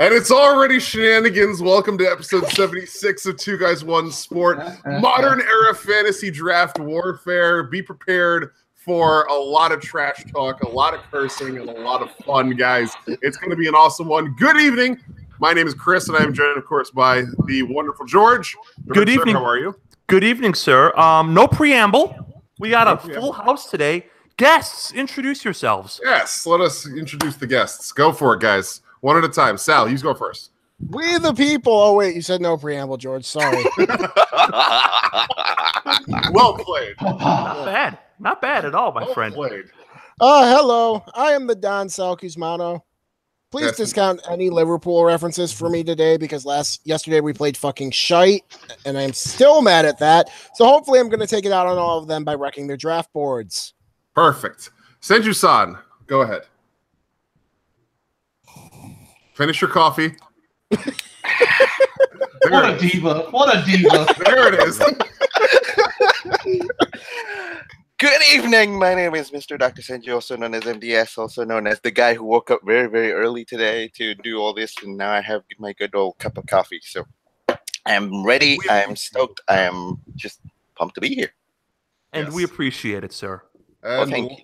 And it's already shenanigans. Welcome to episode 76 of Two Guys, One Sport. Modern era fantasy draft warfare. Be prepared for a lot of trash talk, a lot of cursing, and a lot of fun, guys. It's going to be an awesome one. Good evening. My name is Chris, and I am joined, of course, by the wonderful George. Good evening. Sir, how are you? Good evening, sir. No preamble. We got a full house today. Guests, introduce yourselves. Yes, let us introduce the guests. Go for it, guys. One at a time. Sal, you go first. We the people. Oh, wait, you said no preamble, George. Sorry. Well played. Not bad. Not bad at all, my friend. Played. Hello. I am the Don Sal Cusmano. Please Yes. discount any Liverpool references for me today because yesterday we played fucking shite, and I'm still mad at that. So hopefully I'm going to take it out on all of them by wrecking their draft boards. Perfect. Senju-san, go ahead. Finish your coffee. What a diva. What a diva. There it is. Good evening. My name is Mr. Doctor Senju, also known as MDS, also known as the guy who woke up very, very early today to do all this, and now I have my good old cup of coffee. So I am ready. I am stoked. I am just pumped to be here. And Yes. we appreciate it, sir. And thank you.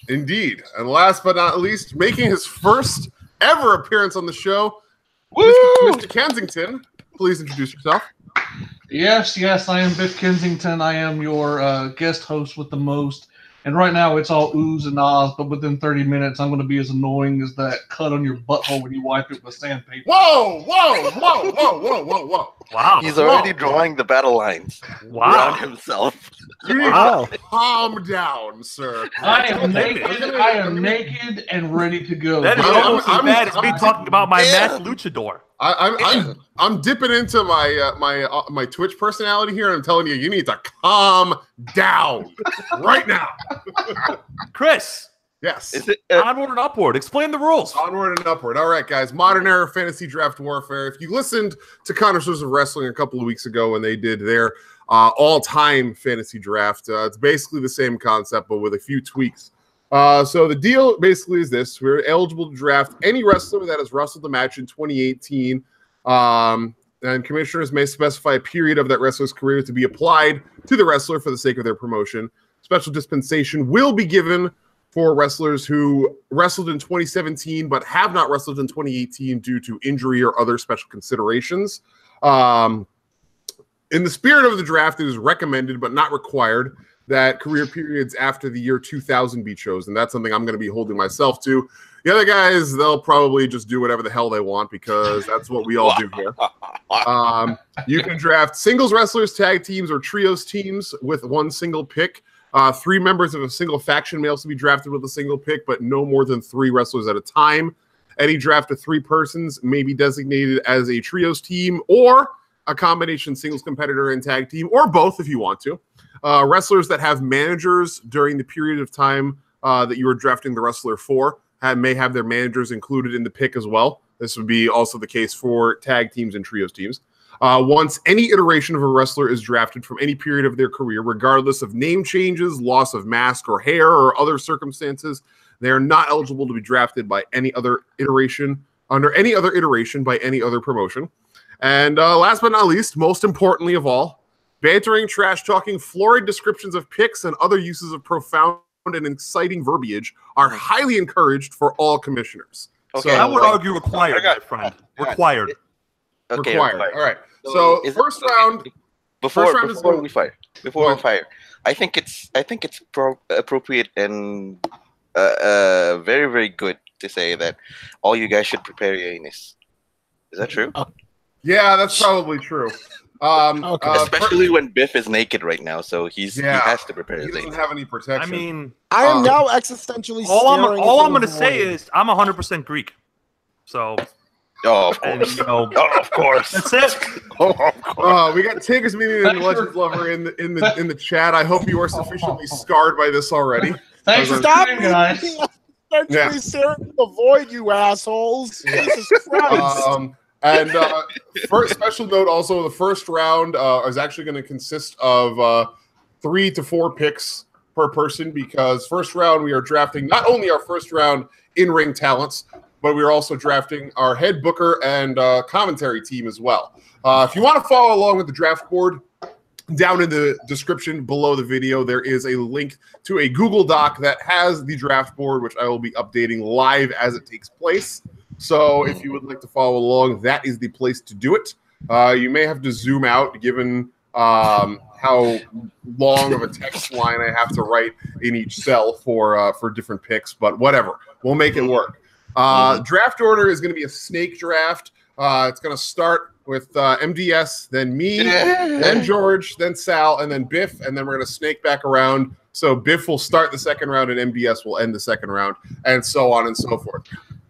Indeed. And last but not least, making his first ever appearance on the show, Woo! Mr. Kensington. Please introduce yourself. Yes, I am Biff Kensington. I am your guest host with the most. And right now it's all oohs and ahs, but within 30 minutes I'm going to be as annoying as that cut on your butthole when you wipe it with sandpaper. Whoa, whoa, whoa, whoa, whoa, whoa, whoa. Wow. He's already drawing the battle lines around Wow. himself. You need Wow. to calm down, sir. I am naked and ready to go. That is I'm- almost as I'm- bad as me talking about my Yeah. masked luchador. I'm dipping into my Twitch personality here, and I'm telling you, you need to calm down right now. Chris, Yes. Is it? onward and upward. Explain the rules. Onward and upward. All right, guys. Modern era fantasy draft warfare. If you listened to Connoisseurs of Wrestling a couple of weeks ago when they did their all-time fantasy draft, it's basically the same concept, but with a few tweaks. So the deal basically is this. We're eligible to draft any wrestler that has wrestled a match in 2018. And commissioners may specify a period of that wrestler's career to be applied to the wrestler for the sake of their promotion. Special dispensation will be given for wrestlers who wrestled in 2017 but have not wrestled in 2018 due to injury or other special considerations. In the spirit of the draft, it is recommended but not required that career periods after the year 2000 be chosen. That's something I'm going to be holding myself to. The other guys, they'll probably just do whatever the hell they want because that's what we all do here. You can draft singles wrestlers, tag teams, or trios teams with one single pick. 3 members of a single faction may also be drafted with a single pick, but no more than 3 wrestlers at a time. Any draft of 3 persons may be designated as a trios team or a combination singles competitor and tag team, or both if you want to. Wrestlers that have managers during the period of time that you are drafting the wrestler for may have their managers included in the pick as well. This would be also the case for tag teams and trios teams. Once any iteration of a wrestler is drafted from any period of their career, regardless of name changes, loss of mask or hair, or other circumstances, they are not eligible to be drafted by any other iteration, under any other iteration by any other promotion. And last but not least, most importantly of all, bantering, trash-talking, florid descriptions of picks, and other uses of profound and exciting verbiage are highly encouraged for all commissioners. Okay. So, I would argue required, my friend. Required. Okay, required. All right. So So is it- first round. Before First round is we going- fire, I think it's appropriate and very, very good to say that all you guys should prepare your anus. Is that true? Yeah, that's probably true. Okay. Especially when Biff is naked right now, so he Yeah. has to prepare He his doesn't anus. have any I protection. mean, I am Um, now existentially all I'm staring going into to the say void. is I'm 100% Greek. So, Oh, of and, course. you know, Oh, of course. that's it. Oh, of course. We got Tigger's Meaning and Legends Lover in the chat. I hope you are sufficiently scarred by this already. Thanks for Stop tuning in, guys. essentially staring into the void, you assholes. Jesus Christ. And first special note also, the first round is actually going to consist of 3 to 4 picks per person because first round we are drafting not only our first round in-ring talents, but we're also drafting our head booker and commentary team as well. If you want to follow along with the draft board, down in the description below the video, there is a link to a Google Doc that has the draft board, which I will be updating live as it takes place. So if you would like to follow along, that is the place to do it. You may have to zoom out given how long of a text line I have to write in each cell for different picks, but whatever. We'll make it work. Draft order is going to be a snake draft. It's going to start with MDS, then me, then George, then Sal, and then Biff, and then we're going to snake back around. So Biff will start the second round, and MDS will end the second round, and so on and so forth.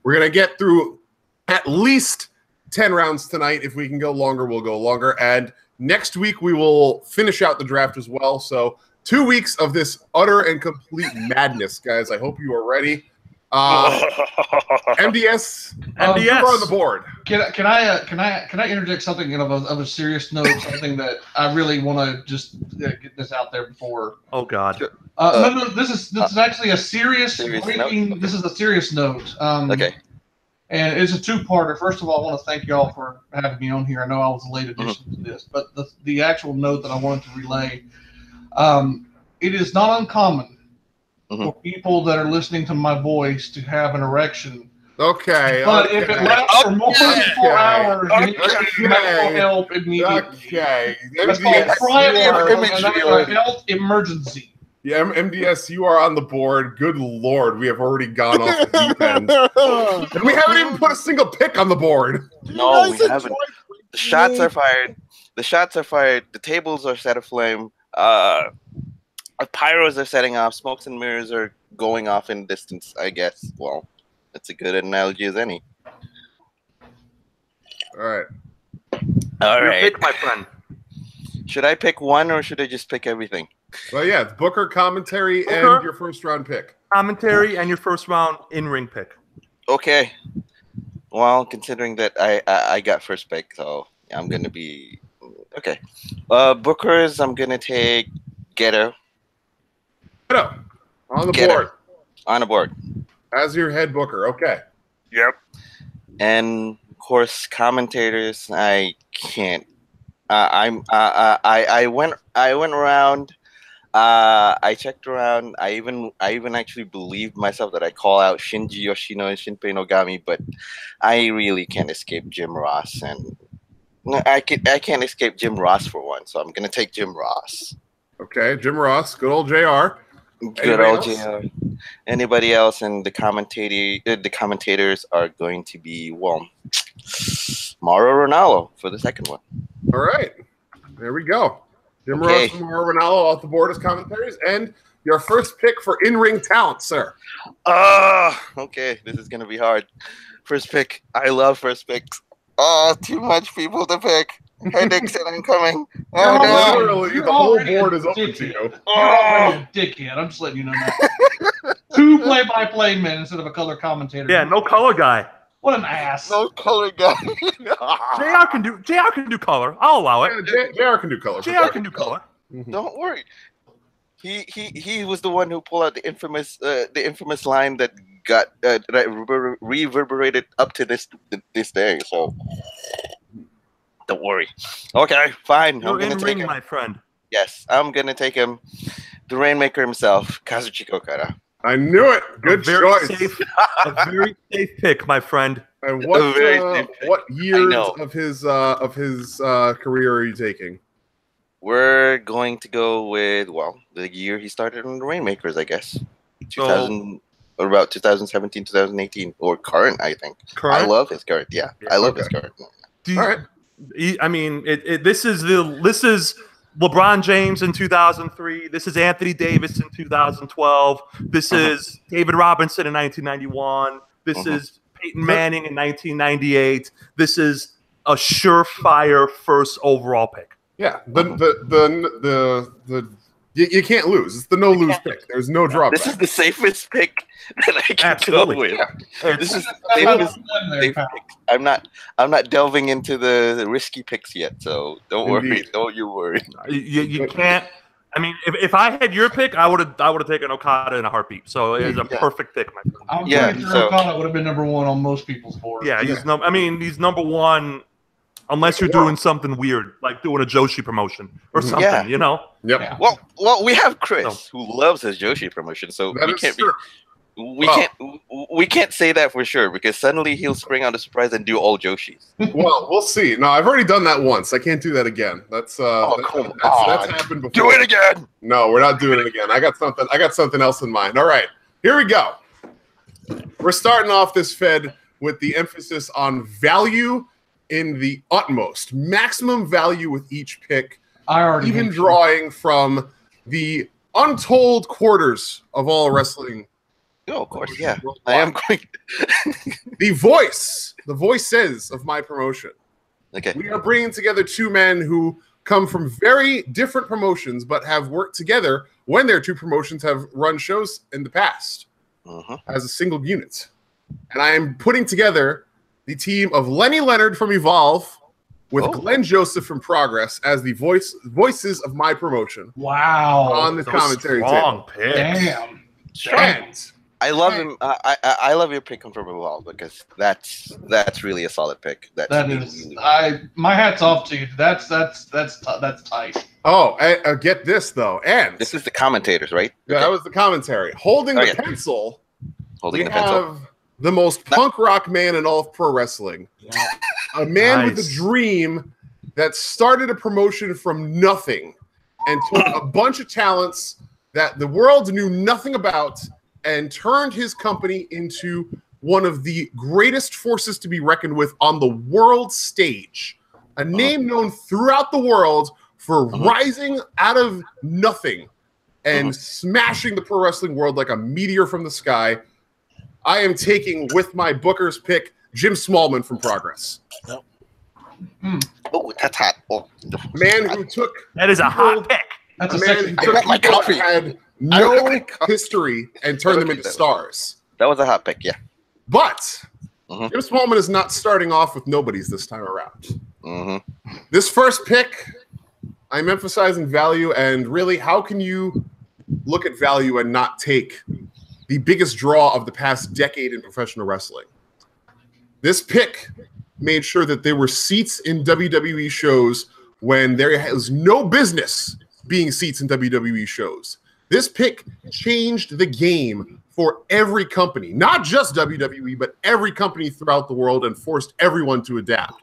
We're going to get through at least 10 rounds tonight. If we can go longer, we'll go longer. And next week, we will finish out the draft as well. So 2 weeks of this utter and complete madness, guys. I hope you are ready. MDS, you're on the board. Can I interject something of a serious note? Something that I really want to just get this out there before. Oh God. No, this is actually a serious breaking. This is a serious note. Okay. And it's a two-parter. First of all, I want to thank y'all for having me on here. I know I was a late addition to this, but the actual note that I wanted to relay, it is not uncommon for people that are listening to my voice to have an erection. Okay. But if it lasts for more than 4 hours, you need medical help immediately. Okay. That's called private health emergency. Yeah, MDS, you are on the board. Good Lord, we have already gone off the deep end. And we haven't even put a single pick on the board. No, we haven't. The shots are fired. The shots are fired. The tables are set aflame. Pyros are setting off. Smokes and mirrors are going off in distance, I guess. Well, that's a good analogy as any. All right. All right. Pick, my friend. Should I pick one or should I just pick everything? Well, yeah, it's Booker, commentary, and your first round pick. Commentary and your first round in-ring pick. Okay. Well, considering that I got first pick, so I'm going to be... Okay. Bookers, I'm going to take Ghetto. Ghetto. On the Ghetto. board. On the board. As your head booker. Okay. Yep. And, of course, commentators, I can't. I went around. I checked around. I even actually believed myself that I call out Shinji Yoshino and Shinpei Nogami, but I really can't escape Jim Ross, and I can't escape Jim Ross for one. So I'm gonna take Jim Ross. Okay, Jim Ross, good old JR. Good old JR. Anybody else? And the commentators are going to be Mauro Ronaldo for the second one. All right, there we go. Jim Ross and Mauro Ronaldo off the board as commentaries, and your first pick for in-ring talent, sir. Okay, this is gonna be hard. First pick. I love first picks. Too much people to pick. Headaches and I'm coming. Literally, the whole board is open to you. You're already a dickhead. I'm just letting you know that. 2 play-by-play men instead of a color commentator. Yeah, no color guy. What an ass. No color guy. JR can do color. I'll allow it. JR can do color. JR can do color. Don't worry. He was the one who pulled out the infamous line that got reverberated up to this day. So don't worry. Okay, fine. You're in ring, my friend. Yes, I'm gonna take him. The Rainmaker himself, Kazuchika Okada. I knew it. Good choice. A very safe pick, my friend. And what years of his career are you taking? We're going to go with the year he started on the Rainmakers, I guess. 2000 or about 2017, 2018, or current, I think. Current? I love his current. Yeah, I love his current. All right. I mean, this is LeBron James in 2003. This is Anthony Davis in 2012. This is David Robinson in 1991. This is Peyton Manning in 1998. This is a surefire first overall pick. Yeah, you can't lose. It's the no lose pick. There's no drop. This is the safest pick that I can go with. Yeah. This is the safest safe pick. I'm not delving into the risky picks yet, so don't worry. Don't you worry. You can't I mean, if I had your pick, I would have taken Okada in a heartbeat. So it is a perfect pick, my friend. I'm Yeah, pretty sure so- Okada would have been number one on most people's board. Yeah, he's number one, unless you're doing something weird, like doing a Joshi promotion or something. Yeah. You know. Yep. Yeah. Well, we have Chris who loves his Joshi promotion, so That we is can't true. we can't say that for sure because suddenly he'll spring out a surprise and do all Joshis. Well, we'll see. No, I've already done that once. I can't do that again. That's that's happened before. Do it again. No, we're not doing it again. I got something else in mind. All right, here we go. We're starting off this Fed with the emphasis on value in the utmost, maximum value with each pick, I already even hate you. drawing from the untold quarters of all wrestling. Oh, of course, yeah. I am going. The voices of my promotion. Okay. We are bringing together two men who come from very different promotions, but have worked together when their two promotions have run shows in the past as a single unit. And I am putting together the team of Lenny Leonard from Evolve with Glenn Joseph from Progress as the voices of my promotion Wow. on the commentary Strong table. pick. Damn. And I love him. I love your pick from Evolve because that's really a solid pick. That really, is. really My hat's off to you. That's tight. get this though. And This is the commentators, right? yeah, that was the commentary. Holding the Okay. pencil, Holding we the pencil. have the most punk rock man in all of pro wrestling. A man with a Nice. dream that started a promotion from nothing and took a bunch of talents that the world knew nothing about and turned his company into one of the greatest forces to be reckoned with on the world stage. A name known throughout the world for rising out of nothing and smashing the pro wrestling world like a meteor from the sky. I am taking with my Booker's pick, Jim Smallman from Progress. Oh, that's hot. Oh, Man who took That is a hot pick. That's a a man sexy who I took want my people coffee. that had I want no my coffee. history and turned them into stars. that was a hot pick. Yeah. But Jim Smallman is not starting off with nobodies this time around. This first pick, I'm emphasizing value, and really, how can you look at value and not take the biggest draw of the past decade in professional wrestling? This pick made sure that there were seats in WWE shows when there was no business being seats in WWE shows. This pick changed the game for every company, not just WWE, but every company throughout the world, and forced everyone to adapt.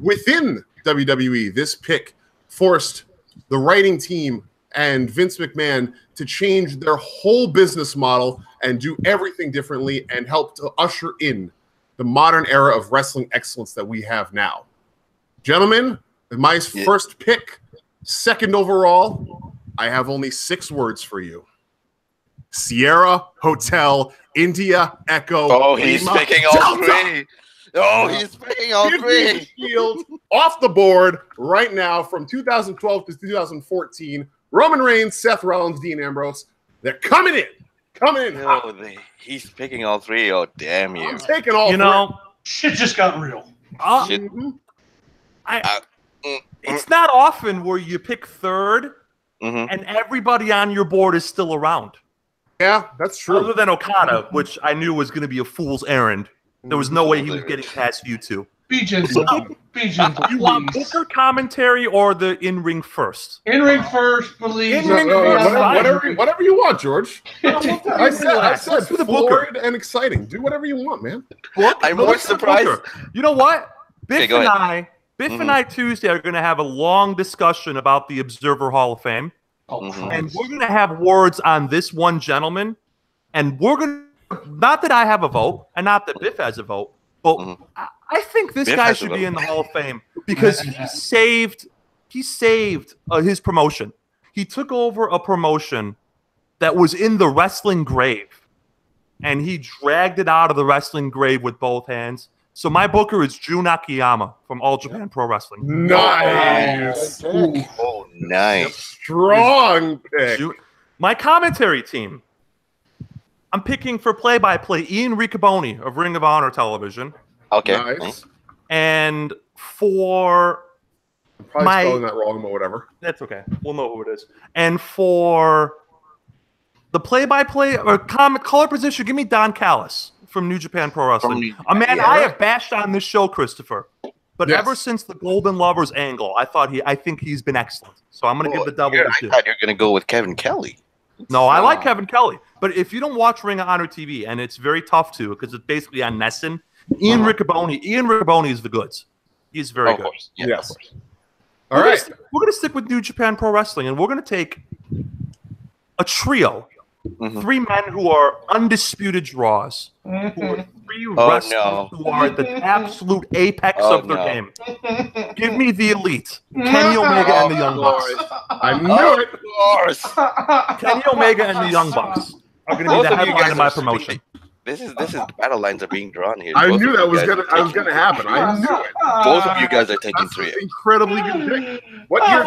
Within WWE, this pick forced the writing team and Vince McMahon to change their whole business model and do everything differently and help to usher in the modern era of wrestling excellence that we have now. Gentlemen, my first pick, second overall, I have only 6 words for you. Sierra Hotel India Echo. Oh, he's Lima, picking all Delta. 3. Oh, he's picking all Give me the 3. Shield off the board right now from 2012 to 2014. Roman Reigns, Seth Rollins, Dean Ambrose. They're coming in. Coming in. hot. Oh, he's picking all 3. Oh, damn you. I'm taking all You know, Shit just got real. Shit. it's not often where you pick third Mhm. and everybody on your board is still around. Yeah, that's true. Other than Okada, which I knew was going to be a fool's errand. There was no way he was getting past you two. Be gentle. Be gentle. You want Please. Booker commentary or the in-ring first? In ring first, please. In-ring Whatever you want, George. I said Let's do the Booker. florid and exciting. Do whatever you want, man. I'm more surprised. You know what? Biff Okay, go and ahead. I Tuesday are going to have a long discussion about the Observer Hall of Fame. Oh, And we're going to have words on this one gentleman. And we're going to, not that I have a vote, and not that Biff has a vote, but I think this Biff guy has a should vote. be in the Hall of Fame because he saved his promotion. He took over a promotion that was in the wrestling grave, and he dragged it out of the wrestling grave with both hands. So my booker is Jun Akiyama from All Japan Pro Wrestling. Nice. Good pick. Oh, nice. Strong pick. My commentary team. I'm picking for play-by-play Ian Riccoboni of Ring of Honor Television. Okay. Nice. And for Probably spelling that wrong, but whatever. That's okay. We'll know who it is. And for the play-by-play or color position, give me Don Callis from New Japan Pro Wrestling. I have bashed on this show, Christopher. But ever since the Golden Lovers angle, I think he's been excellent. So I'm going to give the double. I thought you were going to go with Kevin Kelly. No, I like Kevin Kelly. But if you don't watch Ring of Honor TV, and it's very tough to because it's basically on Nessun, Ian Riccoboni is the goods. He's very good. Yes. Of course. All right. We're going to stick with New Japan Pro Wrestling, and we're going to take a trio. 3 men who are undisputed draws. Who are 3 wrestlers who are at the absolute apex of their game. Give me the Elite. Kenny Omega and the Young Bucks. I knew it. Kenny Omega and the Young Bucks are going to be the headline of my promotion. This is the battle lines are being drawn here. I knew that was gonna happen. I knew it. Both of you guys are taking 3. Incredibly good pick. What year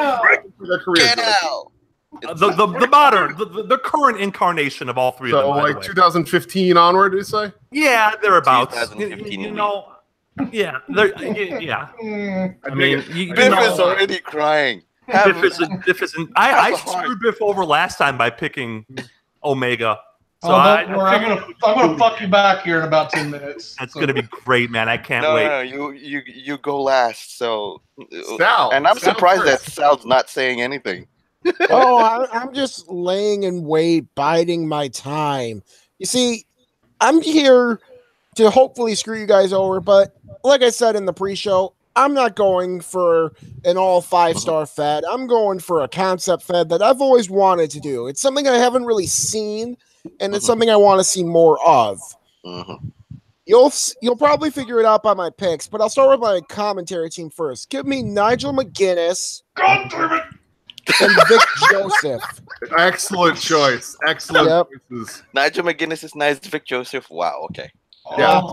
for their career? Get out. The modern, the current incarnation of all 3 of them. So like 2015 onward, did you say? Yeah, thereabouts. 2015. Yeah. I mean, Biff is already crying. Biff isn't. I screwed Biff over last time by picking Omega. So I'm gonna fuck you back here in about 10 minutes. That's gonna be great, man. I can't wait. No, you go last. So Sal, and I'm surprised that Sal's not saying anything. I'm just laying in wait, biding my time. You see, I'm here to hopefully screw you guys over, but like I said in the pre-show, I'm not going for an all 5-star fed. I'm going for a concept fed that I've always wanted to do. It's something I haven't really seen, and it's something I want to see more of. You'll probably figure it out by my picks, but I'll start with my commentary team first. Give me Nigel McGuinness. God damn it! And Vic Joseph. Excellent choice. Excellent choices. Nigel McGuinness is nice. Vic Joseph. Wow. Okay. Yeah,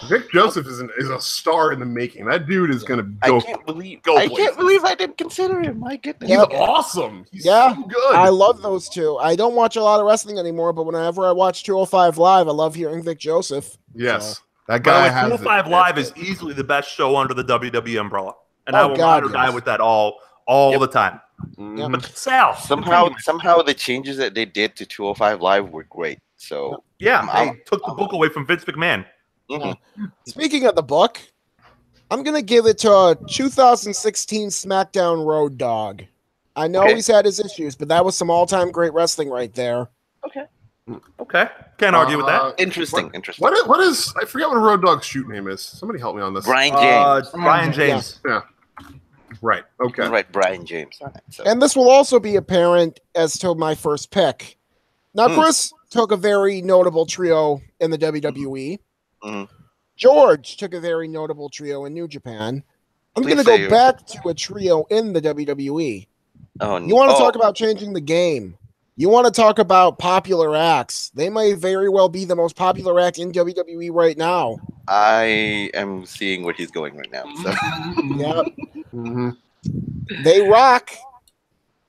Vic Joseph is a star in the making. That dude is gonna go. I can't believe I didn't consider him. My goodness, he's awesome. He's so good. I love those two. I don't watch a lot of wrestling anymore, but whenever I watch 205 Live, I love hearing Vic Joseph. Yes, that guy has 205 Live is easily the best show under the WWE umbrella, and I will ride or die with that all the time. But Sal, somehow the changes that they did to 205 Live were great. So they took the book away from Vince McMahon. Speaking of the book, I'm gonna give it to a 2016 SmackDown Road Dogg. I know he's had his issues, but that was some all-time great wrestling right there. Okay. Can't argue with that. Interesting. What is? I forget what a Road Dogg's shoot name is. Somebody help me on this. Brian James. Brian James. Yeah. Right. Okay. Right. Brian James. So. And this will also be apparent as to my first pick. Now, Chris took a very notable trio in the WWE. George took a very notable trio in New Japan. I'm going to go back to a trio in the WWE. You want to talk about changing the game. You want to talk about popular acts. They may very well be the most popular act in WWE right now. I am seeing where he's going right now. So. They rock.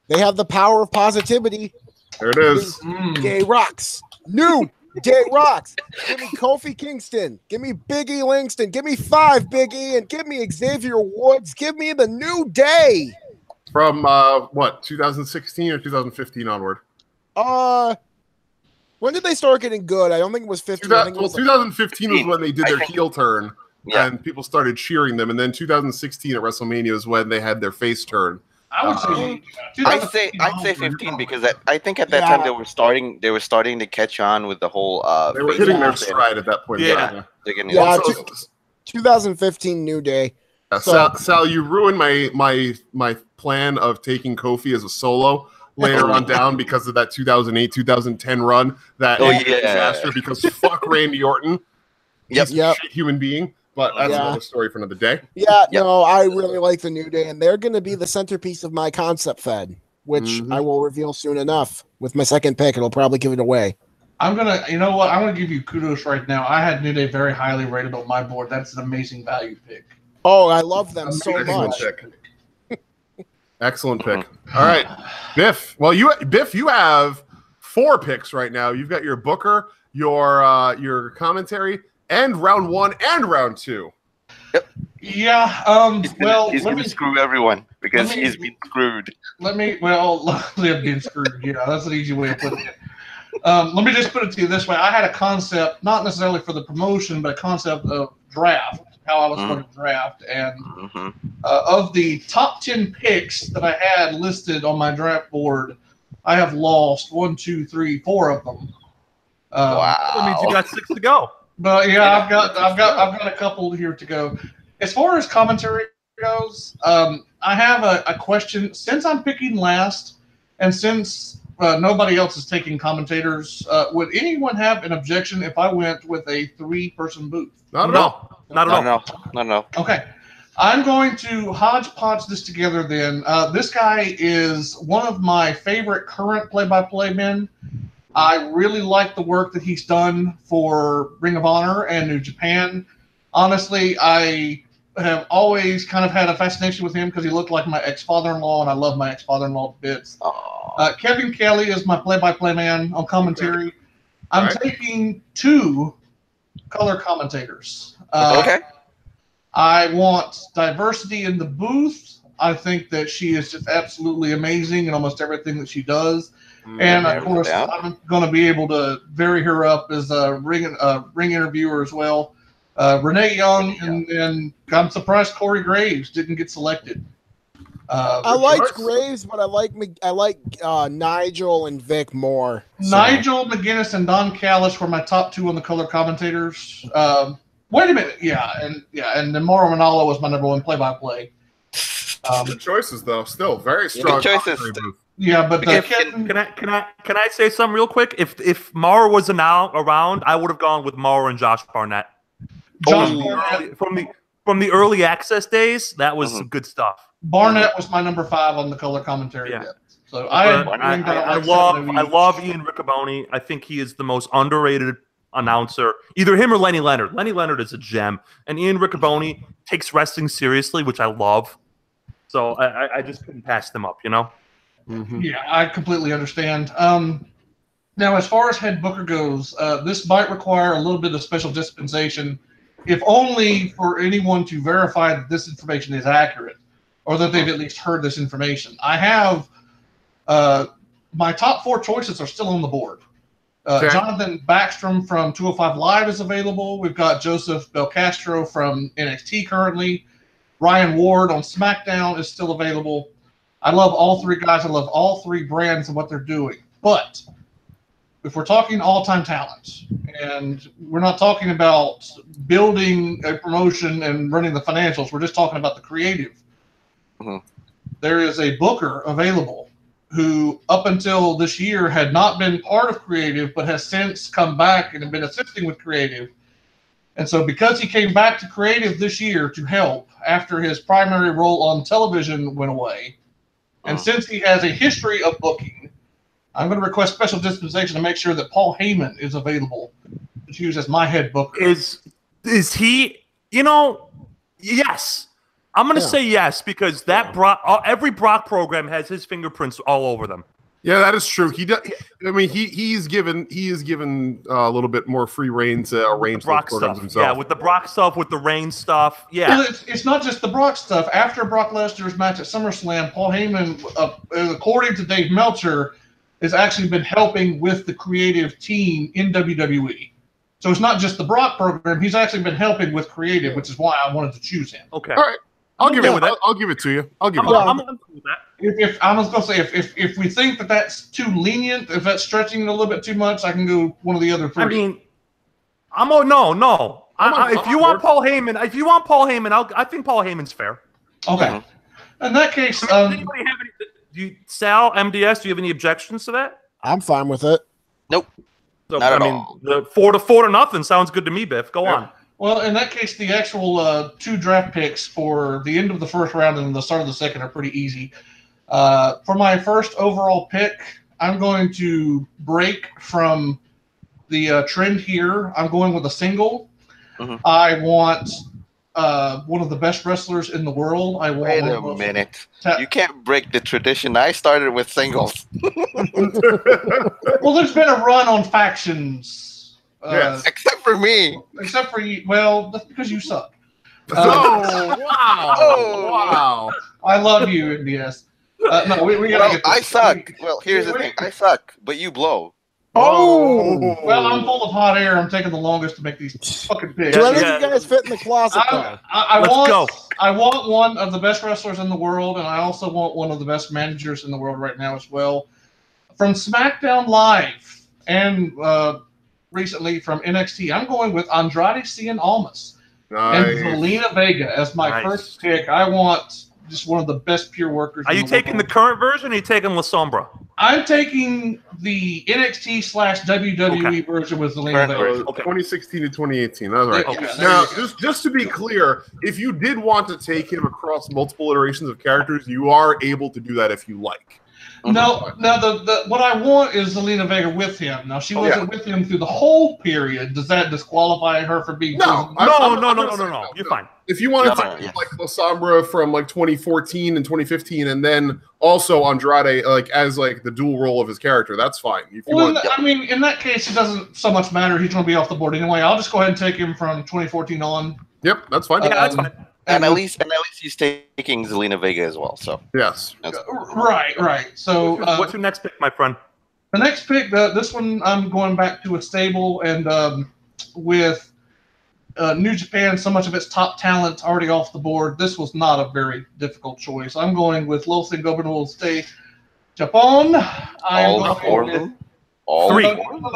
They have the power of positivity. There it is. Gay rocks. New Gay rocks. Give me Kofi Kingston. Give me Big E Langston. Give me 5 Big E, and give me Xavier Woods. Give me the New Day. From 2016 or 2015 onward? When did they start getting good? I don't think it was 15. 2015 was when they did their heel turn, and people started cheering them. And then 2016 at WrestleMania was when they had their face turn. I'd say 15 because I think at that time they were starting to catch on with the whole. They were hitting their stride at that point. Yeah. 2015 New Day. Sal, you ruined my plan of taking Kofi as a solo later on down because of that 2008-2010 run. That disaster because fuck Randy Orton. He's a shit human being. But that's another story for another day. No, I really like the New Day, and they're going to be the centerpiece of my concept fed, which I will reveal soon enough. With my second pick, it'll probably give it away. You know what? I'm going to give you kudos right now. I had New Day very highly rated on my board. That's an amazing value pick. Oh, I love them so much. Excellent pick. All right, Biff. Well, you have 4 picks right now. You've got your Booker, your commentary, and round 1 and round 2. Yep. Yeah. He's Well, gonna screw everyone because let me- he's been screwed. I've been screwed. Yeah, that's an easy way of putting it. Let me just put it to you this way. I had a concept, not necessarily for the promotion, but a concept of draft, how I was going to draft. And of the top 10 picks that I had listed on my draft board, I have lost 1, 2, 3, 4 of them. Wow. That means you got 6 to go. But yeah, I've got a couple here to go. As far as commentary goes, I have a question. Since I'm picking last, and since nobody else is taking commentators, would anyone have an objection if I went with a 3-person booth? Not at all. Not at all. No. Okay. I'm going to hodgepodge this together then. This guy is one of my favorite current play-by-play men. I really like the work that he's done for Ring of Honor and New Japan. Honestly, I have always kind of had a fascination with him because he looked like my ex-father-in-law, and I love my ex-father-in-law to bits. Kevin Kelly is my play-by-play man on commentary. Okay. I'm taking 2 color commentators. Okay. I want diversity in the booth. I think that she is just absolutely amazing in almost everything that she does. And of course, I'm going to be able to vary her up as a ring interviewer as well. Renee Young, and I'm surprised Corey Graves didn't get selected. I liked Graves, but I like Nigel and Vic more. So. Nigel McGuinness and Don Callis were my top 2 on the color commentators. Wait a minute, and then Mauro Ranallo was my number 1 play-by-play. Good choices, though. Still very strong. Good choices. Yeah, but can I say something real quick? If Mauro was around, I would have gone with Mauro and Josh Barnett. From the early access days, that was some good stuff. Barnett was my number 5 on the color commentary. Yeah. So I love Ian Riccoboni. I think he is the most underrated announcer. Either him or Lenny Leonard. Lenny Leonard is a gem, and Ian Riccoboni takes wrestling seriously, which I love. So I just couldn't pass them up, you know. Yeah, I completely understand. Now, as far as head booker goes, this might require a little bit of special dispensation, if only for anyone to verify that this information is accurate, or that they've at least heard this information. I have my top 4 choices are still on the board. Jonathan Backstrom from 205 Live is available. We've got Joseph Belcastro from NXT currently. Ryan Ward on SmackDown is still available. I love all 3 guys. I love all 3 brands and what they're doing. But if we're talking all-time talent, and we're not talking about building a promotion and running the financials, we're just talking about the creative. There is a booker available who, up until this year, had not been part of creative, but has since come back and been assisting with creative. And so because he came back to creative this year to help after his primary role on television went away, and since he has a history of booking, I'm going to request special dispensation to make sure that Paul Heyman is available to use as my head booker. Is he, yes. I'm going to say yes, because that every Brock program has his fingerprints all over them. Yeah, that is true. He does. I mean, he is given a little bit more free reign to arrange Brock those programs stuff. himself. Yeah, with the Brock stuff, with the Reign stuff. Yeah, well, it's not just the Brock stuff. After Brock Lesnar's match at SummerSlam, Paul Heyman, according to Dave Meltzer, has actually been helping with the creative team in WWE. So it's not just the Brock program. He's actually been helping with creative, which is why I wanted to choose him. Okay. All right. I'll give it to you. I'm cool with that. If I was going to say, if we think that that's too lenient, if that's stretching it a little bit too much, I can go one of the other 3. I mean, no. If you want Paul Heyman, I think Paul Heyman's fair. Okay. In that case, anybody have any? Sal, MDS, do you have any objections to that? I'm fine with it. Nope. So, Not at all. The 4-4 sounds good to me, Biff. Go on. Well, in that case, the actual 2 draft picks for the end of the first round and the start of the second are pretty easy. For my first overall pick, I'm going to break from the trend here. I'm going with a single. I want one of the best wrestlers in the world. Wait a minute. You can't break the tradition. I started with singles. Well, there's been a run on factions. Yes. Except for me. Except for you. Well, that's because you suck. Whoa. Wow. Wow. I love you, MDS. No, we gotta Well, get this. I suck. Well, here's the thing. I suck, but you blow. Oh! Well, I'm full of hot air. I'm taking the longest to make these fucking picks. Do any of you guys fit in the closet, though? I want one of the best wrestlers in the world, and I also want one of the best managers in the world right now as well. From SmackDown Live and recently from NXT, I'm going with Andrade Cien Almas and Zelina Vega as my first pick. I want just one of the best pure workers. Are you taking the current version or are you taking La Sombra? I'm taking the NXT/WWE version with Zelina Vega. 2016 to 2018. That's right. Okay. Now, just to be clear, if you did want to take him across multiple iterations of characters, you are able to do that if you like. No, what I want is Zelina Vega with him. Now, she wasn't with him through the whole period. Does that disqualify her for being? No. You're fine. If you wanted to like La Sombra from like 2014 and 2015, and then also Andrade as the dual role of his character, that's fine. I mean, in that case, it doesn't so much matter. He's going to be off the board anyway. I'll just go ahead and take him from 2014 on. Yep, that's fine. Yeah, that's fine. And at least he's taking Zelina Vega as well. So yes, right. So what's your next pick, my friend? The next pick, this one, I'm going back to a stable and with New Japan, so much of its top talent already off the board. This was not a very difficult choice. I'm going with Los Ingobernables de Japón. All four of them. Three.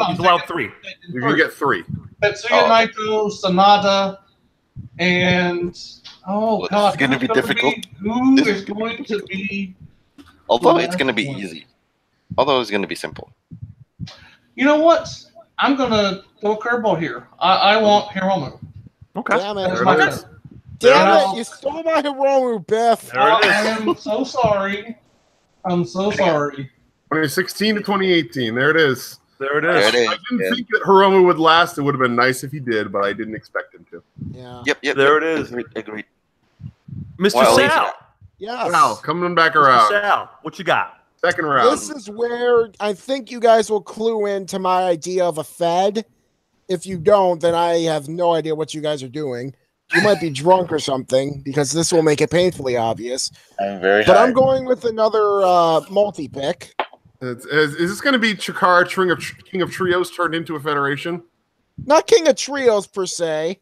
He's allowed three. You can get three. Tetsuya Naito, Sanada, and God, it's going to be difficult. Who is going to be? Although it's going to be easy. Although it's going to be simple. You know what? I'm going to throw a curveball here. I want Hiromu. Okay. Damn it. Damn it. You stole my Hiromu, Biff. I am so sorry. I'm so sorry. 2016 to 2018. There it is. There it is. I didn't think that Hiromu would last. It would have been nice if he did, but I didn't expect him to. Yeah. Yep. There it is. Agreed. Mr. Sal. Yes. Sal, coming back around. Mr. Sal, what you got? Second round. This is where I think you guys will clue into my idea of a Fed. If you don't, then I have no idea what you guys are doing. You might be drunk or something, because this will make it painfully obvious. I'm very But high. I'm going with another multi-pick. Is this going to be Chikara, King of Trios, turned into a federation? Not King of Trios, per se.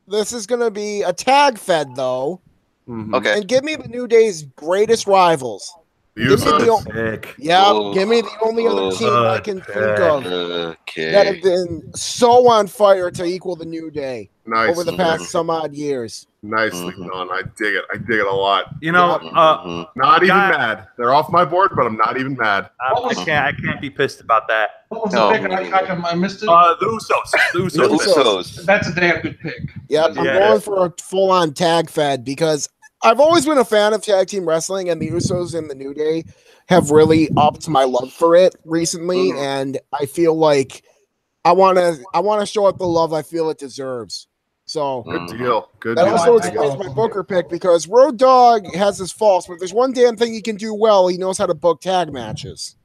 This is going to be a tag Fed, though. Mm-hmm. Okay. And give me the New Day's greatest rivals. Give me the only other team I can think of that have been so on fire to equal the New Day over the past some odd years. Nicely done. I dig it. I dig it a lot. You know, not even mad. They're off my board, but I'm not even mad. I can't be pissed about that. What was the pick? I missed it. The Usos. That's a damn good pick. Yep, I'm going for a full-on tag Fed because I've always been a fan of tag team wrestling, and the Usos and the New Day have really upped my love for it recently, and I feel like I want to show it the love I feel it deserves. So good deal. Good that deal. also explains my Booker pick because Road Dogg has his faults, but if there's one damn thing he can do well, he knows how to book tag matches.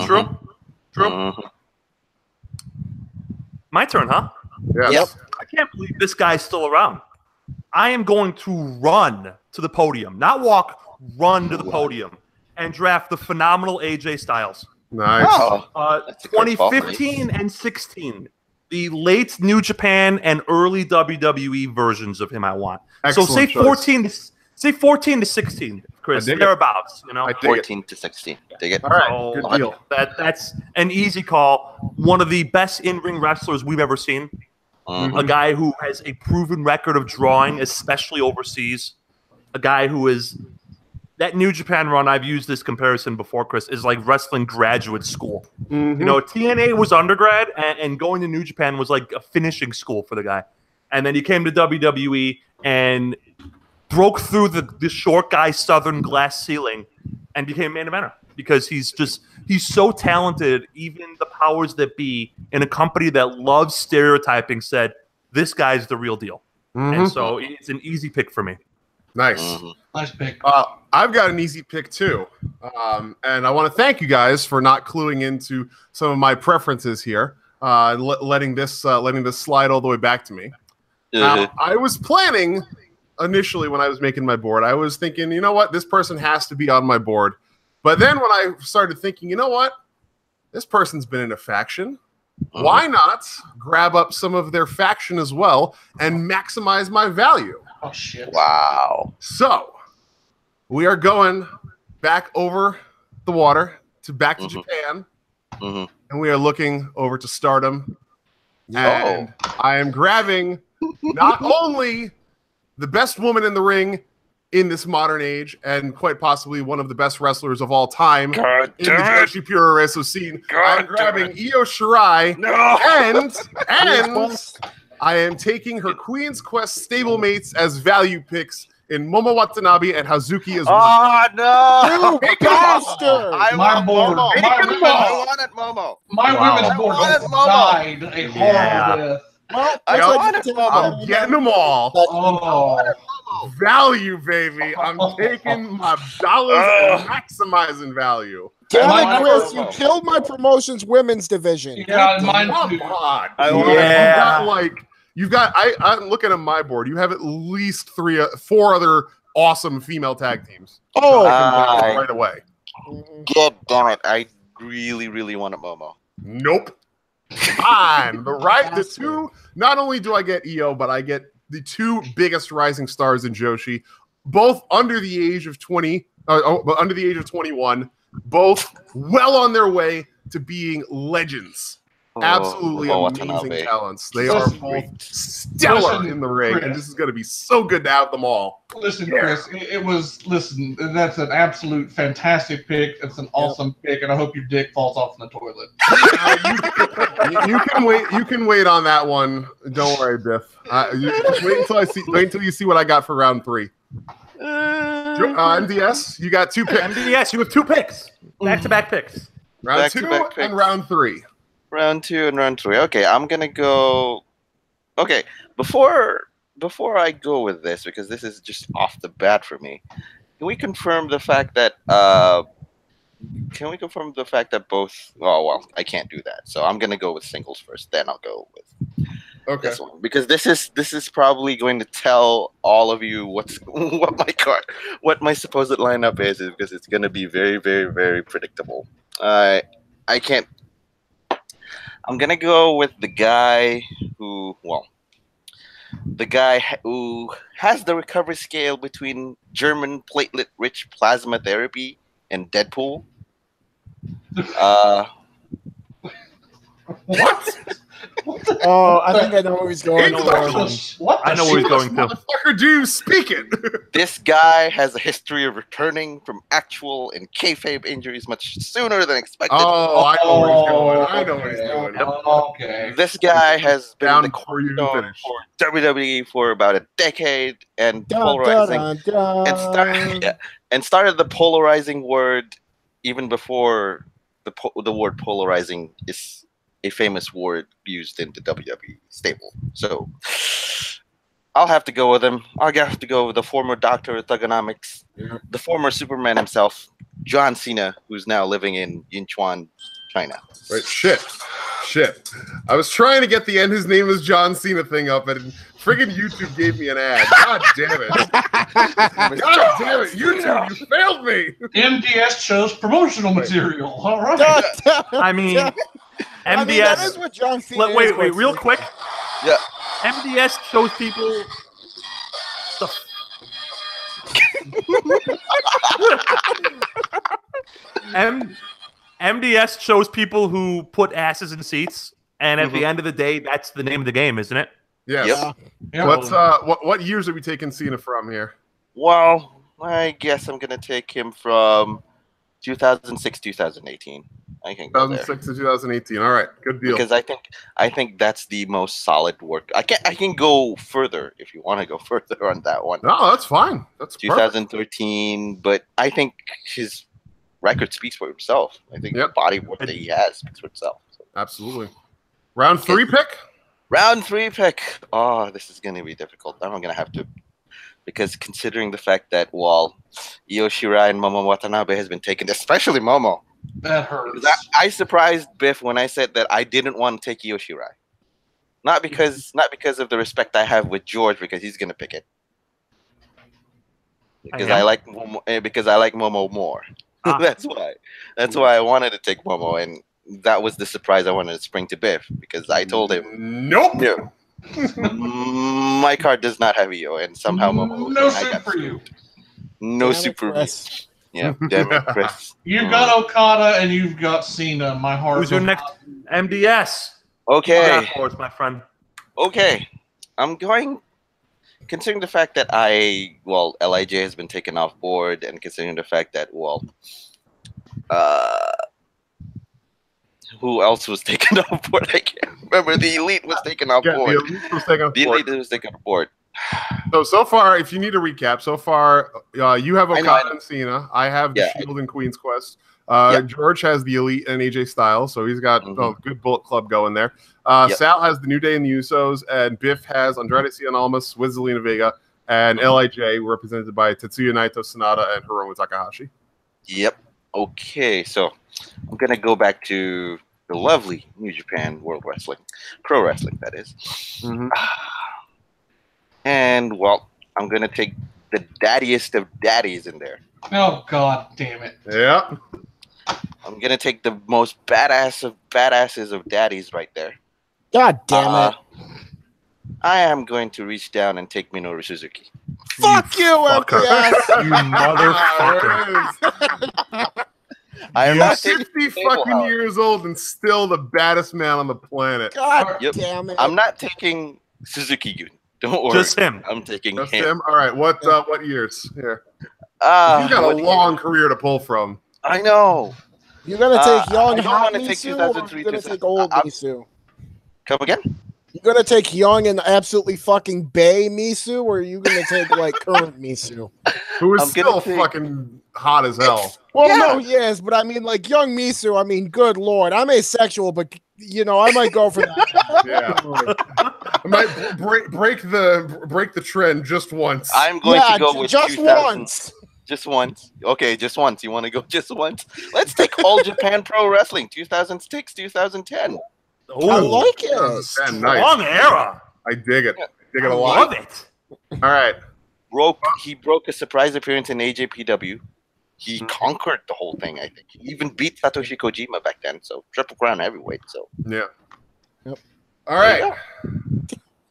True. My turn, huh? Yes. Yep. I can't believe this guy's still around. I am going to run to the podium, not walk, run to the podium, and draft the phenomenal AJ Styles. Nice. 2015 and 16, the late New Japan and early WWE versions of him. I want. Excellent so say choice. 14 to 16, Chris. Thereabouts. 14 to 16. Dig it. All right. Good deal. That's an easy call. One of the best in-ring wrestlers we've ever seen. A guy who has a proven record of drawing, especially overseas. A guy who is that New Japan run. I've used this comparison before, Chris, is like wrestling graduate school. You know, TNA was undergrad, and going to New Japan was like a finishing school for the guy. And then he came to WWE and broke through the short guy Southern glass ceiling and became main eventer because he's so talented. Even the powers that be in a company that loves stereotyping said, this guy's the real deal. And so it's an easy pick for me. Nice. Nice pick. I've got an easy pick too. And I want to thank you guys for not cluing into some of my preferences here, letting this slide all the way back to me. I was planning initially when I was making my board. I was thinking, you know what, this person has to be on my board. But then when I started thinking, you know what, this person's been in a faction. Why not grab up some of their faction as well and maximize my value? Oh shit! Wow. So we are going back over the water back to Japan, and we are looking over to Stardom. And I am grabbing not only the best woman in the ring in this modern age, and quite possibly one of the best wrestlers of all time in the Joshi Pure Reso scene. I'm grabbing Io Shirai, and I am taking her Queen's Quest stablemates as value picks in Momo Watanabe and Hazuki as well. Oh no! You bastard! My board. I wanted Momo. My women's board died a horrible death. Well, I that's wanted Momo. I'm getting them all. Oh. Value, baby. I'm taking my dollars and maximizing value. Damn I it, want Chris, Momo. you killed my promotions women's division. Yeah, mine Come too. on. Yeah. You've got I'm looking at my board. You have at least 4 other awesome female tag teams. Oh, Right away. God damn it! I really, really wanted Momo. Nope. Fine. The two. Not only do I get EO, but I get the 2 biggest rising stars in Joshi, both under the age of 21, both well on their way to being legends. Absolutely amazing Watanabe. talents. They are both stellar in the ring, and this is going to be so good to have them all. Listen, Chris, listen, that's an absolute fantastic pick. It's an awesome pick, and I hope your dick falls off in the toilet. You can wait. You can wait on that one. Don't worry, Biff. Wait until you see what I got for round 3. MDS, you got 2 picks. MDS, you have 2 picks, back-to-back picks. Round 2 Back-to-back picks. and round 3. Round 2 and round 3. Okay, I'm gonna go. Okay, before I go with this, because this is just off the bat for me, can we confirm the fact that both? Oh well, I can't do that. So I'm gonna go with singles first. Then I'll go with this one, because this is probably going to tell all of you what my supposed lineup is because it's gonna be very, very, very predictable. I can't. I'm gonna go with the guy who has the recovery scale between German platelet-rich plasma therapy and Deadpool. What? Oh, I think I know where he's going. What? I know where he's going to. Motherfucker, do speak it. This guy has a history of returning from actual and kayfabe injuries much sooner than expected. Oh, I know where he's going. I know where he's going. Okay. This guy has been Down the before you cornerstone finish. for WWE for about a decade and started the polarizing word even before the word polarizing is a famous word used in the WWE stable. So I'll have to go with him. I'll have to go with the former doctor of thugonomics, the former Superman himself, John Cena, who's now living in Yinchuan, China. Wait, shit. I was trying to get the end his name is John Cena thing up, and friggin' YouTube gave me an ad. God damn it. God damn it. YouTube, you failed me. MDS chose promotional material. All right. I mean, MDS. that is what John Cena Wait, is. real quick. Yeah. MDS shows people MDS shows people who put asses in seats, and at the end of the day, that's the name of the game, isn't it? Yes. Yep. What years are we taking Cena from here? Well, I guess I'm gonna take him from 2006, 2018. I can go there. 2006 to 2018. All right, good deal. Because I think that's the most solid work. I can go further if you want to go further on that one. No, that's fine. That's 2013, but I think his record speaks for himself. I think the body of work that he has speaks for itself. So. Absolutely. Round 3 pick? Round 3 pick. Oh, this is going to be difficult. I'm going to have to, because considering the fact that Io Shirai and Momo Watanabe has been taken, especially Momo. That hurts. I surprised Biff when I said that I didn't want to take Io Shirai. Not because of the respect I have with George, because he's going to pick it. because I like Momo more. That's why. That's why I wanted to take Momo, and that was the surprise I wanted to spring to Biff because I told him, nope. No. My card does not have EO, and somehow Momo. No soup for you. No Damn it, soup for me. Chris. Yeah, damn it, Chris. You've got Okada and you've got Cena. My heart. Who's your next MDS? Okay. Draft force, my friend. Okay. I'm going. Considering the fact that LIJ has been taken off board, and considering the fact that who else was taken off board? I can't remember. The Elite was taken off board. The Elite was taken off board. The Elite was taken off board. So far, if you need a recap, so far you have Okada and Cena. I have the Shield and Queen's Quest. George has the Elite and AJ Styles, so he's got a good Bullet Club going there. Sal has the New Day and the Usos, and Biff has Andrade Cien Almas with Zelina Vega, and LIJ represented by Tetsuya Naito, Sonata, and Hiromu Takahashi. Yep. Okay, so I'm going to go back to the lovely New Japan World Wrestling, Pro Wrestling, that is. And, I'm going to take the daddiest of daddies in there. Oh, God damn it. Yeah. I'm going to take the most badass of badasses of daddies right there. God damn it. I am going to reach down and take Minoru Suzuki. Fuck you, MDS. You motherfucker. I am not 50 fucking years old and still the baddest man on the planet. God damn it. I'm not taking Suzuki-gun. Don't worry. Just him. I'm taking Just him. him? All right. What years? Here. You've got a long career to pull from. I know. You're going to take young, I don't hot wanna take Misu, or 2003 you're going to take old Misu? Come again? You going to take young and absolutely fucking Bay Misu, or are you going to take, like, current Misu? Who is still fucking hot as hell. Well, no, yes, but I mean, like, young Misu, I mean, good lord. I'm asexual, but, you know, I might go for that. Yeah. I might break the trend just once. I'm going to go with just 2000. once. Just once. Okay, just once. You want to go just once? Let's take All Japan Pro Wrestling 2006, 2010. Ooh, I like it. Nice. Long era. I dig it. Dig it a Love lot. it. All right. He broke a surprise appearance in AJPW. He conquered the whole thing, I think. He even beat Satoshi Kojima back then, so Triple Crown heavyweight. So Yeah. Yep. All right.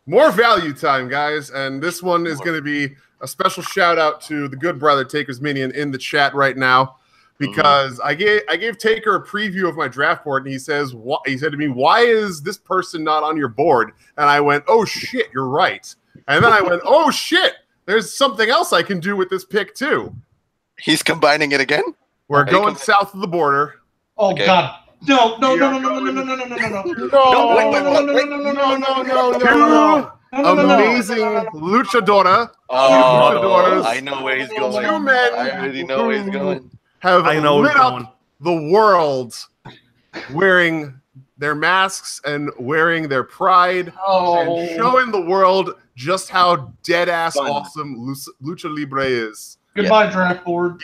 More value time, guys. And this one is going to be a special shout out to the good brother Taker's Minion in the chat right now, because I gave Taker a preview of my draft board, and he said to me, "Why is this person not on your board?" And I went, "Oh shit, you're right." And then I went, "Oh shit, there's something else I can do with this pick too." he's combining it again. We're going south of the border. Oh God. No. Amazing luchadora. Oh, I know where he's going. Two men. I already know where he's going. Have lit up the world wearing their masks and wearing their pride and showing the world just how dead ass awesome Lucha Libre is. Goodbye, draft board.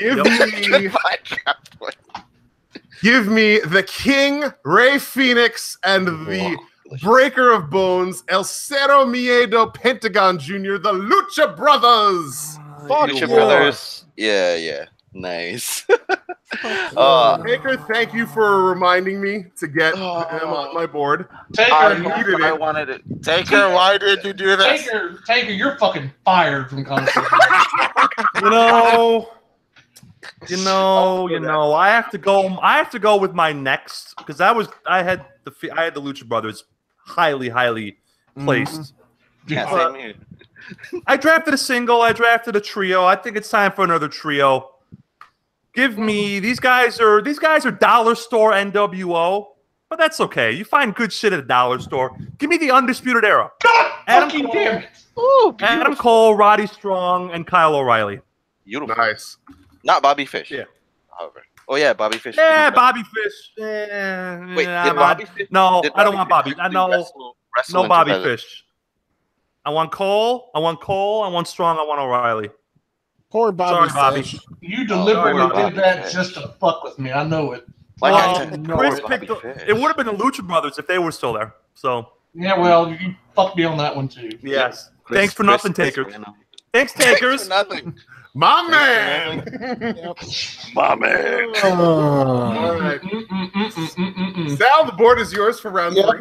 Give me the King, Rey Fenix, and the Breaker of Bones, El Cero Miedo Pentagon Jr., the Lucha Brothers. Lucha Brothers. Yeah. Nice. Taker, thank you for reminding me to get him on my board. Taker, I wanted it. Taker, why did you do this? Taker, you're fucking fired from conversation. You know, I have to go with my next, because I had the Lucha Brothers highly placed. Yeah, same here. I drafted a single, I drafted a trio. I think it's time for another trio. Give me these guys are dollar store NWO, but that's okay. You find good shit at a dollar store. Give me the Undisputed Era. Damn it. Ooh, Adam Cole, Roddy Strong, and Kyle O'Reilly. Beautiful. Nice. Not Bobby Fish. Yeah. However. Oh yeah, Bobby Fish. Yeah, Bobby Fish. Wait, did Bobby Fish? No, I don't want Bobby. Wrestle No Bobby Fish. I want Cole. I want Strong. I want O'Reilly. Poor Bobby. Sorry, Bobby. Fish. You deliberately did that just to fuck with me. I know it. Chris picked. It would have been the Lucha Brothers if they were still there. So yeah, well, you fucked me on that one too. yes. Thanks for nothing, Taker. Thanks, takers. Nothing. My man. Yep. My man. All right. Sal, the board is yours for round Yep. 3.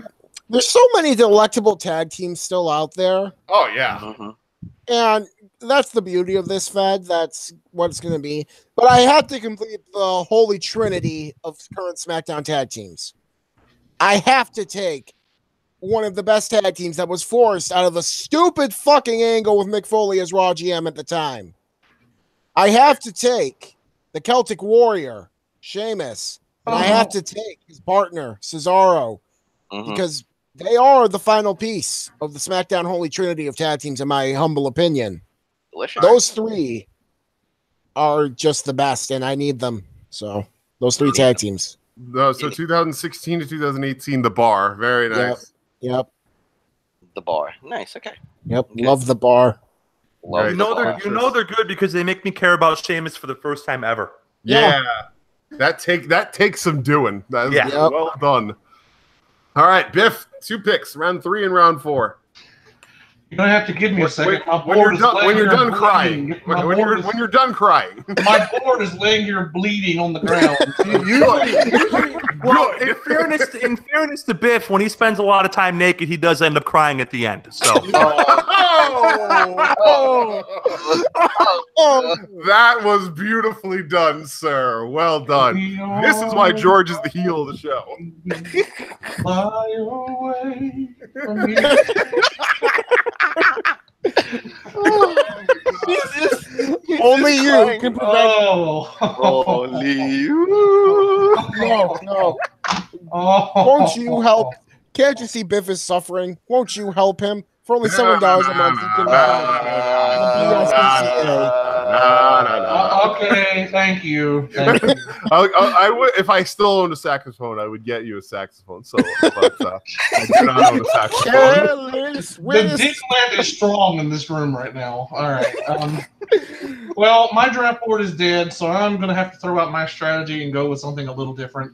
There's so many delectable tag teams still out there. Oh, yeah. Mhm. And that's the beauty of this Fed. That's what it's going to be. But I have to complete the holy trinity of current SmackDown tag teams. I have to take one of the best tag teams that was forced out of a stupid fucking angle with Mick Foley as Raw GM at the time. I have to take the Celtic Warrior, Sheamus. And I have to take his partner, Cesaro, because they are the final piece of the SmackDown Holy Trinity of tag teams, in my humble opinion. Delicious. Those 3 are just the best, and I need them. So, those 3 tag teams. So 2016 to 2018, the bar. Very nice. Yep. The bar. Nice. Okay. Yep. Love the bar. Love Right. You the know bar. they're good because they make me care about Sheamus for the first time ever. Yeah. That takes some doing. That is Yeah. well done. All right, Biff, 2 picks, round 3 and round 4. You're gonna have to give me a second. My When you're board is done, when laying you're here done crying, bleeding. when you're done crying. My board is laying here bleeding on the ground. Well, in fairness to Biff, when he spends a lot of time naked, he does end up crying at the end. So That was beautifully done, sir. Well done. This is why George is the heel of the show. Fly away from me. Only you can prevent. Only you. No. Oh. Won't you help? Can't you see Biff is suffering? Won't you help him? For only $7 a month, you can Okay, thank you. Thank you. I would, if I still owned a saxophone, I would get you a saxophone solo. But I do not own a saxophone. Careless The whisper. Disneyland is strong in this room right now. All right. Well, my draft board is dead, so I'm going to have to throw out my strategy and go with something a little different.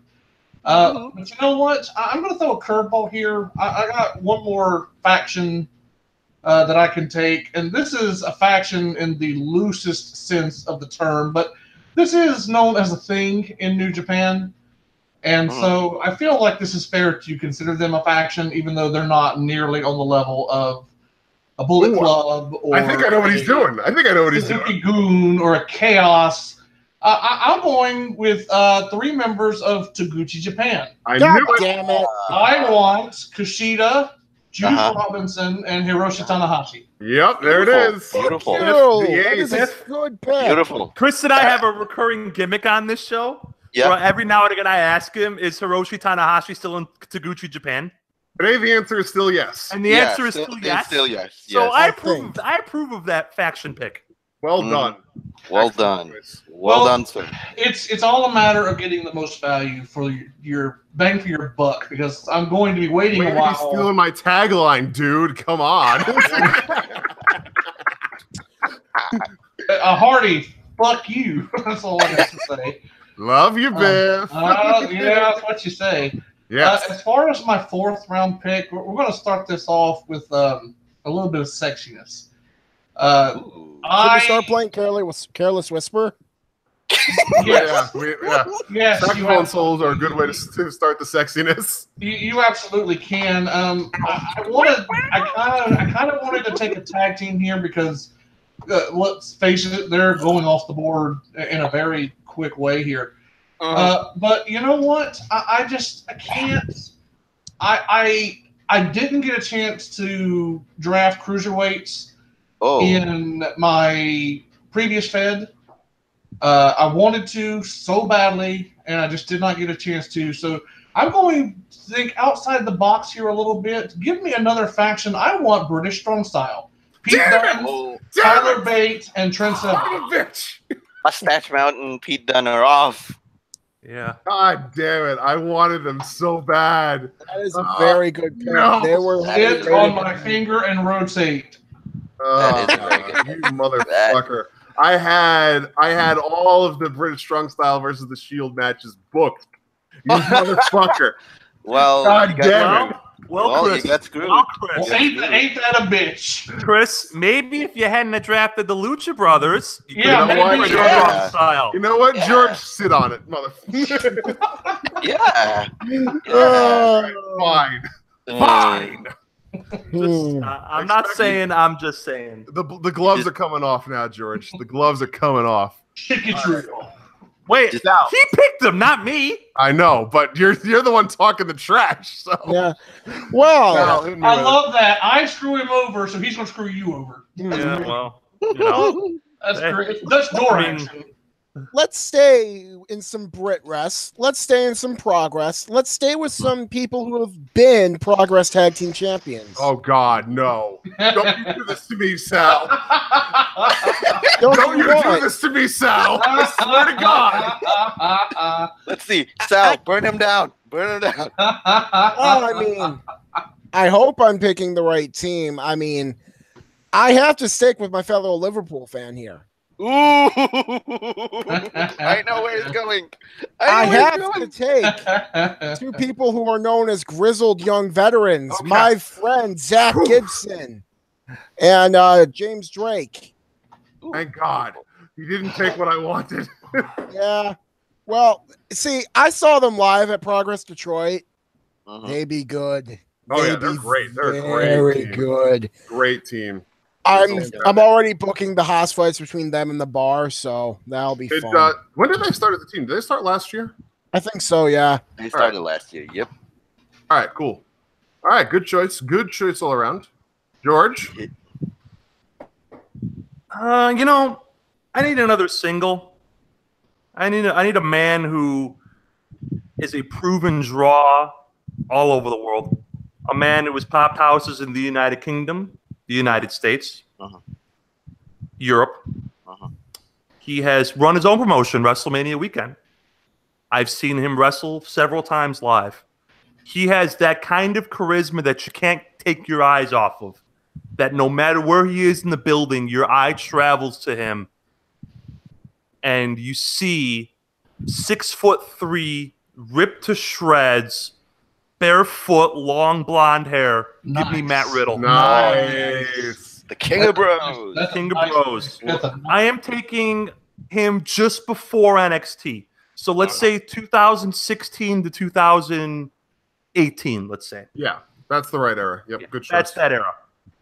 But you know what? I'm going to throw a curveball here. I got one more faction that I can take, and this is a faction in the loosest sense of the term, but this is known as a thing in New Japan, and so I feel like this is fair to consider them a faction, even though they're not nearly on the level of a Bullet Club or I think I know what he's doing. Suzuki Goon or a Chaos. I'm going with 3 members of Taguchi Japan. I God knew it. damn it. I want Kushida, Juice Robinson, and Hiroshi Tanahashi. Yep, there it is. Beautiful. Ew, The that ace. is a good pick. Beautiful. Chris and I have a recurring gimmick on this show. Yeah. Where every now and again I ask him, is Hiroshi Tanahashi still in Taguchi Japan? Today the answer is still yes. And the answer is still yes. Still yes. So yes. I approve of that faction pick. Well done. Well Excellent done. choice. Well done, sir. It's all a matter of getting the most value for your bang for your buck, because I'm going to be waiting Way a to be while. stealing my tagline, dude. Come on. A hearty fuck you. That's all I have to say. Love you, Biff. Yeah, that's what you say. Yes. As far as my 4th round pick, we're going to start this off with a little bit of sexiness. Should we start playing Careless Whisper? Yes. Yes, Saxophone solos are a good way to start the sexiness. You absolutely can. I kind of wanted to take a tag team here because let's face it, they're going off the board in a very quick way here. But you know what? I can't. I didn't get a chance to draft cruiserweights in my previous Fed. I wanted to so badly, and I just did not get a chance to. So I'm going to think outside the box here a little bit. Give me another faction. I want British Strong Style. Pete Dunne, Tyler Bate, and Trent Seven. Bitch. Mustache Mountain, Pete Dunne are off. Yeah. God damn it. I wanted them so bad. That is a very good pick. No. They were Sit on my finger and rotate. That is very good. You motherfucker. I had all of the British Strong Style versus the Shield matches booked. You motherfucker. Well, God damn it. Well, Chris, you got screwed. well, Chris, Well, ain't that a bitch? Chris, maybe if you hadn't drafted the Lucha Brothers, you Yeah, could have maybe. your Yeah. style. You know what, Yeah. George? Sit on it, mother. Yeah. Fine. Mm. Fine. I'm not saying. I'm just saying. The gloves are coming off now, George. The gloves are coming off. Chicken drill. Wait, Just out. he picked him, not me. I know, but you're the one talking the trash. So Yeah. Well, I love that. I screw him over, so he's gonna screw you over. Yeah, well, you know, That's Hey. great. That's door I mean- action. let's stay in some Brit rest. Let's stay in some progress. Let's stay with some people who have been Progress Tag Team Champions. oh God, no! Don't you do this to me, Sal! Don't Don't you you do want? this to me, Sal! I swear to God! Let's see. Sal, burn him down. Burn him down. Well, I mean, I hope I'm picking the right team. I mean, I have to stick with my fellow Liverpool fan here. Ooh. I know where he's going. I know where he's have going. to take two people who are known as grizzled young veterans. Okay. My friend Zach Gibson and James Drake. Thank God you didn't take what I wanted. Yeah. Well, see, I saw them live at Progress Detroit. Mhm. They be good. Oh yeah, They they're be great. They're a very great team. good. Great team. I'm already booking the Haas fights between them and the Bar, so that'll be fun. When did they start as a team? Did they start last year? I think so. Yeah. They started last year. Yep. All right, cool. All right, good choice. Good choice all around. George. You know, I need another single. I need a man who is a proven draw all over the world. A man who has popped houses in the United Kingdom, the United States, Europe. He has run his own promotion, WrestleMania weekend. I've seen him wrestle several times live. He has that kind of charisma that you can't take your eyes off of. That no matter where he is in the building, your eye travels to him, and you see 6'3", ripped to shreds, barefoot, long blonde hair. Give me Matt Riddle. Nice. The King of Bros. That's King a of Bros. That's a I am taking him just before NXT. So let's say 2016 to 2018, let's say. Yeah, that's the right era. Yep, good choice. That's that era.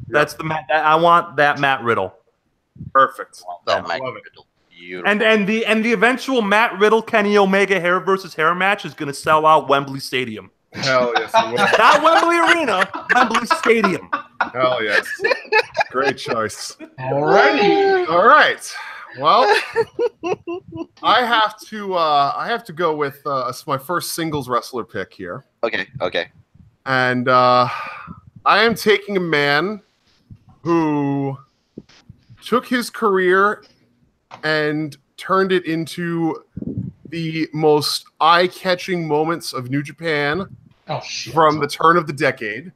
That's the Matt. I want that Matt Riddle. Perfect. That Matt love it. Riddle. Beautiful. And the eventual Matt Riddle Kenny Omega hair versus hair match is going to sell out Wembley Stadium. Hell yes, it will. Not Wembley Arena, Wembley Stadium. Hell yes. Great choice. Alrighty. All right. Well, I have to go with my first singles wrestler pick here, Okay. and I am taking a man who took his career and turned it into the most eye-catching moments of New Japan Oh shit. from the turn of the decade.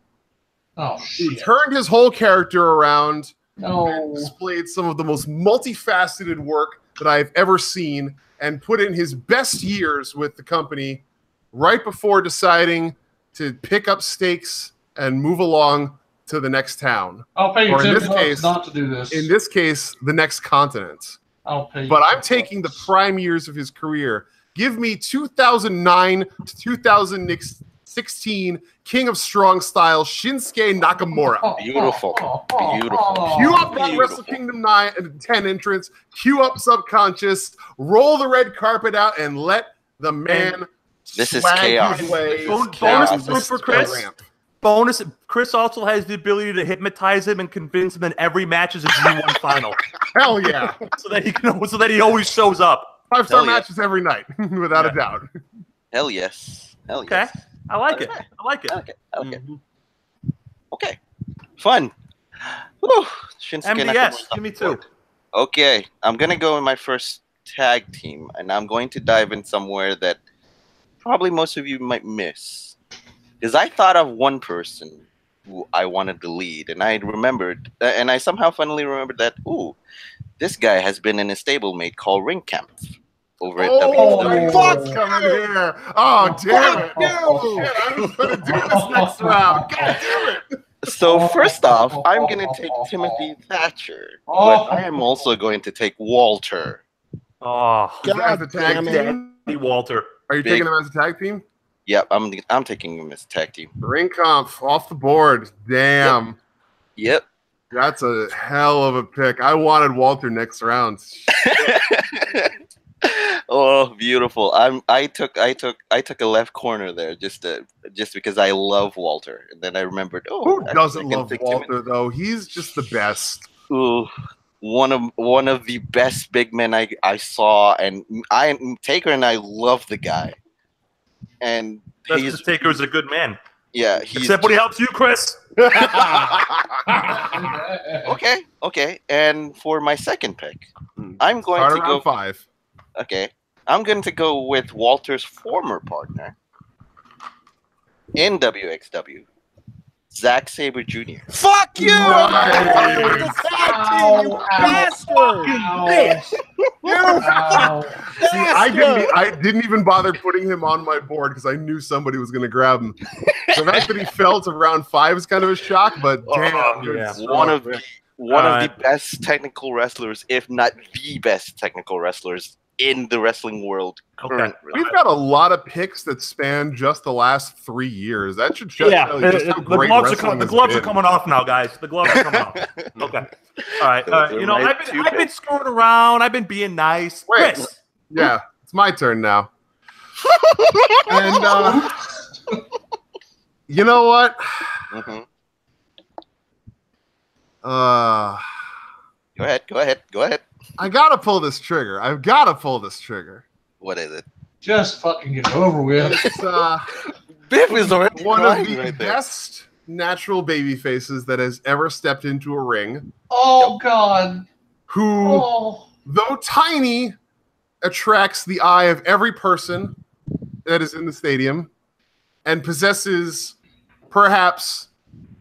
Oh Who shit. turned his whole character around and No. displayed some of the most multifaceted work that I've ever seen and put in his best years with the company right before deciding to pick up stakes and move along to the next town. I'll pay you Or in this $10 case- not to do this. In this case, the next continent. I'll pay you But I'm $10. taking the prime years of his career. Give me 2009 to 2016 King of Strong Style Shinsuke Nakamura. Beautiful. Beautiful. Cue up that Beautiful. Wrestle Kingdom 9 and 10 entrance. Cue up Subconscious. Roll the red carpet out and let the man This is swag chaos. his way Bonus down point the for Chris. ramp. Bonus, Chris also has the ability to hypnotize him and convince him that every match is a G1 final, Hell yeah. so that he always shows up. 5-star Hell yeah. matches every night, without a doubt. Hell yes. Hell Okay, yes. I like it. I like it. Okay. Mhm. Okay. Fun. Whew. Shinsuke MDS, Nakamura. give me two. Okay, I'm gonna go in my first tag team, and I'm going to dive in somewhere that probably most of you might miss. Because I thought of one person who I wanted to lead, and I remembered, and I somehow funnily remembered that, ooh, this guy has been in a stablemate called Ring Camp. over at Oh, WWE. fuck's coming here. Oh, damn it. Shit, I was going to do this next round. God damn it. So first off, I'm going to take Timothy Thatcher, but I am also going to take Walter. Oh, Is that the tag damn it. team? Daddy Walter. Are you taking him as a tag team? Yep, I'm taking him as tag team. Ring comp off the board. Damn. Yep. That's a hell of a pick. I wanted Walter next round. Oh, beautiful. I took a left corner there just because I love Walter, and then I remembered. Oh, Who actually, doesn't I can love pick Walter, though? He's just the best. Ooh, one of the best big men I saw, and Taker and I love the guy, and That's Taker's a good man. yeah, he's Except when he helps you, Chris. okay. And for my second pick, I'm going Start to around go. 5. Okay, I'm going to go with Walter's former partner in WXW, Zack Sabre Jr. Fuck you! Nice. The tag team, you bastard! Bitch! See, I didn't even bother putting him on my board because I knew somebody was going to grab him. The fact that he fell to round 5 is kind of a shock, but damn, good yeah. stuff. One of the best technical wrestlers, if not the best technical wrestlers in the wrestling world currently. We've got a lot of picks that span just the last 3 years. That should just tell you just how the great gloves, wrestling the has gloves are been. coming off now, guys. The gloves are coming off. Okay. All right. You know, I've been screwing around. I've been being nice. Wait. Chris. Yeah, it's my turn now. And you know what? Mhm. Go ahead. I gotta pull this trigger. I've gotta pull this trigger. What is it? Just fucking get it over with. It's Biff is already one of crying the right there. best natural baby faces that has ever stepped into a ring. Oh, God. Who, Oh. though tiny, attracts the eye of every person that is in the stadium and possesses perhaps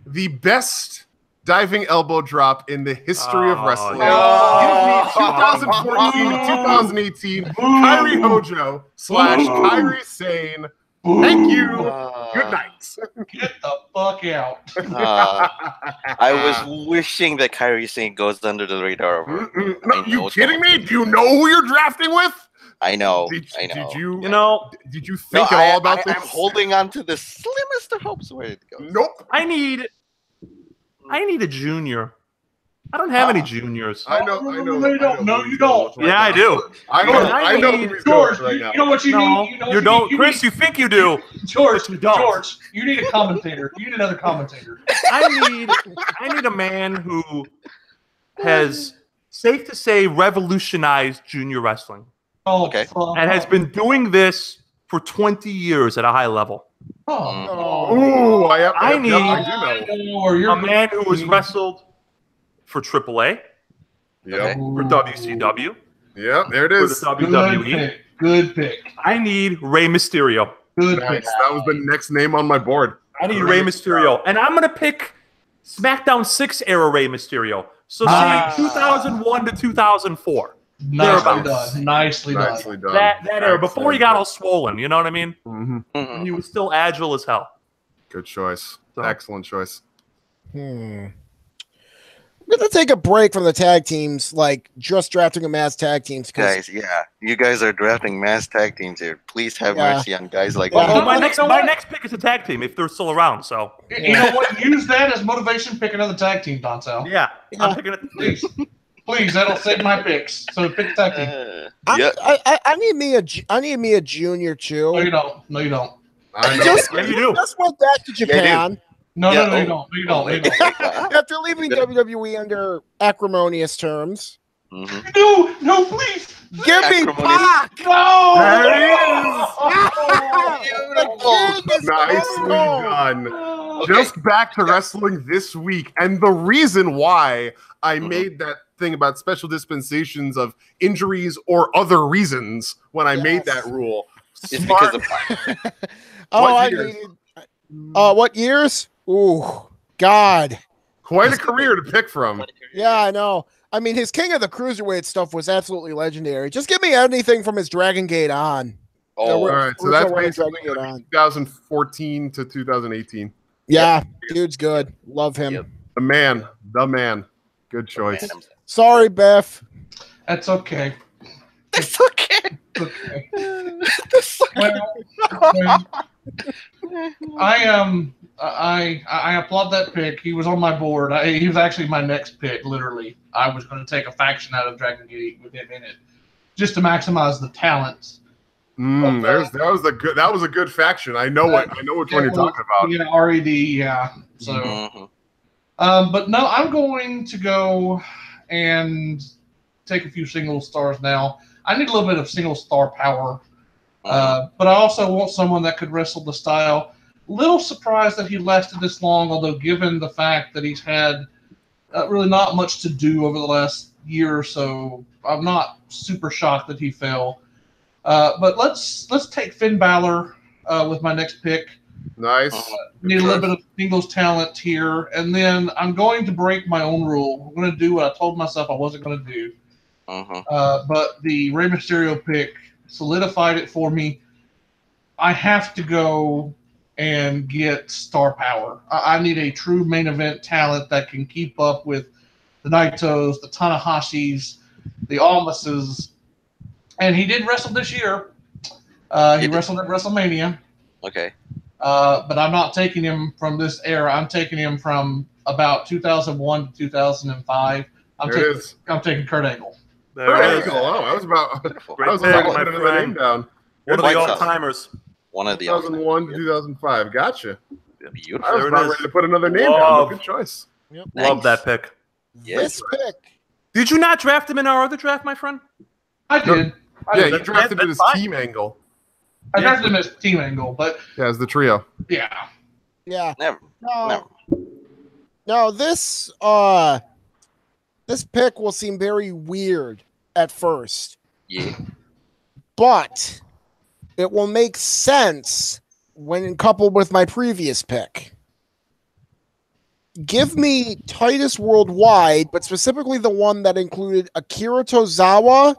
the best diving elbow drop in the history of wrestling. yeah. Give me 2014 to 2018 Kairi Hojo / Kairi Sane. Thank you. Good night. Get the fuck out. I was wishing that Kairi Sane goes under the radar. No, you kidding me? Do you know who you're drafting with? I know. Did You know, you think at all about this? I'm holding on to the slimmest of hopes where it goes. Nope. I need a junior. I don't have any juniors. I know. No, you don't. No, you don't. Yeah, I do. I know who he's going George, with right now. you know what you No, need? you don't. Chris, you think you do. George, but you don't. George, you need a commentator. You need another commentator. I need a man who has, safe to say, revolutionized junior wrestling Oh, Okay. fuck. and has been doing this for 20 years at a high level. Oh. Ooh, I I do need- know. Or you're A man who has wrestled for AAA, Yep. for WCW, Yep. There it for is. the Good WWE. pick. Good pick. I need Rey Mysterio. Good Nice. pick. That was the next name on my board. I need Rey Mysterio. And I'm going to pick SmackDown 6 era Rey Mysterio. So Nice. say 2001 to 2004. Nicely Thereabouts. done. Nicely done. Nicely done. That era, before he got all swollen, you know what I mean? Mhm. And he was still agile as hell. Good choice. So- Excellent choice. We're gonna take a break from the tag teams, like just drafting them as tag teams. 'Cause Guys, yeah, you guys are drafting mass tag teams here. Please have Yeah. mercy on guys like Yeah. Well, me. my You next know what? pick is a tag team if they're still around. So You know what? Use that as motivation. Pick another tag team, Donzel. yeah, Yeah. I'm picking it. Please. Please, that'll save my picks. So pick a tag team. Yeah, I need me a junior too. No, you don't. No, you don't. I know. Just, Yeah, you do. just went back to Japan No, Yeah, no, you don't. No, you don't. No, you don't. after leaving WWE under acrimonious terms. Mhm. No, no, please. Give me Acrimonious. Pac. No. There he The king is Nicely gone. done. Just back to wrestling this week. And the reason why I made that thing about special dispensations of injuries or other reasons when I made that rule. It's Smart. because of Oh, What I years? needed. What years? Ooh, God. Quite a career to pick from. Yeah, I know. I mean, his King of the Cruiserweight stuff was absolutely legendary. Just give me anything from his Dragon Gate on. Oh, All right, so that's basically 2014 to 2018. Yeah, dude's good. Love him. Yep. The man. Good choice. Sorry, Biff. That's okay. It's okay. Okay. That's okay. Well, I applaud that pick. He was on my board. He was actually my next pick. Literally, I was going to take a faction out of Dragon Gate with him in it, just to maximize the talents. That was a good faction. I know which one you're talking about. Yeah, RED. Yeah. So, but no, I'm going to go and take a few single stars now. I need a little bit of single star power, but I also want someone that could wrestle the style. Little surprised that he lasted this long, although given the fact that he's had really not much to do over the last year or so, I'm not super shocked that he fell. But let's take Finn Balor with my next pick. Nice. Need a little bit of singles talent here, and then I'm going to break my own rule. I'm going to do what I told myself I wasn't going to do. But the Rey Mysterio pick solidified it for me. I have to go and get star power. I need a true main event talent that can keep up with the Naitos, the Tanahashis, the Almases. And he did wrestle this year. He wrestled at WrestleMania. Okay. But I'm not taking him from this era. I'm taking him from about 2001 to 2005. I'm taking Kurt Angle. There it is. Oh, I was about to put my another friend. name down. One of the all-timers. One of the 2001 to 2005. Gotcha. Beautiful. I was There it about is. ready to put another name down. But good choice. Love that pick. This pick. Did you not draft him in our other draft, my friend? I did. Yeah, you drafted it that's as fine. Team Angle. I drafted him as Team Angle, but Yeah, as the trio. yeah. Yeah. Never. No, this pick will seem very weird at first, Yeah. but it will make sense when coupled with my previous pick. Give me Titus Worldwide, but specifically the one that included Akira Tozawa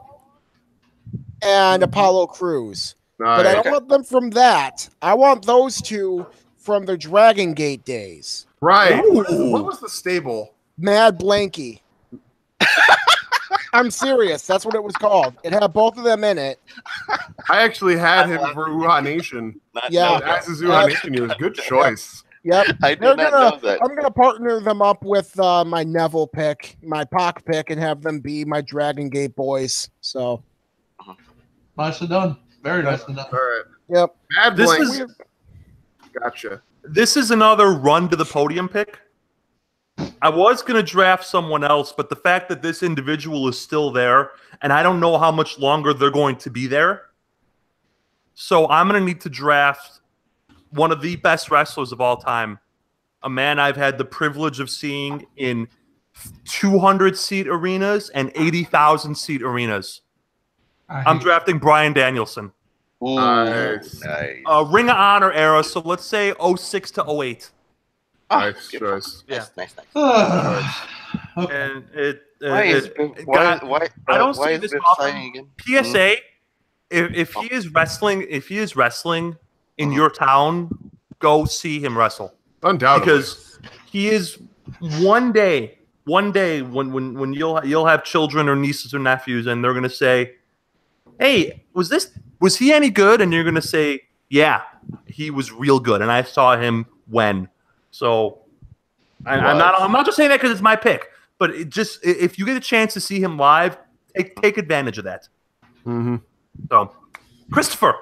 and Apollo Crews. But I don't want them from that. I want those two from the Dragon Gate days. Right. What was the stable? Mad Blanky. I'm serious. That's what it was called. It had both of them in it. I actually had him for Uha Nation. Yeah. As his Uha Nation, he was a good choice. Yep. I did not know that. I'm gonna partner them up with my Neville pick, my Pac pick, and have them be my Dragon Gate boys. So Nicely done. Very nicely done. All right. yep. Mad This Blank. is Gotcha. this is another run to the podium pick. I was going to draft someone else, but the fact that this individual is still there, and I don't know how much longer they're going to be there, so I'm going to need to draft one of the best wrestlers of all time, a man I've had the privilege of seeing in 200-seat arenas and 80,000-seat arenas. I'm drafting Bryan Danielson. Ooh, Nice. Ring of Honor era, so let's say 06 to 08. Nice choice. Yeah. Nice. Okay. And it Why is I don't why see is this Biff often. signing again? PSA, if he is wrestling in your town, go see him wrestle. Undoubtedly. Because he is one day when you'll have children or nieces or nephews and they're gonna say, hey, was he any good? And you're gonna say, yeah, he was real good. And I saw him when. So I'm not just saying that because it's my pick, but if you get a chance to see him live, take advantage of that. Mm-hmm. So, Christopher.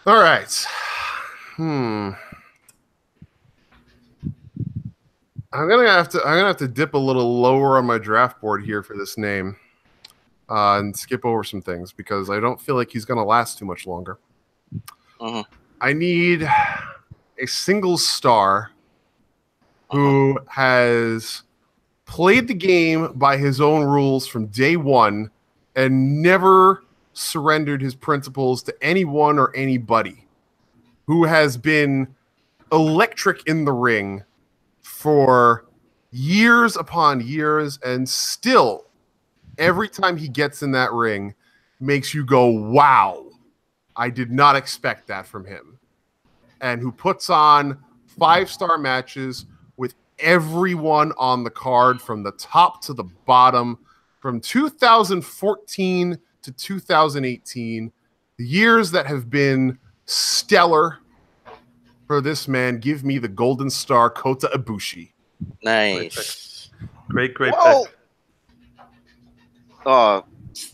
All right. I'm gonna have to dip a little lower on my draft board here for this name, and skip over some things because I don't feel like he's gonna last too much longer. I need a single star who has played the game by his own rules from day one and never surrendered his principles to anyone or anybody, who has been electric in the ring for years upon years, and still, every time he gets in that ring, makes you go, wow, I did not expect that from him. And who puts on 5-star matches with everyone on the card from the top to the bottom from 2014 to 2018, the years that have been stellar for this man. Give me the Golden Star Kota Ibushi. Nice. Great pick. Oh,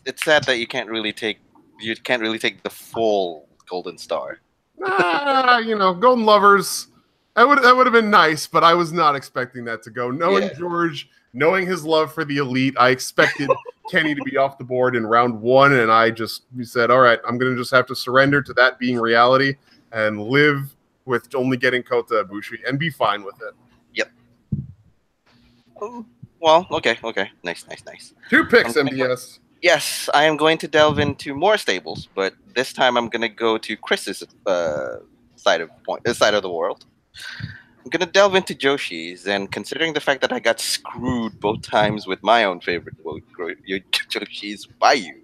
it's sad that you can't really take the full Golden Star. Golden Lovers. That would have been nice, but I was not expecting that to go. Knowing George, knowing his love for the Elite, I expected Kenny to be off the board in round 1, and we said, all right, I'm going to just have to surrender to that being reality and live with only getting Kota Ibushi and be fine with it. Yep. Well, okay. Nice. 2 picks, MDS. Yes, I am going to delve into more stables, but this time I'm going to go to Chris's side of the world. I'm going to delve into Joshi's, and considering the fact that I got screwed both times with my own favorite Joshi's by you,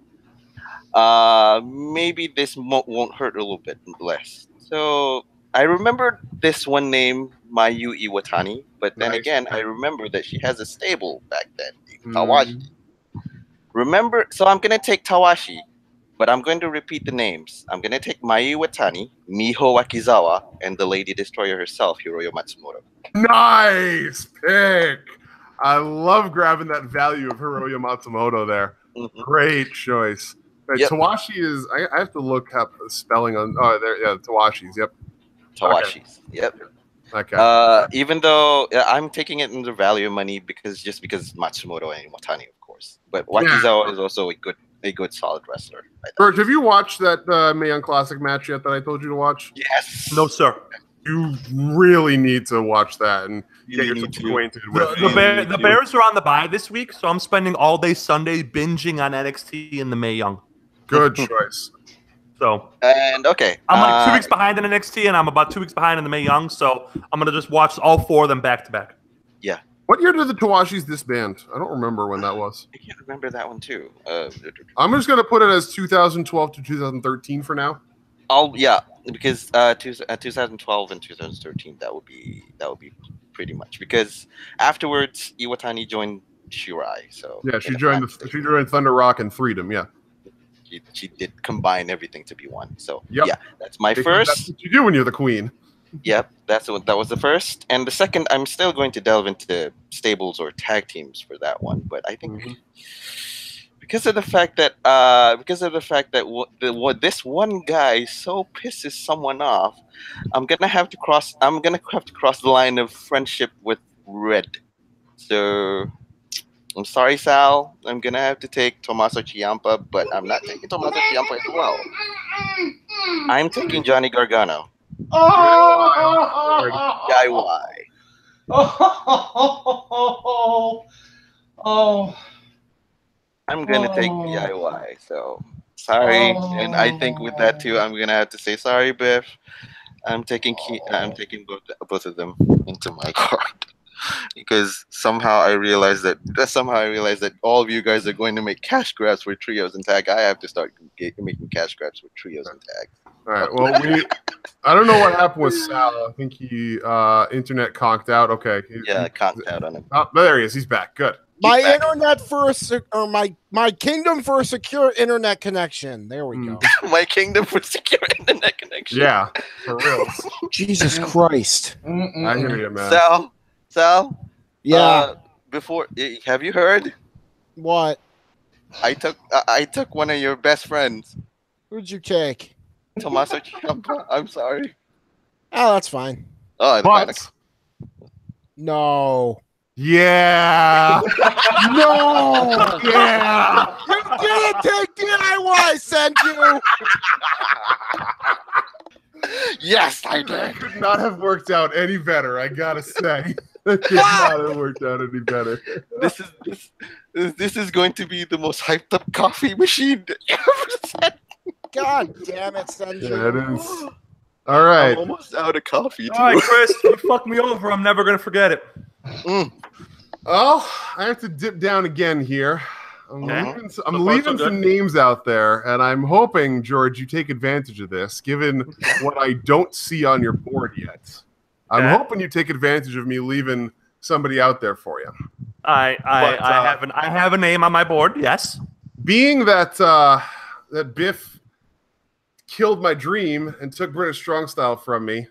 maybe this won't hurt a little bit less. So I remember this one name, Mayu Iwatani, but then again, I remember that she has a stable back then, Tawashi. So I'm going to take Tawashi, but I'm going to repeat the names. I'm going to take Mayu Iwatani, Miho Wakizawa, and the Lady Destroyer herself, Hiroyo Matsumoto. Nice pick. I love grabbing that value of Hiroyo Matsumoto there. Mm-hmm. Great choice. Right, yep. Tawashi is, I have to look up the spelling on, Tawashi's, yep. Tawashi's, okay. Yep. Okay. Even though I'm taking it in the value of money because Matsumoto and Iwatani, of course. But Wakizawa is also a good solid wrestler. George, have you watched that Mae Young Classic match yet that I told you to watch? Yes. No, sir. You really need to watch that and get yourself acquainted with it. The Bears are on the bye this week, so I'm spending all day Sunday binging on NXT and the Mae Young. Good choice. So I'm like 2 weeks behind in NXT, and I'm about 2 weeks behind in the Mae Young. So I'm gonna just watch all 4 of them back to back. Yeah. What year did the Tawashis disband? I don't remember when that was. I can't remember that one too. I'm just gonna put it as 2012 to 2013 for now. Because 2012 and 2013 that would be pretty much, because afterwards Iwatani joined Shirai. So yeah, she joined Thunder Rock and Freedom. Yeah. She did combine everything to be one. So yeah, that's my first. That's what you do when you're the queen. Yep, that was the first. And the second, I'm still going to delve into stables or tag teams for that one. But I think because of the fact that this one guy so pisses someone off, I'm gonna have to cross the line of friendship with Red. So I'm sorry, Sal. I'm gonna have to take Tommaso Ciampa, but I'm not taking Tommaso Ciampa as well. I'm taking Johnny Gargano. DIY. I'm gonna take DIY. So sorry, and I think with that too, I'm gonna have to say sorry, Biff. I'm taking both of them into my card. Because somehow I realized that all of you guys are going to make cash grabs for trios and tag. I have to start making cash grabs for trios and tags. All right. Well, I don't know what happened with Sal. I think he internet conked out. Okay. Conked out on him. Oh, there he is. He's back. Good. My internet first, or my kingdom for secure internet connection. There we go. My kingdom for secure internet connection. Yeah, for real. Jesus Christ. I hear you, man. Sal? Yeah. Have you heard? What? I took one of your best friends. Who'd you take? Tommaso Ciampa. I'm sorry. Oh, that's fine. Oh, what? No. Yeah. No. Yeah. You didn't take DIY, Senju. Yes, I did. That could not have worked out any better, I gotta say. That could not have worked out any better. This is going to be the most hyped up coffee machine that you ever said. God damn it, Senju. Yeah, it is. All right. I'm almost out of coffee, too. All right, Chris, you fucked me over. I'm never going to forget it. Oh, I have to dip down again here. I'm leaving some names out there, and I'm hoping, George, you take advantage of this, given what I don't see on your board yet. I'm hoping you take advantage of me leaving somebody out there for you. I have a name on my board. Yes. Being that that Biff killed my dream and took British Strong Style from me,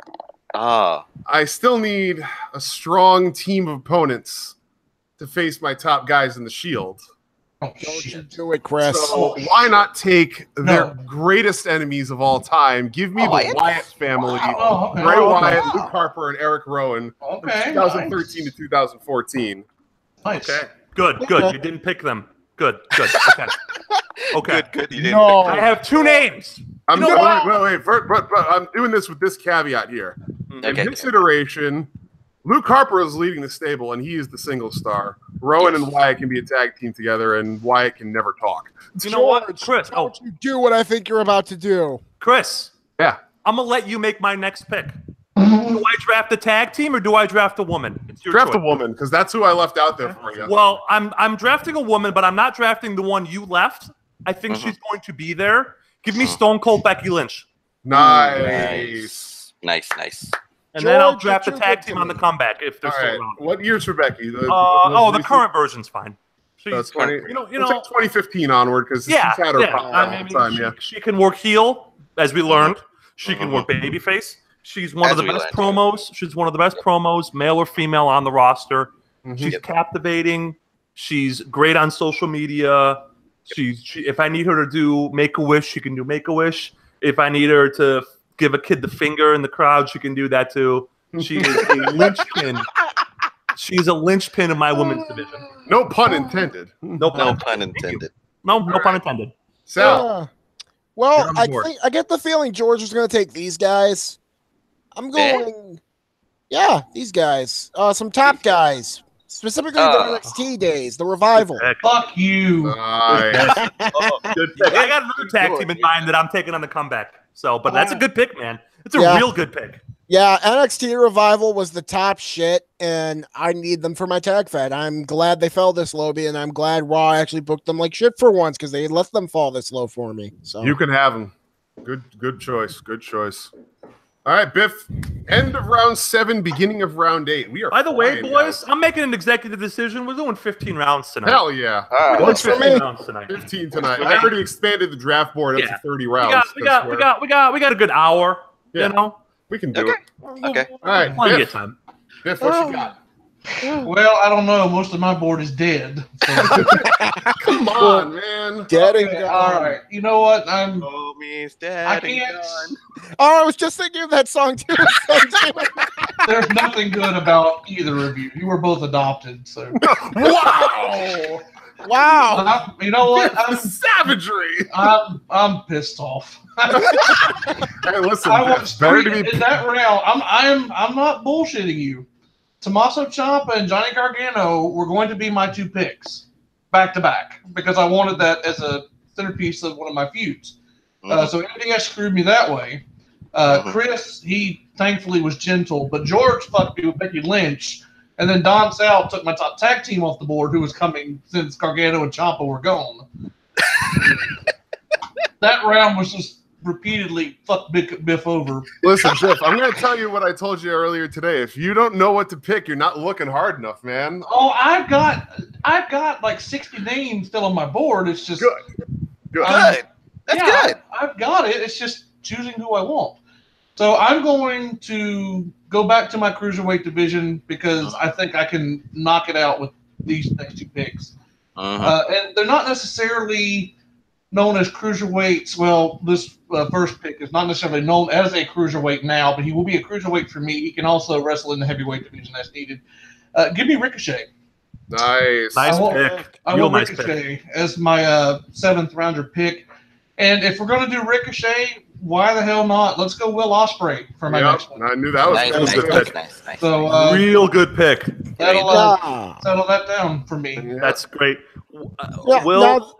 I still need a strong team of opponents to face my top guys in the Shield. Don't you do it, Chris. So why not take their greatest enemies of all time? Give me the Wyatt family, Bray Wyatt, Luke Harper, and Eric Rowan from 2013 to 2014. Nice. Okay. Good. You didn't pick them. Good. Okay. Good. You didn't. No. I have two names. Wait. But I'm doing this with this caveat here. In this iteration, Luke Harper is leading the stable, and he is the single star. Rowan and Wyatt can be a tag team together, and Wyatt can never talk. You know what, Chris? Don't you do what I think you're about to do. Chris. Yeah. I'm going to let you make my next pick. Do I draft a tag team or do I draft a woman? It's your draft choice. a woman, because that's who I left out there for you. Well, I'm drafting a woman, but I'm not drafting the one you left. I think she's going to be there. Give me Stone Cold Becky Lynch. Nice. And then I'll draft a tag team on the comeback if they're still around. What year's for Becky? The current version's fine. It's like 2015 onward, because she's had her problem all the time. She can work heel, as we learned. She can work babyface. She's one of the best promos. She's one of the best promos, male or female, on the roster. She's captivating. She's great on social media. If I need her to do Make-A-Wish, she can do Make-A-Wish. If I need her to give a kid the finger in the crowd, she can do that too. She is a linchpin. She's a linchpin in my women's division. No pun intended. No pun intended. No pun intended. So, well, I get the feeling George is going to take these guys. I'm going, these guys. Some top guys. Specifically the NXT days, the Revival. Fuck you. Nice. Good pick. I got another tag team in mind that I'm taking on the comeback. But that's a good pick, man. It's a real good pick. Yeah, NXT Revival was the top shit, and I need them for my tag fed. I'm glad they fell this low, and I'm glad Raw actually booked them like shit for once, because they let them fall this low for me. So you can have them. Good choice. All right, Biff. End of round 7, beginning of round 8. We are. By the way, boys, I'm making an executive decision. We're doing 15 rounds tonight. Hell yeah! What's for me? 15 tonight. I already expanded the draft board up to 30 rounds. We got a good hour. Yeah. You know, we can do it. Okay. All right, plenty of time. Biff, what you got? Well, I don't know. Most of my board is dead. So. Come on, man. Dead and gone. All right. You know what? I can't. Oh, I was just thinking of that song too. There's nothing good about either of you. You were both adopted, so. Wow. You know what? Savagery. I'm pissed off. Hey, listen. In that round, I'm not bullshitting you. Tommaso Ciampa and Johnny Gargano were going to be my 2 picks back to back because I wanted that as a centerpiece of one of my feuds. So MDS screwed me that way. Chris, he thankfully was gentle, but George fucked me with Becky Lynch, and then Don Sal took my top tag team off the board, who was coming since Gargano and Ciampa were gone. That round was just repeatedly fuck Biff over. Listen, Biff, I'm going to tell you what I told you earlier today. If you don't know what to pick, you're not looking hard enough, man. Oh, I've got like 60 names still on my board. It's just good. That's good. I've got it. It's just choosing who I want. So I'm going to go back to my cruiserweight division because I think I can knock it out with these next 2 picks. And they're not necessarily known as cruiserweights. Well, this first pick is not necessarily known as a cruiserweight now, but he will be a cruiserweight for me. He can also wrestle in the heavyweight division as needed. Give me Ricochet. Nice pick. I want Ricochet as my 7th rounder pick. And if we're going to do Ricochet, why the hell not? Let's go Will Ospreay for my next one. I knew that was nice, a good pick. Nice. So, real good pick. Settle that down for me. Yeah. That's great. Will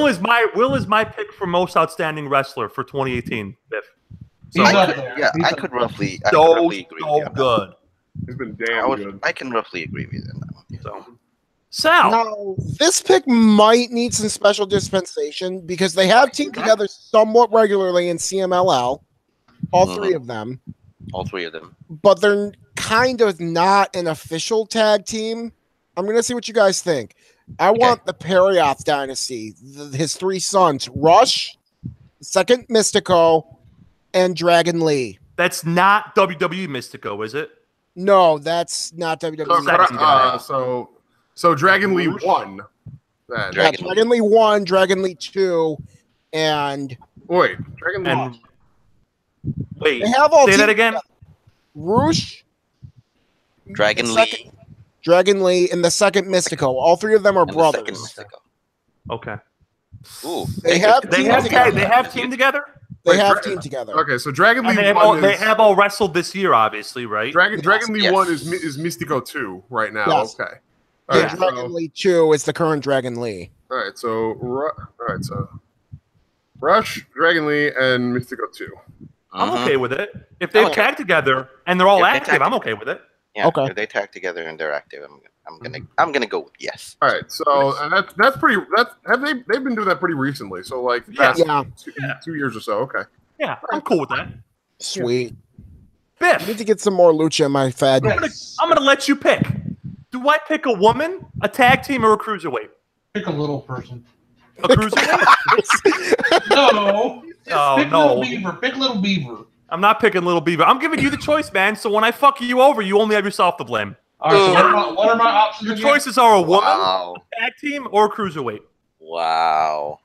is my pick for most outstanding wrestler for 2018, Biff. So, he's up there. Yeah, I could roughly agree with you. Good. He's been damn good. I can roughly agree with you on that one. So, Sal. Now, this pick might need some special dispensation because they have teamed together somewhat regularly in CMLL, all three of them. All three of them. But they're kind of not an official tag team. I'm going to see what you guys think. I want the Perioth dynasty, his three sons, Rush, second Mystico, and Dragon Lee. That's not WWE Mystico, is it? No, that's not WWE. So Dragon Lee won. Then. Dragon Lee 1, Dragon Lee 2, and Dragon Lee. And wait, they have all say that again. Roosh, Dragon Lee, Dragon Lee, and the second Mystico. All three of them are brothers. Okay. Ooh, they have teamed together. They have teamed together. They have teamed together. Okay, so Dragon Lee they have all wrestled this year, obviously, right? Dragon Lee 1 is Mystico 2 right now. Yes. Okay. Dragon Lee 2 is the current Dragon Lee. All right, so Rush, Dragon Lee, and Mystico 2. I'm okay with it. If they tag together and they're all active, I'm okay with it. Yeah, okay. If they tag together and they're active, I'm gonna go with yes. All right, so and that's pretty. They've been doing that pretty recently. So like past 2 years or so. Okay. Yeah, I'm cool with that. Sweet. Biff, I need to get some more lucha in my fed. I'm gonna let you pick. Do I pick a woman, a tag team, or a cruiserweight? Pick a little person. A cruiserweight? No. Oh, Pick no. Little Beaver. Pick Little Beaver. I'm not picking Little Beaver. I'm giving you the choice, man. So when I fuck you over, you only have yourself to blame. All right, so what are my options Your again? choices are a woman, Wow. a tag team, or a cruiserweight. Wow.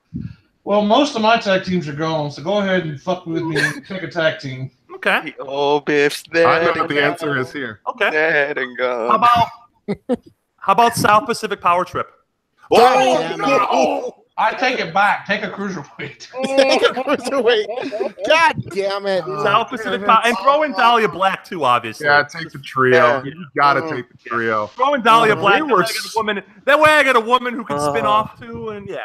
Well, most of my tag teams are gone, so go ahead and fuck with me and pick a tag team. Okay. Oh, Biff's there. I know what the answer is here. Okay. Dead and gone. How about South Pacific Power Trip? Oh, I take it back. Take a cruiserweight. Take a cruiserweight. God damn it. South Pacific Power, and throw in Dahlia Black too, obviously. Yeah, take the trio. Yeah. You gotta take the trio. Throw in Dahlia Black. They That way I got a woman who can spin off too, and yeah.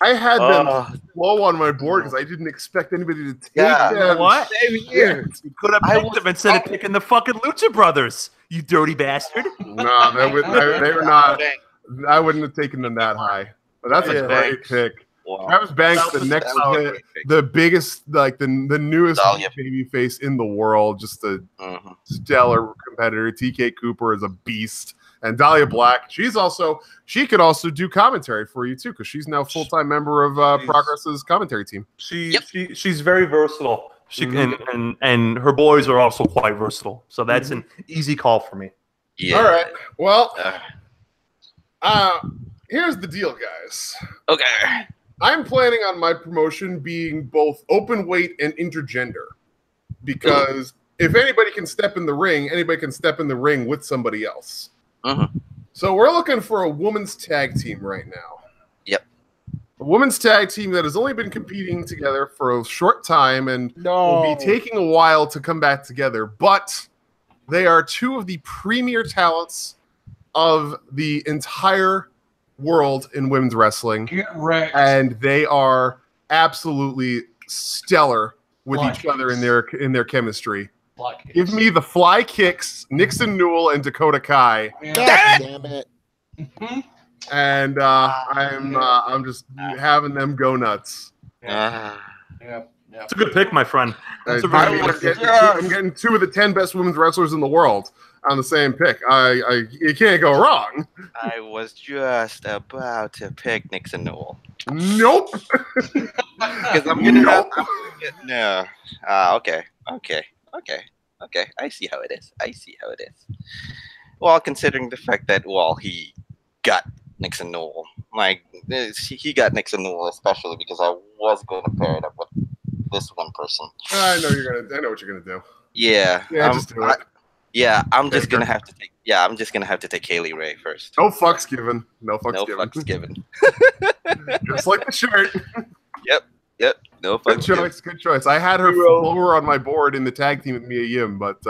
I had them low on my board because I didn't expect anybody to take Yeah. them. What? Same here. You could have picked them instead of picking the fucking Lucha Brothers. You dirty bastard. No, they were not. I wouldn't have taken them that high. But that's a great pick. Wow. Travis Banks, the biggest, like the newest Dahlia. baby face in the world, just a stellar competitor. TK Cooper is a beast, and Dahlia Black, she could also do commentary for you too, because she's now a full-time member of Progress's commentary team. She's very versatile. She and her boys are also quite versatile, so that's an easy call for me. Yeah. All right, well, here's the deal, guys. Okay. I'm planning on my promotion being both open weight and intergender, because if anybody can step in the ring, anybody can step in the ring with somebody else. So we're looking for a women's tag team right now. Yep. A women's tag team that has only been competing together for a short time and will be taking a while to come back together, but they are two of the premier talents of the entire world in women's wrestling. Get wrecked. And they are absolutely stellar with each other in their chemistry. Give me the Fly Kicks, Nixon Newell, and Dakota Kai. God damn it. And I'm just having them go nuts. It's a good pick, my friend. I'm getting two of the 10 best women's wrestlers in the world on the same pick. You can't go wrong. I was just about to pick Nixon Newell. Nope. Because I'm gonna no. Okay. I see how it is. Well, considering the fact that he got Nixon Newell, he got Nixon Newell especially because I was going to pair it up with this one person. I know what you're gonna do. Yeah. Just do it. I'm just gonna have to take. Yeah, I'm just gonna have to take Kaylee Ray first. No fucks given. No fucks given. Just like the shirt. Yep. No fucks. Good choice. I had her lower on my board in the tag team with Mia Yim, but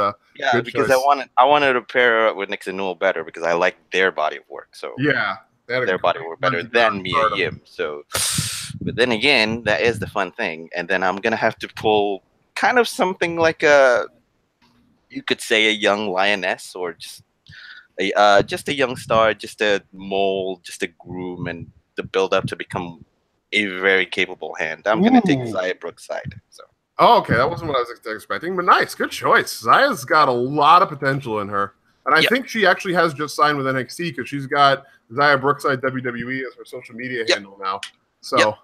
because I wanted to pair her up with Nixon Newell better because I like their body of work. So their body of work better than Mia Yim. So, but then again, that is the fun thing, and then I'm gonna have to pull kind of something like you could say a young lioness or just just a young star, just a mold, just a groom, and the build up to become a very capable hand. I'm gonna take Xia Brookside. So. Oh, okay, that wasn't what I was expecting, but nice, good choice. Zaya's got a lot of potential in her, and I think she actually has just signed with NXT because she's got Xia Brookside WWE as her social media handle now. So,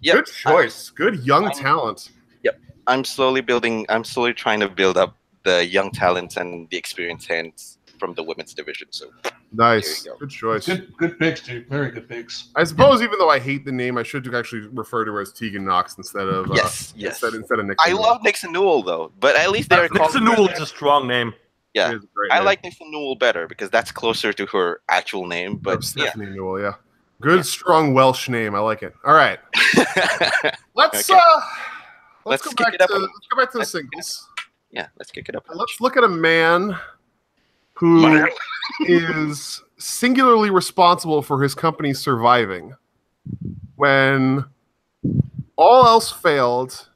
good choice, good young talent. Yep, I'm slowly trying to build up the young talents and the experienced hands from the women's division. So. Nice. Good choice. Good picks, dude. Very good picks. I suppose even though I hate the name, I should actually refer to her as Tegan Knox instead of instead of Nixon. I love Nixon Newell though, but at least they're Nixon Newell is a strong name. Yeah, I like Nixon Newell better because that's closer to her actual name. But Stephanie Newell, yeah, good strong Welsh name. I like it. All right, let's go back to the singles. Yeah, let's kick it up. Let's look at a man who is singularly responsible for his company surviving when all else failed,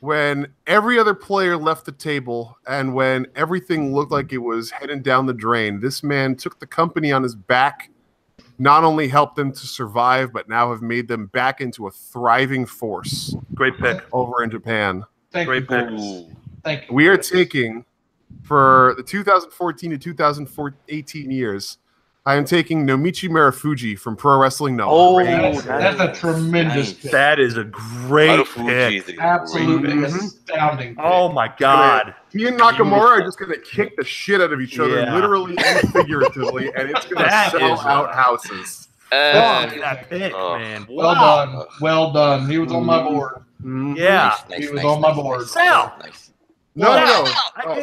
when every other player left the table, and when everything looked like it was heading down the drain. This man took the company on his back, not only helped them to survive, but now have made them back into a thriving force. Great pick. Over in Japan. Great pick. Thank you. We are taking, for the 2014 to 2018 years, I am taking Nomichi Marufuji from Pro Wrestling No. Oh, that's a tremendous pick. That is a great pick. Absolutely astounding pick. Oh, my God. He and Nakamura are just going to kick the shit out of each other, literally and figuratively, and it's going to sell out houses. That pick, man. Well done. Well done. He was on my board. Yeah. He was on my board. Sal. No.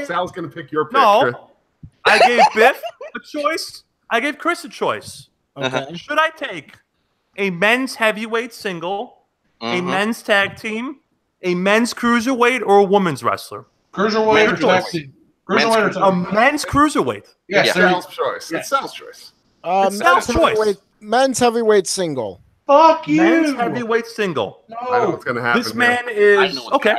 Sal's going to pick your pick. No. I gave Biff a choice. I gave Chris a choice. Okay. Should I take a men's heavyweight single, a men's tag team, a men's cruiserweight, or a women's wrestler? Cruiserweight or tag team? Cruiserweight or tag team? A men's cruiserweight. Yes, Sal's choice. It's Sal's choice. Men's heavyweight single. Fuck you. Men's heavyweight single. No. I know what's going to happen. This man is okay.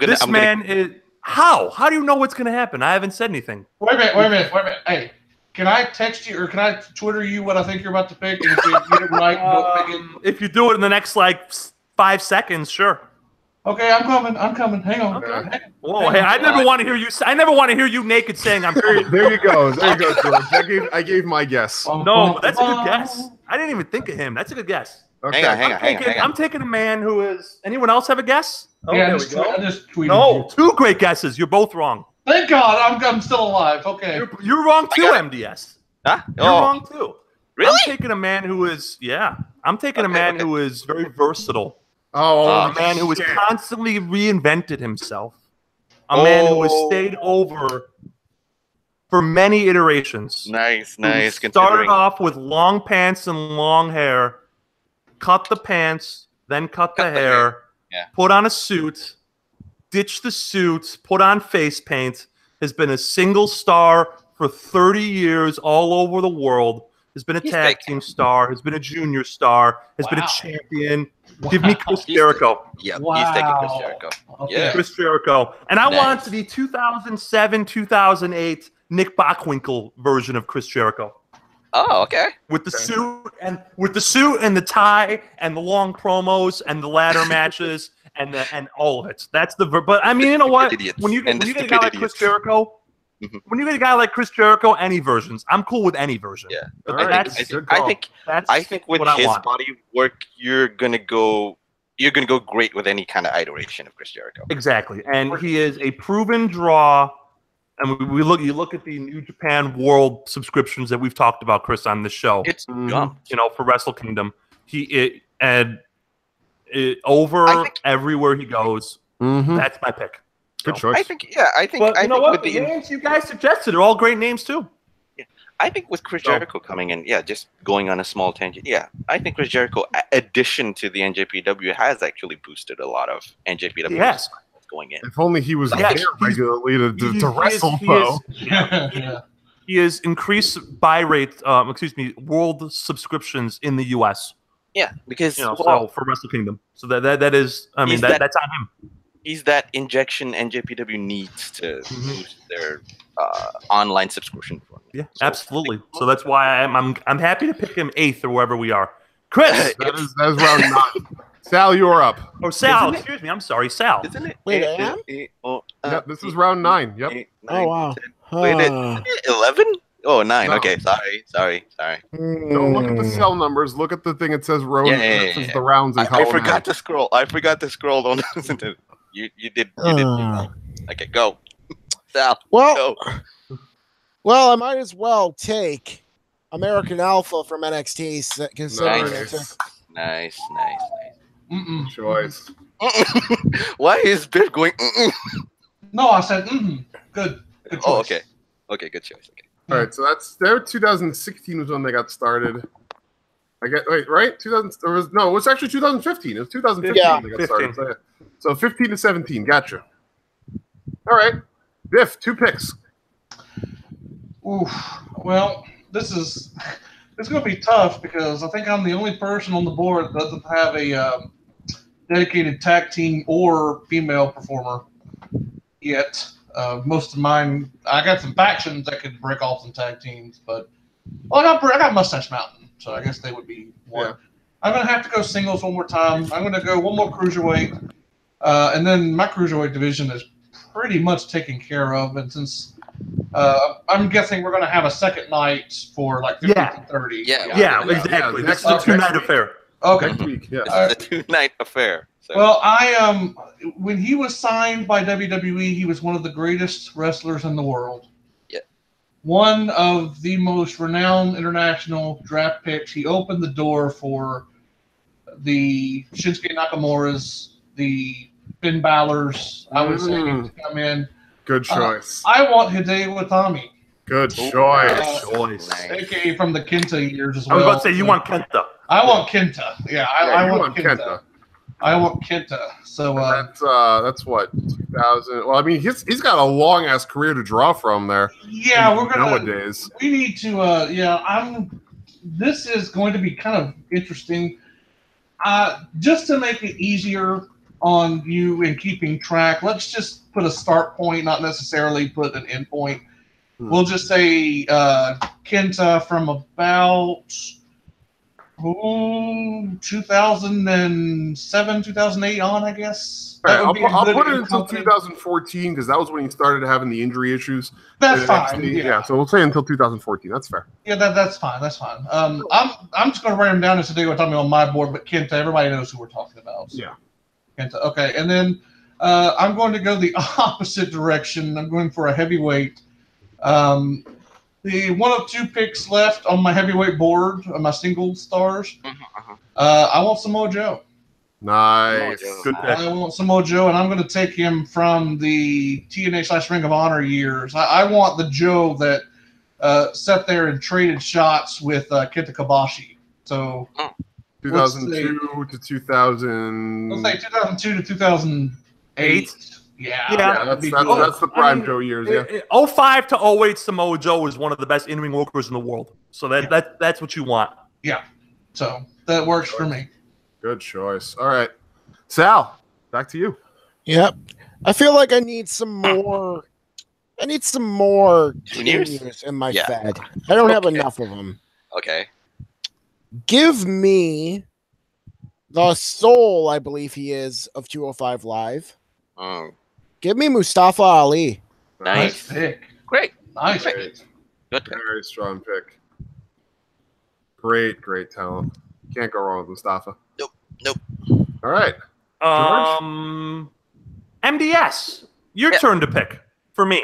This man is how? How do you know what's going to happen? I haven't said anything. Wait a minute. Hey, can I text you or can I Twitter you what I think you're about to pick? And if you get it right, don't pick it. If you do it in the next 5 secords, sure. Okay, I'm coming. Hang on. Okay. Whoa, hey, I never want to hear you. I never want to hear you naked saying I'm coming. There you go, George. I gave my guess. No, that's a good guess. I didn't even think of him. That's a good guess. Okay. Hang on. I'm taking a man who is. Anyone else have a guess? Oh, yeah, there we go. I just tweeted No, you. 2 great guesses. You're both wrong. Thank God, I'm still alive. Okay. You're wrong too, MDS. Huh? You're wrong too. Really? I'm taking a man who is. I'm taking a man who is very versatile. A man who has constantly reinvented himself. A man who has stayed over for many iterations. Nice. Started off with long pants and long hair, cut the pants, then cut the hair, put on a suit, ditched the suit, put on face paint, has been a single star for 30 years all over the world, has been a tag team star, has been a junior star, has been a champion. Give me Chris Jericho. Yeah, he's taking Chris Jericho. Okay. Yeah. Chris Jericho. And I want the 2007, 2008 Nick Bockwinkel version of Chris Jericho. Oh, okay. With the suit and the tie and the long promos and the ladder matches and all of it. That's the but I mean, you know what? When you get a guy like Chris Jericho, any versions, I'm cool with any version. Yeah. I think with his body work, you're gonna go great with any kind of iteration of Chris Jericho. Exactly. And he is a proven draw. And you look at the New Japan World subscriptions that we've talked about, Chris, on this show. It's for Wrestle Kingdom. Everywhere he goes. That's my pick. Good choice. I think you know what? The names you guys suggested are all great names too. Yeah, I think with Chris Jericho coming in, just going on a small tangent. Yeah, I think Chris Jericho, addition to the NJPW, has actually boosted a lot of NJPW. Yes. Going in. If only he was there regularly to wrestle, though. He has increased buy rate, world subscriptions in the U.S. Yeah, because so for Wrestle Kingdom, so that is, that's on him. He's that injection NJPW needs to boost their online subscription for me. Yeah, absolutely. So that's why I'm happy to pick him 8th or wherever we are. Chris, That is round 9. Sal, you're up. or Sal, excuse me. I'm sorry, Sal. Isn't it? Wait, I am? Yep, this is round 9. Yep. Oh, wow. Wait, 11? Oh, 9. No. Okay, sorry. Don't look at the cell numbers. Look at the thing. It says round. It says the rounds in I column. forgot to scroll. Don't listen to it. You did. Okay, go. Sal, Well, go. well, I might as well take American Alpha from NXT, considering it took. Nice. Mm-mm. Choice. Why is Biff going? No, I said good. Good choice. Oh, okay. Okay, good choice. Okay. All right, so that's their 2016 was when they got started. Right? 2000 or it was actually 2015. It was 2015 Yeah. they got started. So 15 to 17. Gotcha. All right, Biff, 2 picks. Oof. Well, this is going to be tough because I think I'm the only person on the board that doesn't have a dedicated tag team or female performer yet. Most of mine, I got some factions that could break off some tag teams, but I got Mustache Mountain, so I guess they would be one. Yeah. I'm gonna have to go singles one more time. I'm gonna go one more cruiserweight, and then my cruiserweight division is pretty much taken care of. And since I'm guessing we're gonna have a second night for like 50 to 30. Yeah, exactly. Yeah, This is a 2-night affair. Okay. Next week. Yeah. This is a 2-night affair. So. Well, when he was signed by WWE, he was one of the greatest wrestlers in the world. Yeah. One of the most renowned international draft picks. He opened the door for the Shinsuke Nakamura's, the Finn Balor's. I would say to come in. Good choice. I want Hideo Itami, Good choice. aka from the Kenta years as I well. was about to say you want Kenta. I want Kenta. Yeah, I you want Kenta. I want Kenta. So that's what 2000. Well, I mean, he's got a long ass career to draw from there. yeah, we're gonna nowadays. We need to. This is going to be kind of interesting. Just to make it easier on you in keeping track, let's just put a start point, not necessarily put an end point. We'll just say Kenta from about 2007, 2008 on, I guess. Right, I'll put it until 2014 because that was when he started having the injury issues. That's fine. Yeah, so we'll say until 2014. That's fair. Yeah, that's fine. That's fine. I'm just going to write him down as Hideo Itami on my board, but Kenta, everybody knows who we're talking about. So. Yeah. Kenta. Okay, and then I'm going to go the opposite direction. I'm going for a heavyweight. The one of 2 picks left on my heavyweight board, on my single stars. I want Samoa Joe. Nice. Good pick. I want Samoa Joe, and I'm going to take him from the TNA/Ring of Honor years. I want the Joe that sat there and traded shots with Kenta Kobashi. So 2002 to 2000. let's say 2002 to 2008. Yeah, that's the prime Joe years. Yeah. 05 to 08, Samoa Joe is one of the best in-ring workers in the world. So that's what you want. Yeah. So that works for me. Good choice. All right, Sal, back to you. Yep. I feel like I need some more. I need some more juniors in my Fed. I don't have enough of them. Okay. Give me the soul, I believe he is, of 205 Live. Give me Mustafa Ali. Nice pick. Great. Nice pick. Good pick. Very strong pick. Great talent. Can't go wrong with Mustafa. Nope. All right. George? MDS. Your turn to pick for me.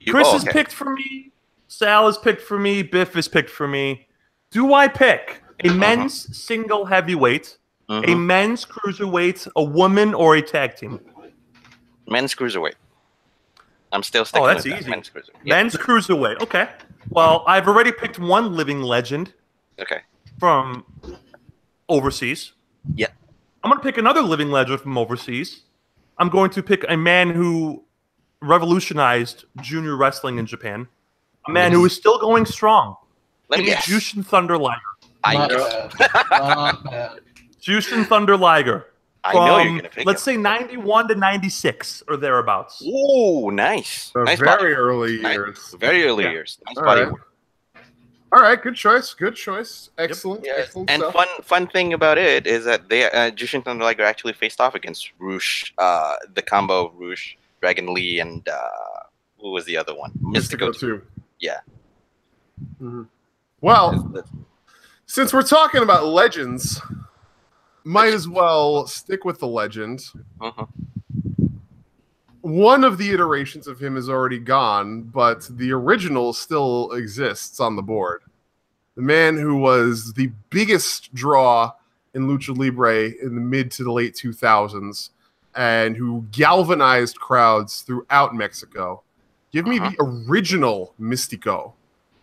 Chris is picked for me. Sal is picked for me. Biff is picked for me. Do I pick a men's single heavyweight, a men's cruiserweight, a woman, or a tag team? Men's cruiserweight. I'm still sticking that's with easy. That. Men's cruiserweight. Men's cruiserweight. Okay. Well, I've already picked one living legend. Okay. From overseas. Yeah. I'm going to pick another living legend from overseas. I'm going to pick a man who revolutionized junior wrestling in Japan. A man who is still going strong. Let me guess. Jushin Thunder Liger. I know. Not bad. Jushin Thunder Liger. I know you're gonna pick let's him. say 91 to 96 or thereabouts. Ooh, nice. The Nice very body. early Nice. years. Very early Yeah. years. Nice All body right. work. All right, good choice. Good choice. Excellent. Yeah. Excellent And stuff. fun thing about it is that they Jushin Thunder Liger actually faced off against Roosh, the combo of Roosh, Dragon Lee, and who was the other one? Mystico too. Yeah. Mhm. Well, since we're talking about legends, might as well stick with the legend. Uh-huh. One of the iterations of him is already gone, but the original still exists on the board. The man who was the biggest draw in Lucha Libre in the mid to the late 2000s and who galvanized crowds throughout Mexico. Give me the original Mystico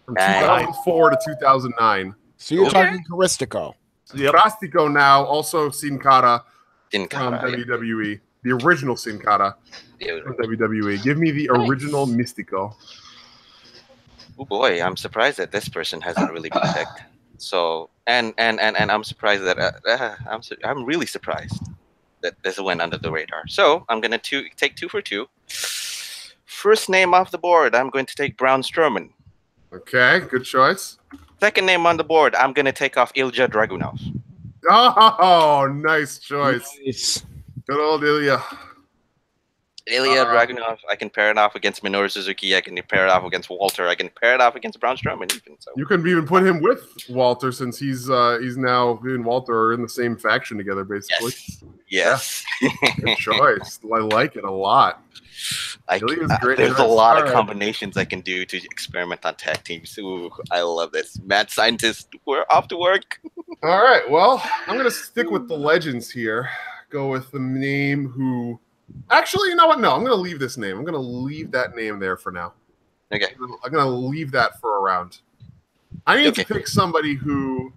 from 2004 to 2009. So you're talking Caristico. Yep. Drastico now, also Sin Cara Sin from Cara, yeah. WWE. The original Sin Cara Yeah. from WWE. Give me the original Mystico. Oh boy, I'm surprised that this person hasn't really been picked. So, and I'm surprised that I'm really surprised that this went under the radar. So I'm gonna take 2 for 2. First name off the board, I'm going to take Braun Strowman. Okay, good choice. Second name on the board, I'm gonna take off Ilja Dragunov. Oh, nice choice. Nice. Good old Ilya. Ilya Dragunov, I can pair it off against Minoru Suzuki. I can pair it off against Walter. I can pair it off against Braun Strowman even. So You can even put him with Walter since he's now and Walter are in the same faction together, basically. yes. Good choice. I like it a lot. Ilya's great. There's a choice. lot All of right. combinations I can do to experiment on tag teams. Ooh, I love this. Mad scientist, we're off to work. All right. Well, I'm going to stick with the legends here. Go with the name who... Actually, you know what? No, I'm going to leave this name. I'm going to leave that name there for now. Okay. I'm going to leave that for a round. I need to pick somebody who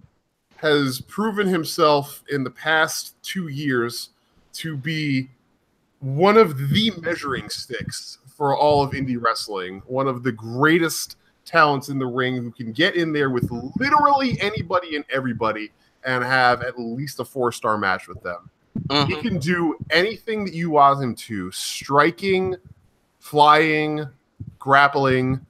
has proven himself in the past 2 years to be one of the measuring sticks for all of indie wrestling. One of the greatest talents in the ring who can get in there with literally anybody and everybody and have at least a 4-star match with them. He can do anything that you want him to. Striking, flying, grappling.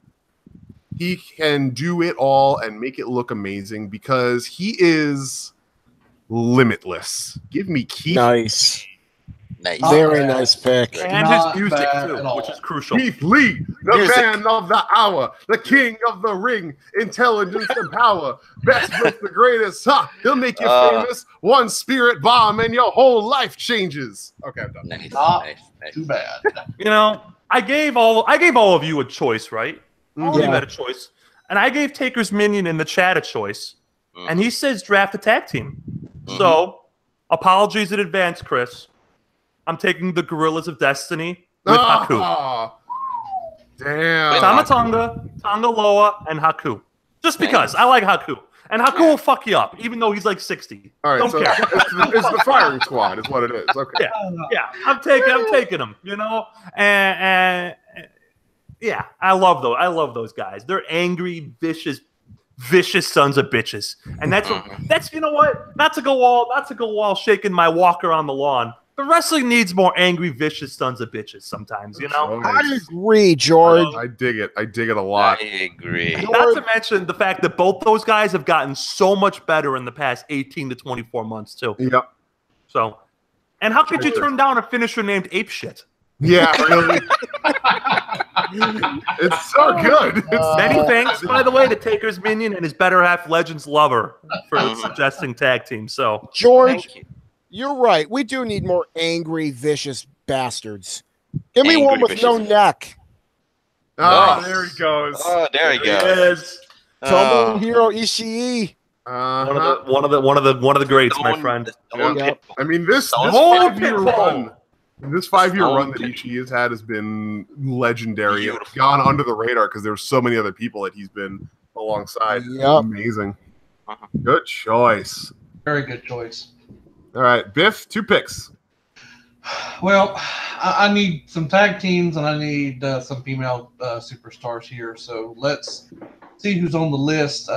He can do it all and make it look amazing because he is limitless. Give me Keith. Nice. Nice. Very nice pick. And Not his music, bad too, at all. which is crucial. Keith Lee, the Music. man of the hour, the king of the ring, intelligence and power, best with the greatest. Ha! He'll make you famous. One spirit bomb and your whole life changes. Okay, I'm done. Nice. Not Nice. too bad. You know, I gave all of you a choice, right? All of you Yeah. had a choice. And I gave Taker's Minion in the chat a choice. And he says draft a tag team. So, apologies in advance, Chris. I'm taking the Gorillas of Destiny with Haku. Ah, damn. Tamatonga, Tangaloa, and Haku. Just because. I like Haku. And Haku will fuck you up, even though he's like 60. All right, Don't so care. it's the firing squad, is what it is. Okay. Yeah, I'm taking them, you know? And yeah, I love those guys. They're angry, vicious sons of bitches. And that's you know what? Not to go all shaking my walker on the lawn. But wrestling needs more angry, vicious sons of bitches sometimes, you know? I agree, George. I dig it. I dig it a lot. I agree. Not to mention the fact that both those guys have gotten so much better in the past 18 to 24 months, too. Yep. So, and how could you turn down a finisher named Ape Shit? Yeah, really. It's so good. It's Many thanks, by the way, to Taker's Minion and his better half Legends Lover for suggesting tag team. So, George, Thank you. you're right. We do need more angry, vicious bastards. Give me Angry, one with no vicious. neck. Oh, Nice. there he goes. Oh, there he goes. yes, Tomohiro Ishii. one of the greats, my friend. Yep. I mean, this Stone 5-year Pitbull. run, this 5-year Stone run that Pitbull. Ishii has had has been legendary. Beautiful. It's gone under the radar because there's so many other people that he's been alongside. Yep. Amazing. Uh-huh. Good choice. Very good choice. All right, Biff, 2 picks. Well, I need some tag teams and I need some female superstars here. So let's see who's on the list.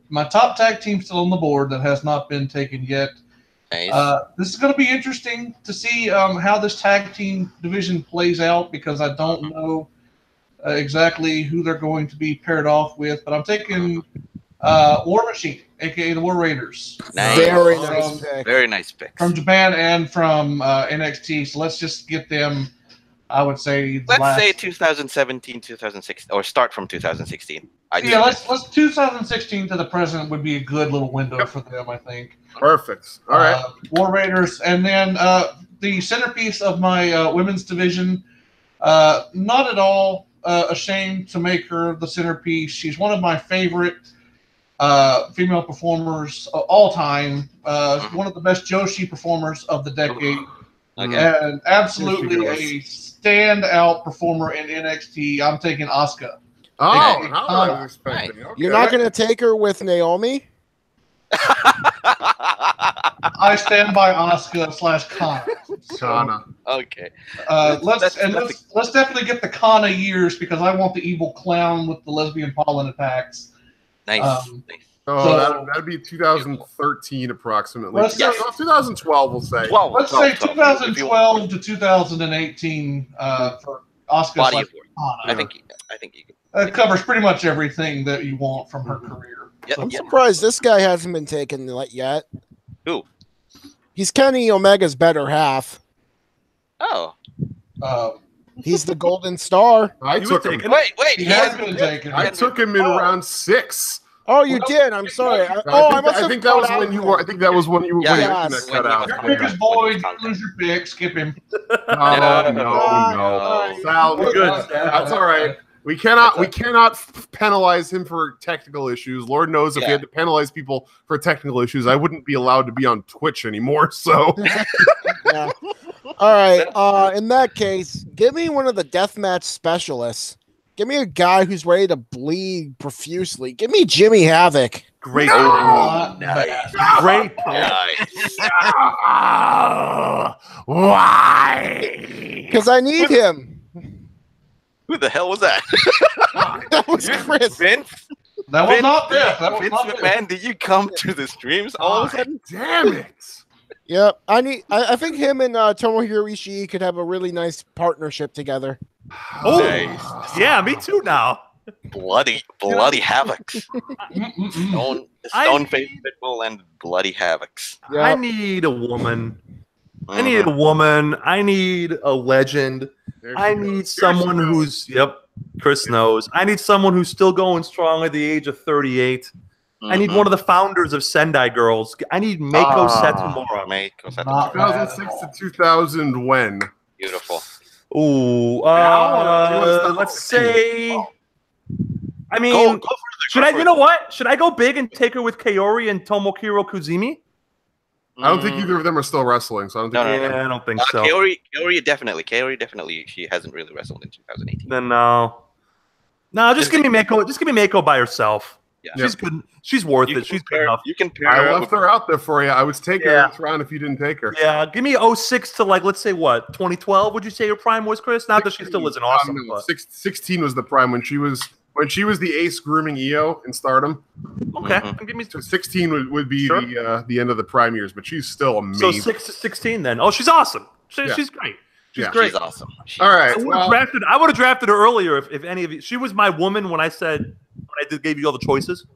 My top tag team still on the board that has not been taken yet Nice. This is going to be interesting to see how this tag team division plays out because I don't know exactly who they're going to be paired off with. But I'm taking War Machine, aka the War Raiders. Nice. Very nice pick. Very nice picks. From Japan and from NXT. So let's just get them, I would say, Let's say 2017, 2016, or start from 2016. Yeah, let's 2016 to the present would be a good little window for them, I think. Perfect. All right. War Raiders, and then the centerpiece of my women's division. Not at all ashamed to make her the centerpiece. She's one of my favorite female performers of all time. One of the best Joshi performers of the decade. Okay. And absolutely a standout performer in NXT. I'm taking Asuka. Oh, Okay. how I was expecting. Okay. You're not going to take her with Naomi? I stand by Asuka / Kana. Kana. Okay. Let's definitely get the Kana years because I want the evil clown with the lesbian pollen attacks. Nice. Nice. Oh, that'd be 2013 approximately. Let's Yeah, say- 2012, we'll say. 12. Let's say 2012 to 2018 for Asuka Body / of work. Kana. I think you can. That covers pretty much everything that you want from her career. Yep, I'm yep. surprised this guy hasn't been taken yet. Who? He's Kenny Omega's better half. Oh. He's the Golden Star. I He was took him. taken. Wait. He has been taken. I took him in round 6. Oh, you did. I'm sorry. I must have I think that was when you were. I think that was when you were. Yeah, when yes. the internet cut out. Your pick is void. You lose your pick. Skip him. No. Sal, We're good. that's all right. We cannot penalize him for technical issues. Lord knows if we had to penalize people for technical issues, I wouldn't be allowed to be on Twitch anymore. So, Yeah. All right. In that case, give me one of the deathmatch specialists. Give me a guy who's ready to bleed profusely. Give me Jimmy Havoc. Great. Not Nice. bad. Great. Nice. why? Because I need him. Who the hell was that? That was Chris. Vince? That was not Biff. That was Vince not Biff. McMahon, did you come to the streams all of a sudden? Damn it! Yep. I think him and Tomohiro Ishii could have a really nice partnership together. Oh, Nice. yeah, me too now. Bloody Havocs. Mm-mm-mm. Stone Face Pitbull and Bloody Havocs. Yeah. I need a woman. I need a woman. I need a legend. I need someone who's, Chris knows. I need someone who's still going strong at the age of 38. I need one of the founders of Sendai Girls. I need Mako Satomura. Mako Not Satomura. 2006 to 2000 when? Beautiful. Ooh, let's say. I mean, Go for it. should I? You know what? Should I go big and take her with Kaori and Tomohiro Kuzumi? I don't think either of them are still wrestling, so I don't think. No. Yeah, I don't think so. Kaori definitely. She hasn't really wrestled in 2018. Then no, just give me Mako. Just give me Mako by herself. Yeah. She's good. She's worth it. She's good enough. You can pair I her left her out there for you. I would take her Yeah. this round if you didn't take her. Yeah, give me 06 to let's say what 2012. Would you say your prime was, Chris? Not that she still isn't awesome. No, But, 16 was the prime when she was the ace grooming EO in Stardom. okay, Mhm. give me So 16 would be Sure. the end of the prime years, but she's still so amazing. 6 to 16 then. Oh, she's awesome. Yeah. She's great. She's Yeah. great. She's awesome. All right. I would Well, have drafted her earlier if any of you. She was my woman when I gave you all the choices.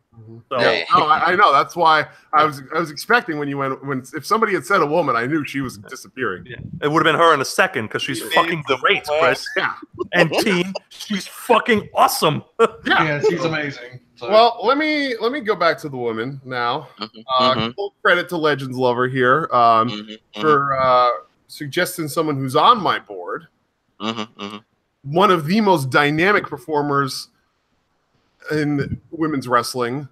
So Yeah. no, I know. That's why I was expecting when you went if somebody had said a woman, I knew she was disappearing. yeah, it would have been her in a second because she's fucking great, Chris. Yeah. And team, she's fucking awesome. Yeah, she's amazing. So. Well, let me go back to the woman now. Full credit to Legends Lover here for suggesting someone who's on my board. One of the most dynamic performers in women's wrestling,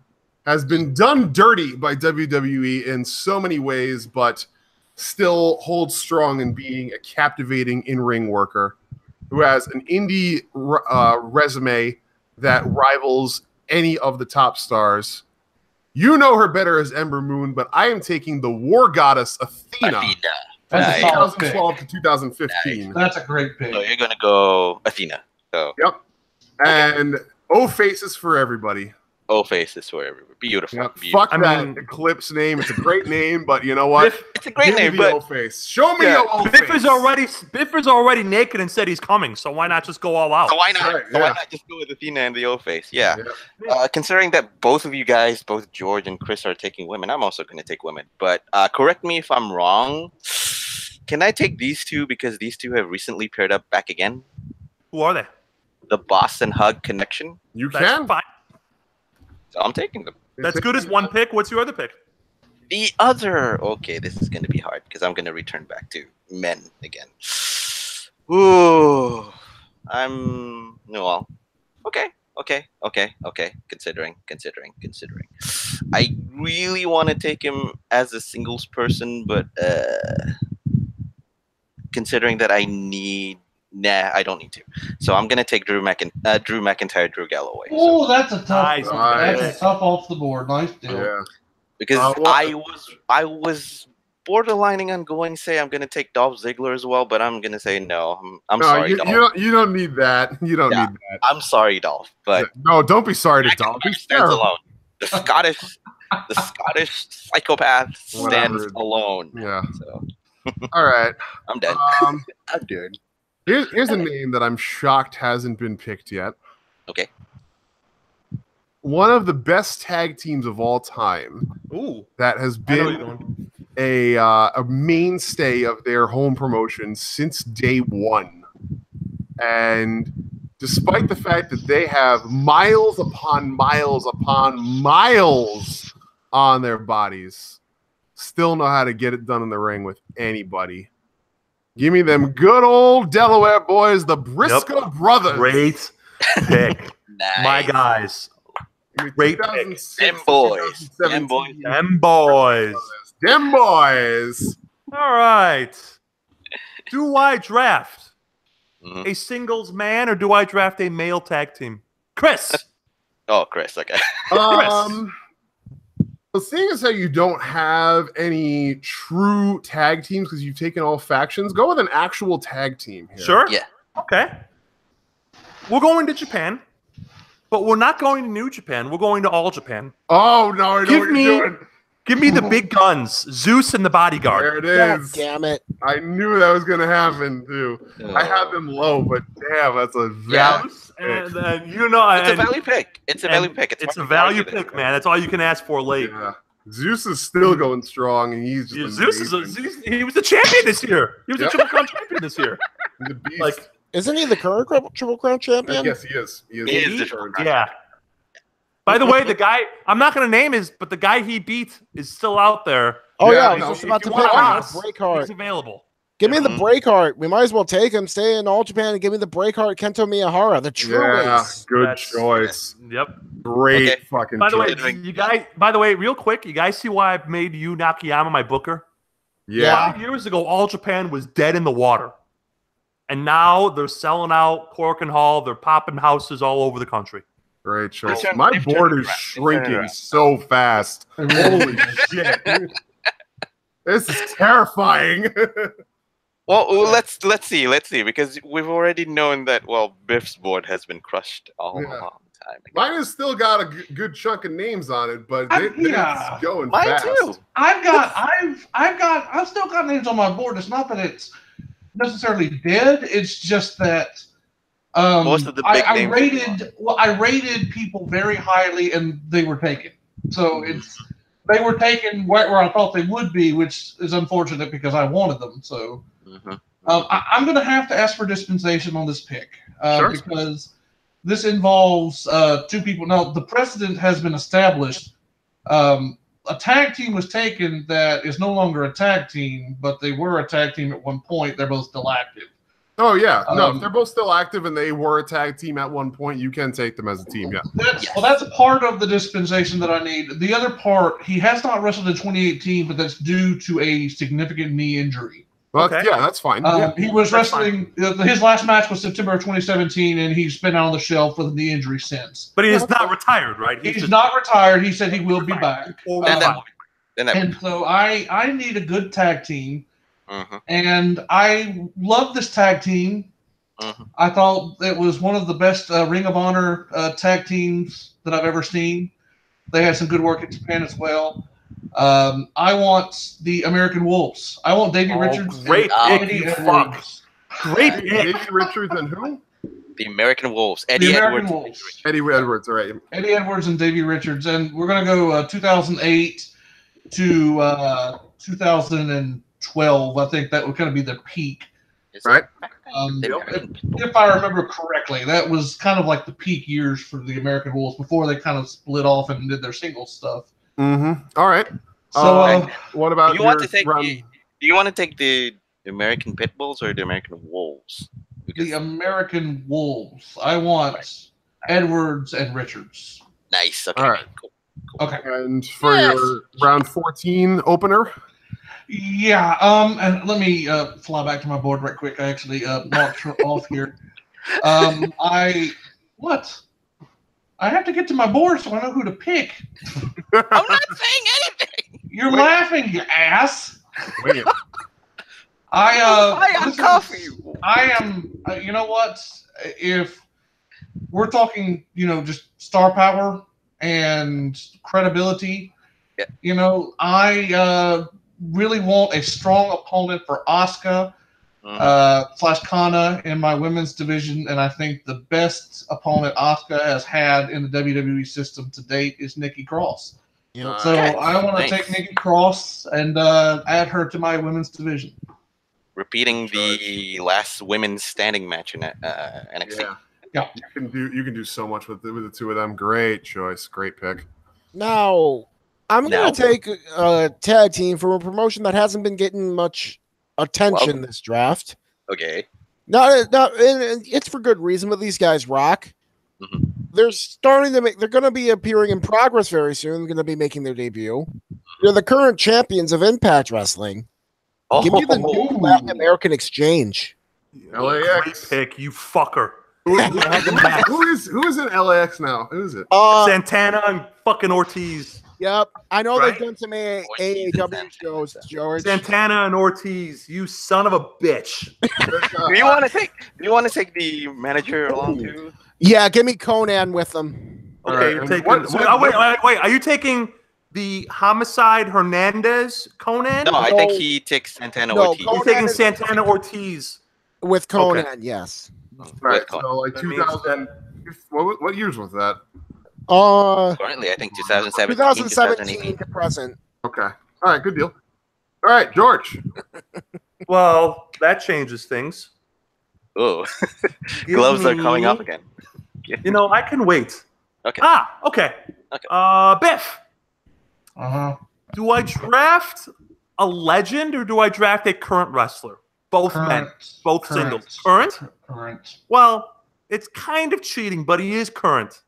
has been done dirty by WWE in so many ways, but still holds strong in being a captivating in-ring worker who has an indie resume that rivals any of the top stars. You know her better as Ember Moon, but I am taking the war goddess Athena. That's a Nice. solid pick. 2012 to 2015. That's a great pick. So you're gonna go Athena. So Yep. And faces for everybody. O-Face is forever. Beautiful. Yeah, beautiful. fuck that Eclipse name. It's a great name, but you know what? It's a great name, but O-Face. Show me Yeah, your O-Face. Biff is already naked and said he's coming, so why not just go all out? so why not? Right, So why yeah. not just go with Athena and the O-Face? Yeah. Considering that both of you guys, both George and Chris, are taking women, I'm also going to take women. But correct me if I'm wrong. Can I take these two because these two have recently paired up back again? Who are they? The Boston Hug Connection. You That's can. fine. So I'm taking them. That's good as one pick. What's your other pick? The other, okay, this is going to be hard because I'm going to return back to men again. Ooh, okay. Considering. I really want to take him as a singles person, but considering that I don't need to. So I'm going to take Drew McIntyre, Drew Galloway. Oh, that's a tough. Nice. That's a tough off the board. Nice deal. Yeah. Because I was borderlining on going say I'm going to take Dolph Ziggler as well, but I'm going to say no. I'm sorry, Dolph. You don't need that. You don't need that. I'm sorry, Dolph, but no, don't be sorry to Dolph. McIntyre stands alone. The Scottish psychopath stands alone. Yeah. So all right. I'm done. I'm done. Here's a name that I'm shocked hasn't been picked yet. Okay. One of the best tag teams of all time. Ooh. That has been a mainstay of their home promotion since day one. And despite the fact that they have miles upon miles upon miles on their bodies, still know how to get it done in the ring with anybody. Give me them good old Delaware boys, the Briscoe brothers. Great pick. Nice. My guys. Great pick. Them boys. Them boys. All right. Do I draft a singles man or do I draft a male tag team? Chris. Oh, Chris. Okay. Well, seeing as how you don't have any true tag teams because you've taken all factions, go with an actual tag team here. Sure. Yeah. Okay. We're going to Japan, but we're not going to New Japan. We're going to All Japan. Oh, no, I know what you're doing. Give me the big guns, Zeus and the Bodyguard. There it is. God damn it. I knew that was going to happen, too. I have them low, but damn, that's a value pick. And you know, It's a value pick. It's a value pick. It's a value pick, man. That's all you can ask for late. Yeah. Zeus is still going strong, and he's just Zeus he was the champion this year. He was the Triple Crown champion this year. the beast. Like, isn't he the current Triple Crown champion? Yes, he is. He is the Triple Crown. Yeah. By the way, the guy I'm not going to name but the guy he beat is still out there. Oh, yeah. I no, was just if about to you pick want him. Breakheart. He's available. Give me the Breakheart. We might as well take him. Stay in All Japan and give me the Breakheart Kento Miyahara. The true ace. Good choice. Yep. Great fucking By the choice. way, you guys. By the way, real quick, you guys see why I made Yu Nakayama my booker? Yeah. 5 years ago, All Japan was dead in the water, and now they're selling out Cork and Hall. They're popping houses all over the country. Great choice. They've My turned board it is around. shrinking so fast. Holy shit. This is terrifying. Well, let's see, because we've already known that. Well, Biff's board has been crushed a long time ago. Mine has still got a good chunk of names on it, but it's going Mine fast. too. I've still got names on my board. It's not that it's necessarily dead. It's just that most of the big names. I rated people very highly, and they were taken. So they were taken where I thought they would be, which is unfortunate because I wanted them. So I'm going to have to ask for dispensation on this pick because this involves two people. Now, the precedent has been established. A tag team was taken that is no longer a tag team, but they were a tag team at one point. They're both still active. Oh, yeah. No, if they're both still active and they were a tag team at one point, you can take them as a team, yeah. Well, that's part of the dispensation that I need. The other part, he has not wrestled in 2018, but that's due to a significant knee injury. Well, yeah, that's fine. He was wrestling. His last match was September of 2017, and he's been on the shelf with a knee injury since. But he is not retired, right? He's not retired. He said he will be back. And so I need a good tag team. And I love this tag team. I thought it was one of the best Ring of Honor tag teams that I've ever seen. They had some good work in Japan as well. I want the American Wolves. I want Davey Richards. Great and pick, Eddie you Edwards. fuck. Great pick. Davey Richards and who? The American Wolves. The Eddie American Edwards. Wolves. Eddie Edwards, all right. Eddie Edwards and Davey Richards. And we're going to go 2008 to 2012. I think that would kind of be the peak. Right. If I remember correctly, that was kind of like the peak years for the American Wolves before they kind of split off and did their singles stuff. Mm-hmm. All right. So, what about Do you want to take the American Pit Bulls or the American Wolves? the American Wolves. I want Edwards and Richards. Nice. Okay. All right. Cool. Okay. And for your round 14 opener? Yeah. And let me fly back to my board right quick. I actually marked her off here. I have to get to my board so I know who to pick. I'm not saying anything. You're laughing, you ass. Wait. I am coffee. I am. You know what? If we're talking, just star power and credibility, I really want a strong opponent for Asuka / Kana in my women's division, and I think the best opponent Asuka has had in the WWE system to date is Nikki Cross. So I want to take Nikki Cross and add her to my women's division. Repeating the last women's standing match in NXT. Yeah. You can do so much with the two of them. Great choice. Great pick. Now, I'm going to take a tag team from a promotion that hasn't been getting much attention this draft. Okay. And it's for good reason, but these guys rock. Mm-hmm. They're going to be appearing in Progress very soon. They're going to be making their debut. They're the current champions of Impact Wrestling. Give me the new Latin American Exchange. LAX. Great pick, you fucker. Who is in LAX now? Who is it? Santana and fucking Ortiz. Yep. I know Right? they've done some AAW shows, George. Santana and Ortiz, you son of a bitch. Do you want to take the manager along too? Yeah, give me Conan with them. Okay, Right, you're and taking. wait. Are you taking the Homicide Hernandez Conan? No, I think he takes Santana Ortiz. You're taking Santana Ortiz. With Conan, yes. Right. So like 2000. What years was that? Currently, I think 2017, 2017 to present. Okay. All right. Good deal. All right, George. Well, that changes things. Oh, Give gloves are me- coming off again. I can wait. Okay. Okay. Okay. Biff, do I draft a legend or do I draft a current wrestler? Both men, both singles. Current? Current. Well, it's kind of cheating, but he is current.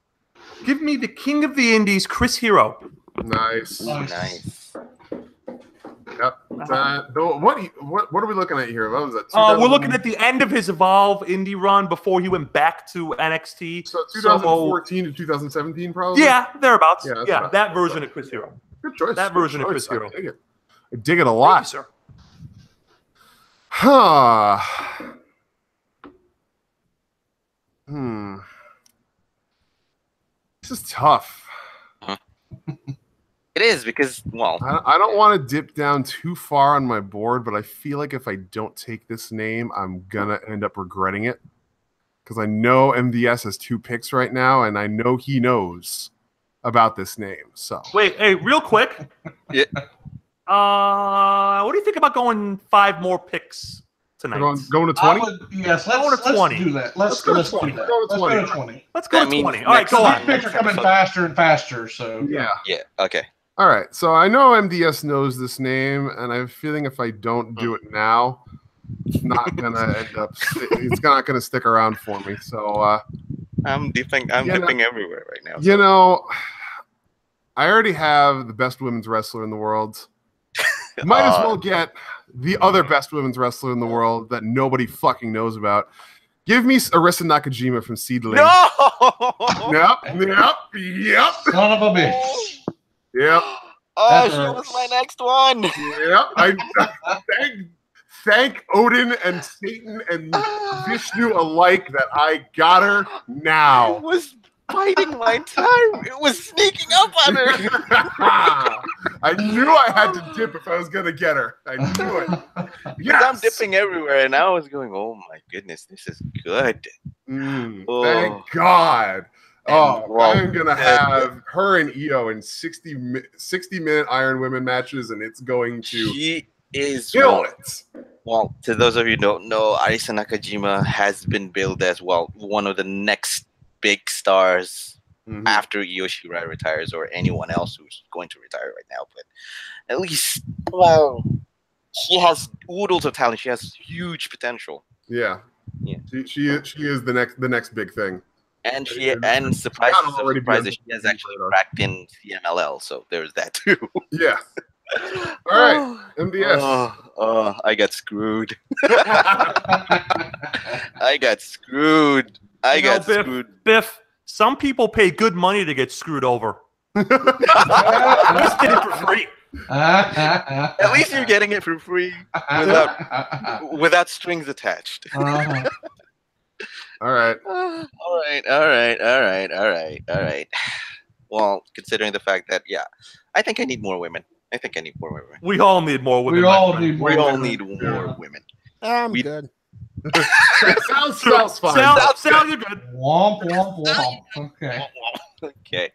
Give me the King of the Indies, Chris Hero. Nice. Nice. Yep. What are we looking at here? What was that? We're looking at the end of his Evolve indie run before he went back to NXT. So 2014 to 2017, probably. Yeah, thereabouts. Yeah, that's Yeah, about- that version of Chris Hero. Good choice. That Good version of choice. Chris Hero. I dig it a lot. Thank you, sir. Huh. This is tough. It is because, well, I don't want to dip down too far on my board, but I feel like if I don't take this name, I'm gonna end up regretting it. Because I know MDS has 2 picks right now, and I know he knows about this name. So Wait, hey, real quick. Yeah. What do you think about going 5 more picks tonight? going to 20. Yes, Go let's to 20. do that. Let's go to do 20. that. Go to 20. Let's go to 20. Let's go I to mean, 20. All right, next go time- on. These picks are coming episode. faster and faster, so Yeah. yeah, okay. All right. So I know MDS knows this name, and I have a feeling if I don't do it now, it's not gonna end up. It's not gonna stick around for me. So I'm dipping everywhere right now. you know, I already have the best women's wrestler in the world. Might as well get the other best women's wrestler in the world that nobody fucking knows about. Give me Arisa Nakajima from Seedling. No! Yep. son of a bitch. Yep. Oh, That she hurts. was my next one. Yep. I thank Odin and Satan and Vishnu alike that I got her now. biding my time. It was sneaking up on her. I knew I had to dip if I was gonna get her. I knew it. Yes! I'm dipping everywhere, and I was going, "Oh my goodness, this is good." Thank God. I'm gonna have her and Io in 60-minute Iron Women matches, and it's going to kill it. Well, to those of you who don't know, Arisa Nakajima has been billed as one of the next big stars after Io Shirai retires, or anyone else who's going to retire right now. But at least, she has oodles of talent. She has huge potential. Yeah. She is the next big thing. And she surprise, she has actually cracked in CMLL, so there's that too. Yeah. All right, MDS. I got screwed. I got screwed. Biff, some people pay good money to get screwed over. Just did it for free. At least you're getting it for free without strings attached. All right. Well, considering the fact that, I think I need more women. We all need more women. We all need more women. I'm good. Sounds fine. Sounds good. Womp, womp, womp. Okay. Okay.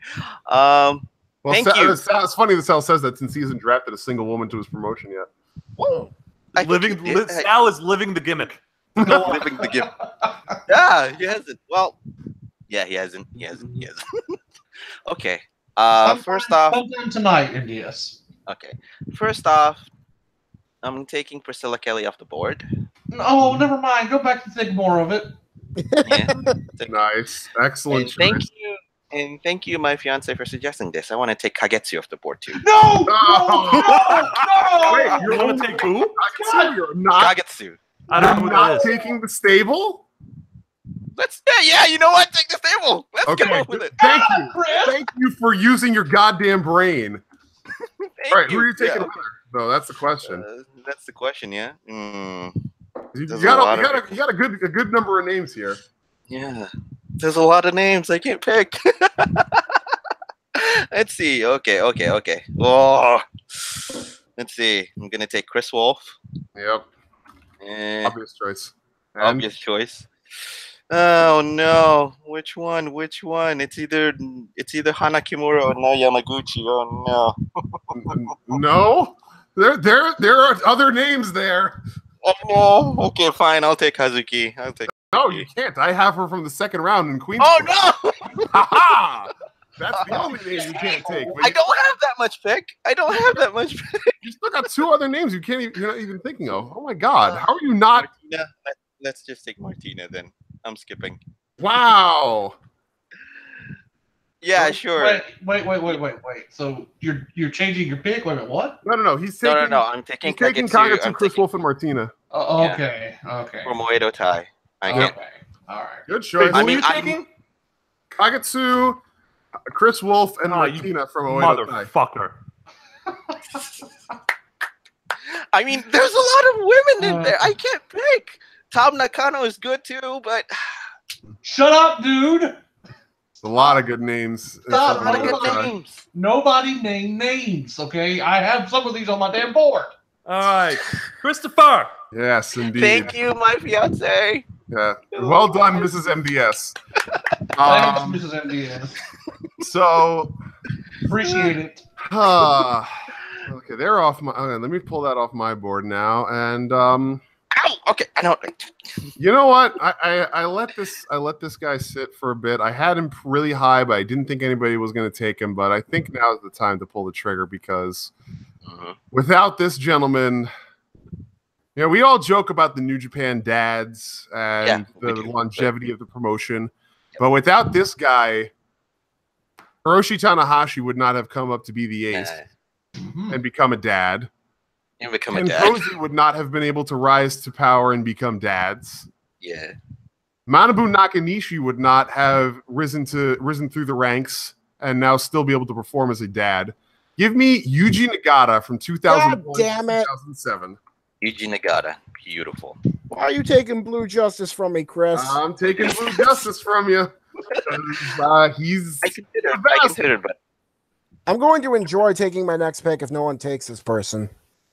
Thank you. It's funny that Sal says that since he hasn't drafted a single woman to his promotion yet. Whoa. Sal is living the gimmick. Living the gimmick. Yeah, he hasn't. Well, he hasn't. Okay. First off, sometime tonight, MDS. Okay. First off, I'm taking Priscilla Kelly off the board. Oh, never mind. Go back and think more of it. Yeah. Nice. Excellent. And thank you, my fiance, for suggesting this. I want to take Kagetsu off the board too. No! Wait, you're going to take who? Kagetsu? You're not. Kagetsu. I don't know not taking the stable? You know what? Take the stable. Let's go with it. Thank you. Thank you for using your goddamn brain. All right, who are you taking with her? No, that's the question. That's the question, yeah. You got a good number of names here. Yeah. There's a lot of names I can't pick. Let's see. Okay. Oh. Let's see. I'm gonna take Chris Wolf. Yep. Obvious choice. Obvious choice. Oh no! Which one? It's either Hana Kimura or No Yamaguchi. Oh no! No, there are other names there. Oh no! Okay, fine. I'll take Hazuki. No, you can't. I have her from the second round in Queens. Oh no! Ha! That's the only name you can't take. I don't have that much pick. You still got two other names you're not even thinking of. Oh my God! How are you not? Martina. Let's just take Martina then. I'm skipping. Wow. Yeah, sure. Wait. So you're changing your pick? Wait a minute, what? No. He's taking. No. I'm taking Kagetsu, Chris Wolf, and Martina. Okay. From Moedo Tai. Okay. All right. Good choice. Who are you taking? Kagetsu, Chris Wolf, and Martina from Moedo Tai. Motherfucker. I mean, there's a lot of women in there. I can't pick. Tom Nakano is good too, but shut up, dude. A lot of good names. Nobody name names, okay? I have some of these on my damn board. All right, Christopher. Yes, indeed. Thank you, my fiance. Yeah. Well done, Mrs. MDS. Thanks, Mrs. MDS. So appreciate it. Okay, they're off my. Okay, let me pull that off my board now, and Ow! Okay, I know. You know what? I let this guy sit for a bit. I had him really high, but I didn't think anybody was going to take him. But I think now is the time to pull the trigger because without this gentleman, we all joke about the New Japan dads and the longevity of the promotion, but without this guy, Hiroshi Tanahashi would not have come up to be the ace and become a dad. And become a and dad. Cozy would not have been able to rise to power and become dads. Yeah. Manabu Nakanishi would not have risen through the ranks and now still be able to perform as a dad. Give me Yuji Nagata from 2001 to 2007. Yuji Nagata. Beautiful. Why are you taking Blue Justice from me, Chris? I'm taking Blue Justice from you. He's I consider, but I'm going to enjoy taking my next pick if no one takes this person.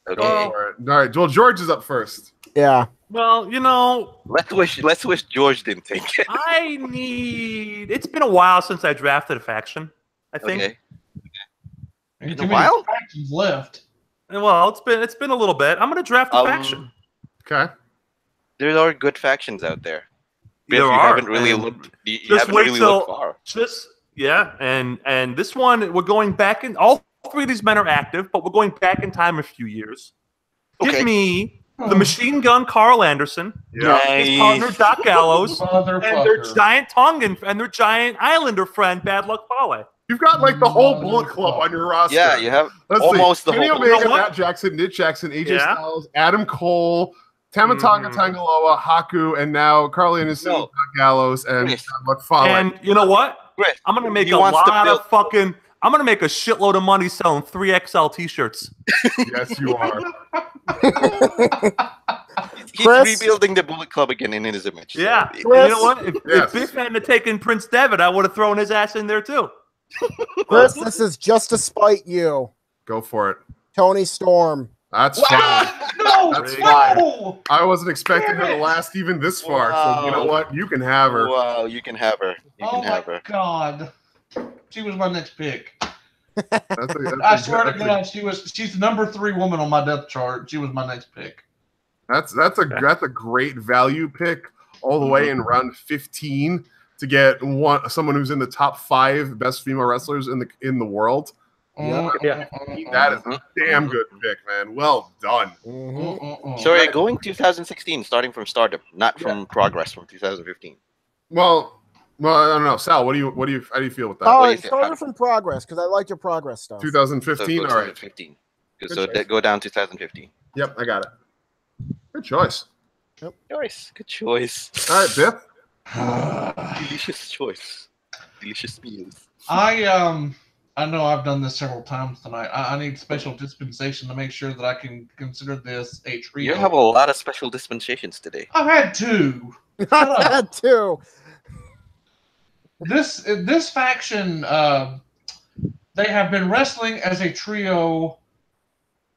okay. All right. Well, George is up first. Yeah. Well, you know, Let's wish George didn't take it. it's been a while since I drafted a faction, I think. Okay. Ain't a too many while? factions left. Well, it's been a little bit. I'm gonna draft a faction. Okay. There are good factions out there. Biff, There you are, haven't really and looked. You just haven't wait really till looked far. and this one we're going back in. All three of these men are active, but we're going back in time a few years. Okay. Give me the machine gun Carl Anderson, Yeah. his partner Doc Gallows, and their Motherfucker. giant Tongan and their giant Islander friend Bad Luck Fale. You've got like the whole Bullet Club on your roster. Yeah, you have Let's almost see. the Kenny whole. Omega, You know what? Matt Jackson, Nick Jackson, AJ Yeah. Styles, Adam Cole, Tamatanga Tangaloa, Haku, and now Carl Anderson, No. Doc Gallows, and Chris. Bad Luck Fale. And you know what? Chris, I'm gonna make he a wants to lot build- of fucking. I'm gonna make a shitload of money selling 3XL T-shirts. Yes, you are. He's Chris? rebuilding the Bullet Club again in his image. so- Yeah. Chris? You know what? If Yes. Biff hadn't taken Prince Devitt, I would have thrown his ass in there too. Chris, this is just to spite you. Go for it. Tony Storm. That's fine. No, That's no. I wasn't expecting her to last even this far. So you know Wow. what? You can have her. Wow, you can have her. You Oh can my have her. god. She was my next pick. That's I swear to God, she's the number 3 woman on my depth chart. She was my next pick. That's a great value pick all the way in round 15 to get someone who's in the top 5 best female wrestlers in the world. Yeah. That is a damn good pick, man. Well done. So you're going 2016, starting from Stardom, not from Progress from 2015. Well, I don't know, Sal. How do you feel with that? Oh, What do you it think? started from Progress because I like your Progress stuff. 2015. So All right. 2015. Good So choice. go down 2015. Yep, I got it. Good choice. Choice. Good choice. All right, Biff. Delicious choice. Delicious meals. I know I've done this several times tonight. I need special dispensation to make sure that I can consider this a trio. You have a lot of special dispensations today. I've had 2. I had two. This faction, they have been wrestling as a trio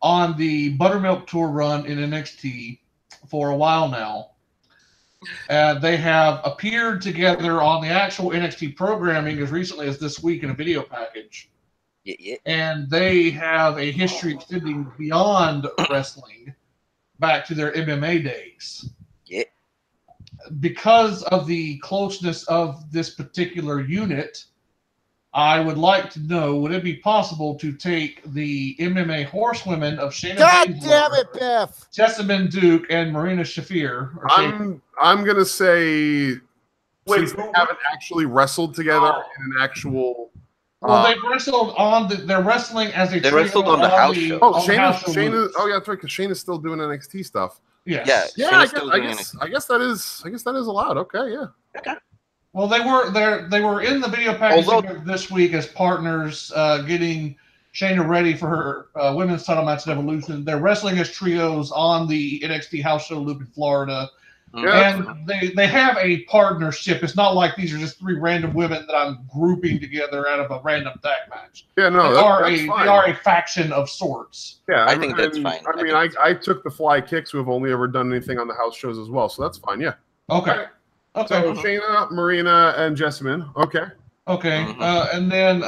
on the Buttermilk Tour run in NXT for a while now. They have appeared together on the actual NXT programming as recently as this week in a video package. Yeah. And they have a history extending beyond wrestling back to their MMA days. Yeah. Because of the closeness of this particular unit, I would like to know, would it be possible to take the MMA horsewomen of Shayna God Baszler, damn it, Biff. Jessamine Duke, and Marina Shafir? Or Shafir? I'm gonna say Wait, since they haven't actually wrestled together in an actual. Well, they've wrestled on they're wrestling as a They trio wrestled on the house show. Oh, on the house show Shayna. moves. Oh, yeah, that's right. Because Shayna's still doing NXT stuff. Yes. Yeah. Yeah, Shayna's still doing it. I guess that is allowed. Okay, yeah. Well, they were in the video package Although- this week as partners, getting Shayna ready for her women's title match at Evolution. They're wrestling as trios on the NXT house show loop in Florida. Yeah, And they have a partnership. It's not like these are just 3 random women that I'm grouping together out of a random tag match. yeah, no, They that's are fine. a faction of sorts. Yeah, I think that's and, fine. I mean, I took the Fly Kicks, who have only ever done anything on the house shows as well, so that's fine. Yeah. Okay. Okay. So Shayna, Marina, and Jessamine. Okay. Okay. And then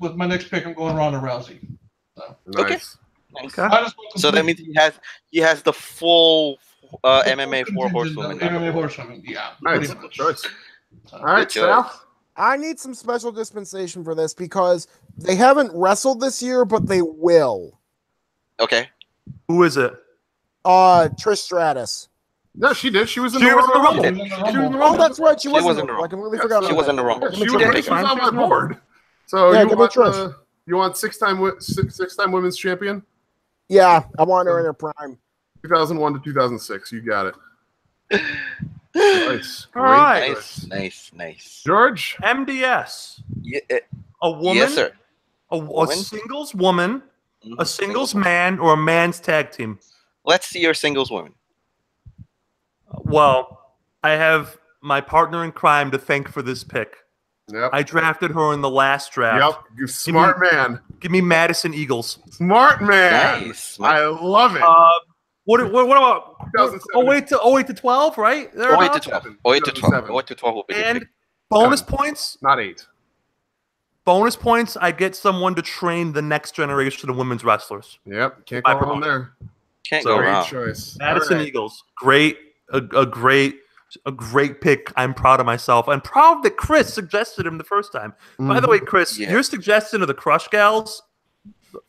with my next pick, I'm going Ronda Rousey. Nice. Okay. Nice. I just want So that means he has the full MMA four contingent horsewomen. of MMA horsewomen. Yeah. Nice. pretty Good much. choice. So- All right, Good choice. Sal. I need some special dispensation for this because they haven't wrestled this year, but they will. Okay. Who is it? Trish Stratus. No, she did. She was in She the was in the Rumble. Rumble. She was in the She was in Rumble. the Oh, Rumble. that's right. She was wasn't in the wrong. I completely Yes, forgot She about was that. in the Rumble. Yeah, she She was did she was make on my She was board. So Yeah, you give me want Trish. you want six-time women's champion, Yeah, I want her in her prime. 2001 to 2006. You got it. Nice. All right. choice. Nice. George. MDS. Yeah, A woman. yes, sir. A Woman? singles woman, Mhm. a singles man, or a man's tag team. Let's see your singles women. Well, I have my partner in crime to thank for this pick. Yep. I drafted her in the last draft. Yep. Smart man. Give me Madison Eagles. Smart man. Nice. I love it. What about 2007. 08 to 12, right? 08 to 12. 08 to 12. 2007. 08 to 12 will be the And pick. bonus 7. points. Not 8. Bonus points. I get someone to train the next generation of women's wrestlers. Yep. Can't My go wrong promotion. there. Can't So go Great wrong. choice. Madison All right. Eagles. Great. A great pick. I'm proud of myself. I'm proud that Chris suggested him the first time. By the way, Chris, Yeah. your suggestion of the Crush Gals,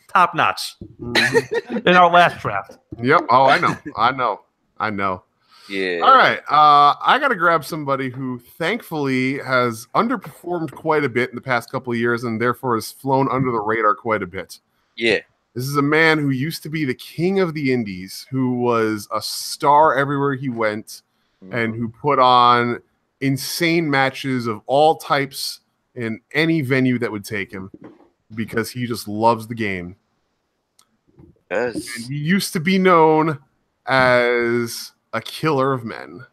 top notch in our last draft. Yep. Oh, I know. Yeah. All right. I got to grab somebody who thankfully has underperformed quite a bit in the past couple of years and therefore has flown under the radar quite a bit. Yeah. This is a man who used to be the king of the indies, who was a star everywhere he went, and who put on insane matches of all types in any venue that would take him because he just loves the game. Yes. And he used to be known as a killer of men.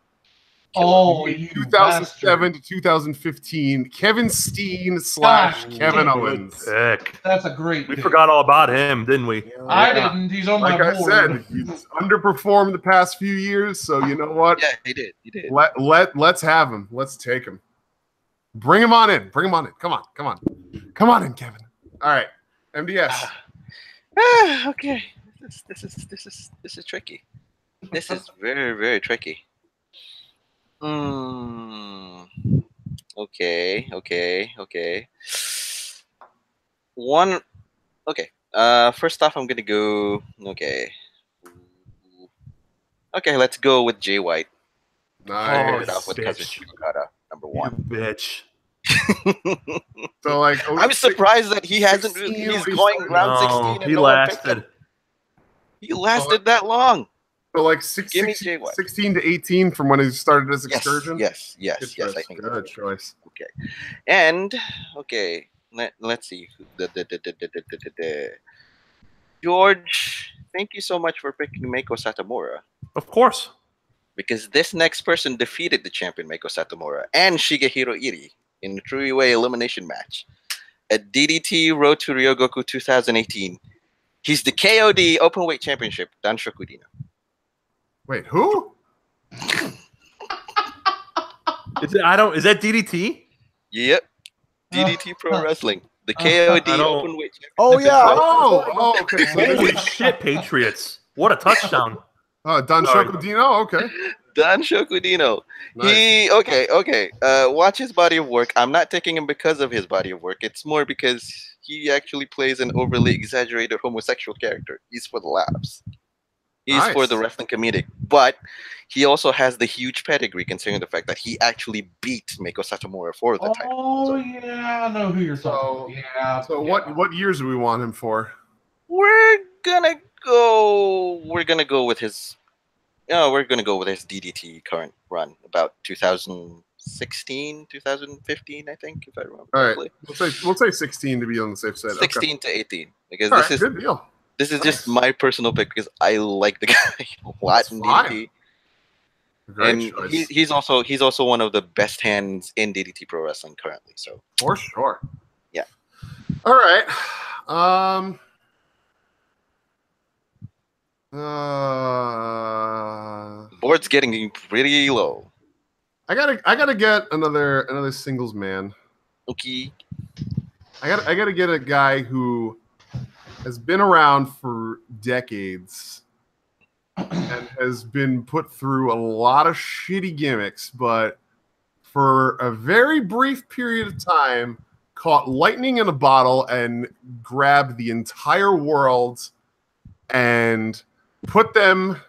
Oh, you 2007 bastard. to 2015, Kevin Steen / Gosh, Kevin good Owens. Pick. That's a great We pick. forgot all about him, didn't we? I didn't. He's on Like my I board. said, he's underperformed the past few years, so you know what? Yeah, he did. He did. Let's have him. Let's take him. Bring him on in. Come on in, Kevin. All right, MDS. Okay. This is tricky. This is very, very tricky. Okay. First off, I'm gonna go. Okay, let's go with Jay White. Nice. Start off with bitch. Kazuchika Okada, number You one. bitch. So like, I'm surprised that he hasn't. 16, He's he's going started- round No, 16 and he no one picked him. lasted. He lasted that long. So like Give me Jay White. 16 to 18 from when he started his Yes, excursion. yes. Good I choice. think Good choice. Okay, and let's see. George, thank you so much for picking Meiko Satomura, Of course. because this next person defeated the champion Meiko Satomura and Shigehiro Iri in a three-way elimination match at DDT Road to Ryogoku 2018. He's the KOD Openweight Championship, Dan Shokudino. Wait, who? Is that DDT? Yep, DDT Pro Wrestling, the KOD I don't- Openweight Championship. Oh yeah. Oh, okay. So Holy this is- shit, Patriots. What a touchdown. Don Sorry. Shokudino. Okay. Dan Shokudino. Nice. Okay. Watch his body of work. I'm not taking him because of his body of work. It's more because he actually plays an overly exaggerated homosexual character. He's for the laughs. He's for Nice. the wrestling comedic. But he also has the huge pedigree, considering the fact that he actually beat Meiko Satomura for the title. Oh yeah, I know who you're talking about. Yeah. So yeah. what years do we want him for? We're gonna go with his DDT current run, about 2016, 2015, I think, if I remember All right. correctly. We'll say 16 to be on the safe side. 16 to 18, because Okay. All this right, is good deal. This is just my personal pick because I like the guy a lot in That's DDT, Great and choice. he's also one of the best hands in DDT Pro Wrestling currently. So For sure. Yeah. All right. board's getting pretty low. I gotta get another singles man. Okay. I gotta get a guy who has been around for decades and has been put through a lot of shitty gimmicks, but for a very brief period of time caught lightning in a bottle and grabbed the entire world and put them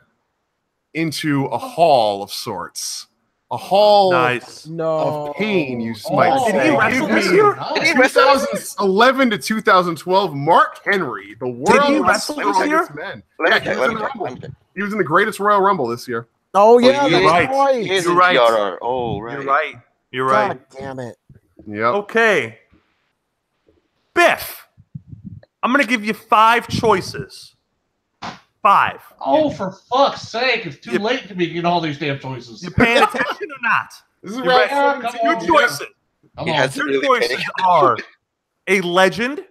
into a hall of sorts. A hall Nice. No. of pain, you might Oh, say. Did he wrestle Give this me year? Did he wrestle? 2011 to 2012, Mark Henry, the world he wrestle this year? man. Let Yeah, me he check, was let in me the check, Rumble. let me check. He was in the greatest Royal Rumble this year. Oh yeah, he that's is. right. right. He is You're in right. TRR. Oh, right. You're right. You're right. God damn it. Yep. Okay. Biff. I'm going to give you 5 choices. 5. Oh, for fuck's sake! It's too You- late to be getting all these damn choices. You paying attention or not? This is You're round right. 17. Come on. Two choices. Come He on. has Your really choices big. are a legend,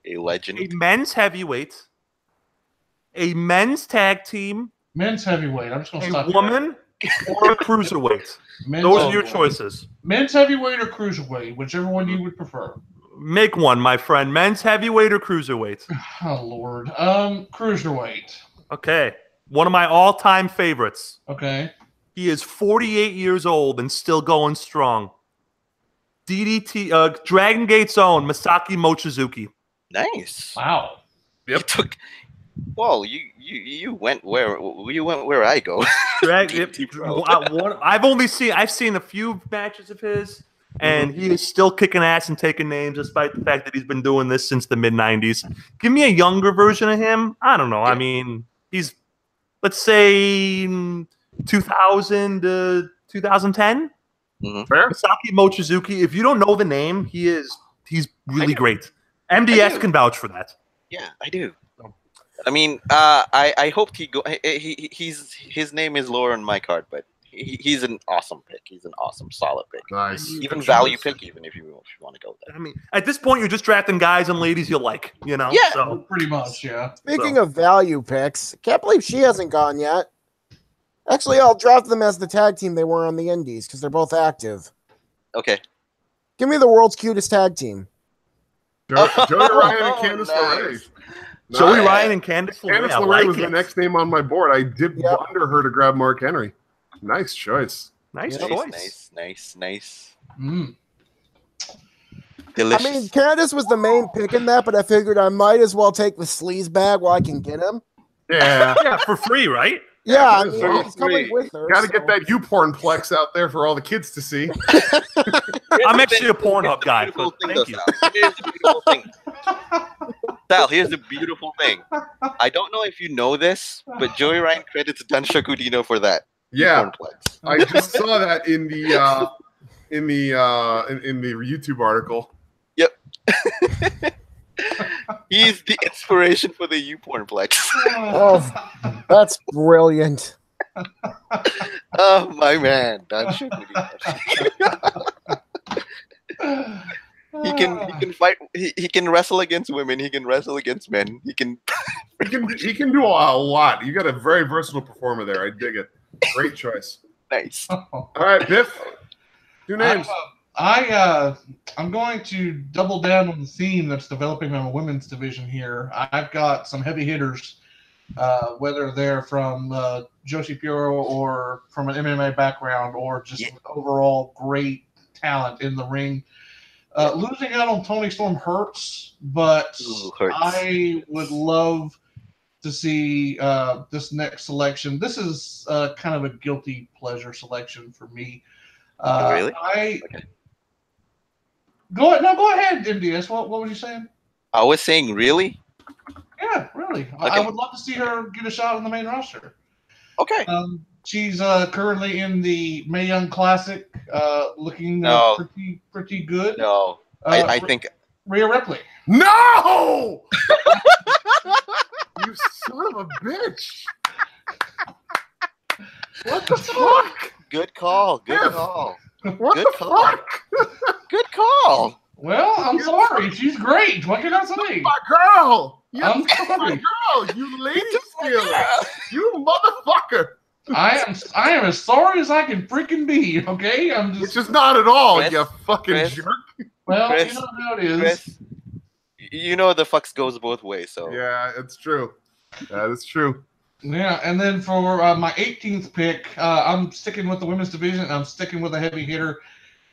A legend. a men's heavyweight, a men's tag team, Men's heavyweight. I'm just gonna a stop you. woman, or a cruiserweight. Men's Those are your heavyweight. choices. Men's heavyweight or cruiserweight, whichever one you would prefer. Make one, my friend. Men's heavyweight or cruiserweight? Oh Lord. Cruiserweight. Okay. One of my all-time favorites. Okay. He is 48 years old and still going strong. Dragon Gate's own Masaki Mochizuki. Nice. Wow. You took. Well, you went where I go. I've seen a few matches of his, and he is still kicking ass and taking names, despite the fact that he's been doing this since the mid-90s. Give me a younger version of him. I don't know. I mean, he's, let's say, 2000 to 2010. Fair. Masaki Mochizuki. If you don't know the name, he's really great. MDS can vouch for that. Yeah, I do. I mean, I hoped his name is lower on my card, but he's an awesome pick. He's an awesome, solid pick. Nice. Even value pick, even if you want to go there. I mean, at this point, you're just drafting guys and ladies you like, you know? Yeah. So, Pretty much, yeah. Speaking of value picks, can't believe she hasn't gone yet. Actually, I'll draft them as the tag team they were on the Indies because they're both active. Okay. Give me the world's cutest tag team. Joey Ryan and Candice LeRae. Joey Ryan and Candice LeRae. Candice I LeRae like was it. the next name on my board. I did wonder her to grab Mark Henry. Nice choice. Nice Nice, choice. nice. Mm. Delicious. I mean, Candice was the main pick in that, but I figured I might as well take the sleaze bag while I can get him. Yeah. Yeah, for free, right? Yeah, I it is mean, very he's coming sweet. with her. Got to so- get that YouPorn plex out there for all the kids to see. I'm actually a Pornhub guy. Beautiful But thing, thank you. Sal. Here's the beautiful thing. Sal, here's the beautiful thing. I don't know if you know this, but Joey Ryan credits Dan Shakudino for that. Yeah, Cornflakes. I just saw that in the YouTube article. Yep. He's the inspiration for the YouPornplex. Oh, that's brilliant. Oh my man, Dan Shakudino. He can fight. He can wrestle against women. He can wrestle against men. He can do a lot. You got a very versatile performer there. I dig it. Great choice. nice. All right, Biff. Two names. I'm going to double down on the theme that's developing on the women's division here. I've got some heavy hitters, whether they're from Joshi Puro or from an MMA background or just overall great talent in the ring. Losing out on Toni Storm hurts, but Hurts. I would love to see this next selection. This is kind of a guilty pleasure selection for me. Really? Okay. Go ahead, MDS. What was you saying? I was saying, really? Yeah, really. I Okay. would love to see her get a shot on the main roster. Okay. She's currently in the Mae Young Classic, looking pretty good. No, I think Rhea Ripley. No! You son of a bitch! What the fuck? good call. Good Biff. call. What Good the call. fuck? Good call. Well, I'm sorry. She's great. What can I say? My girl! You I'm my sorry. girl! You lady stealer! You motherfucker! I am as sorry as I can freaking be. Okay, I'm just. Which is not at all, Chris, you fucking Chris. jerk. Well, Chris, you know how it is. Chris, you know the fucks goes both ways, so Yeah, it's true. That is true. Yeah, and then for my 18th pick, I'm sticking with the women's division. And I'm sticking with a heavy hitter.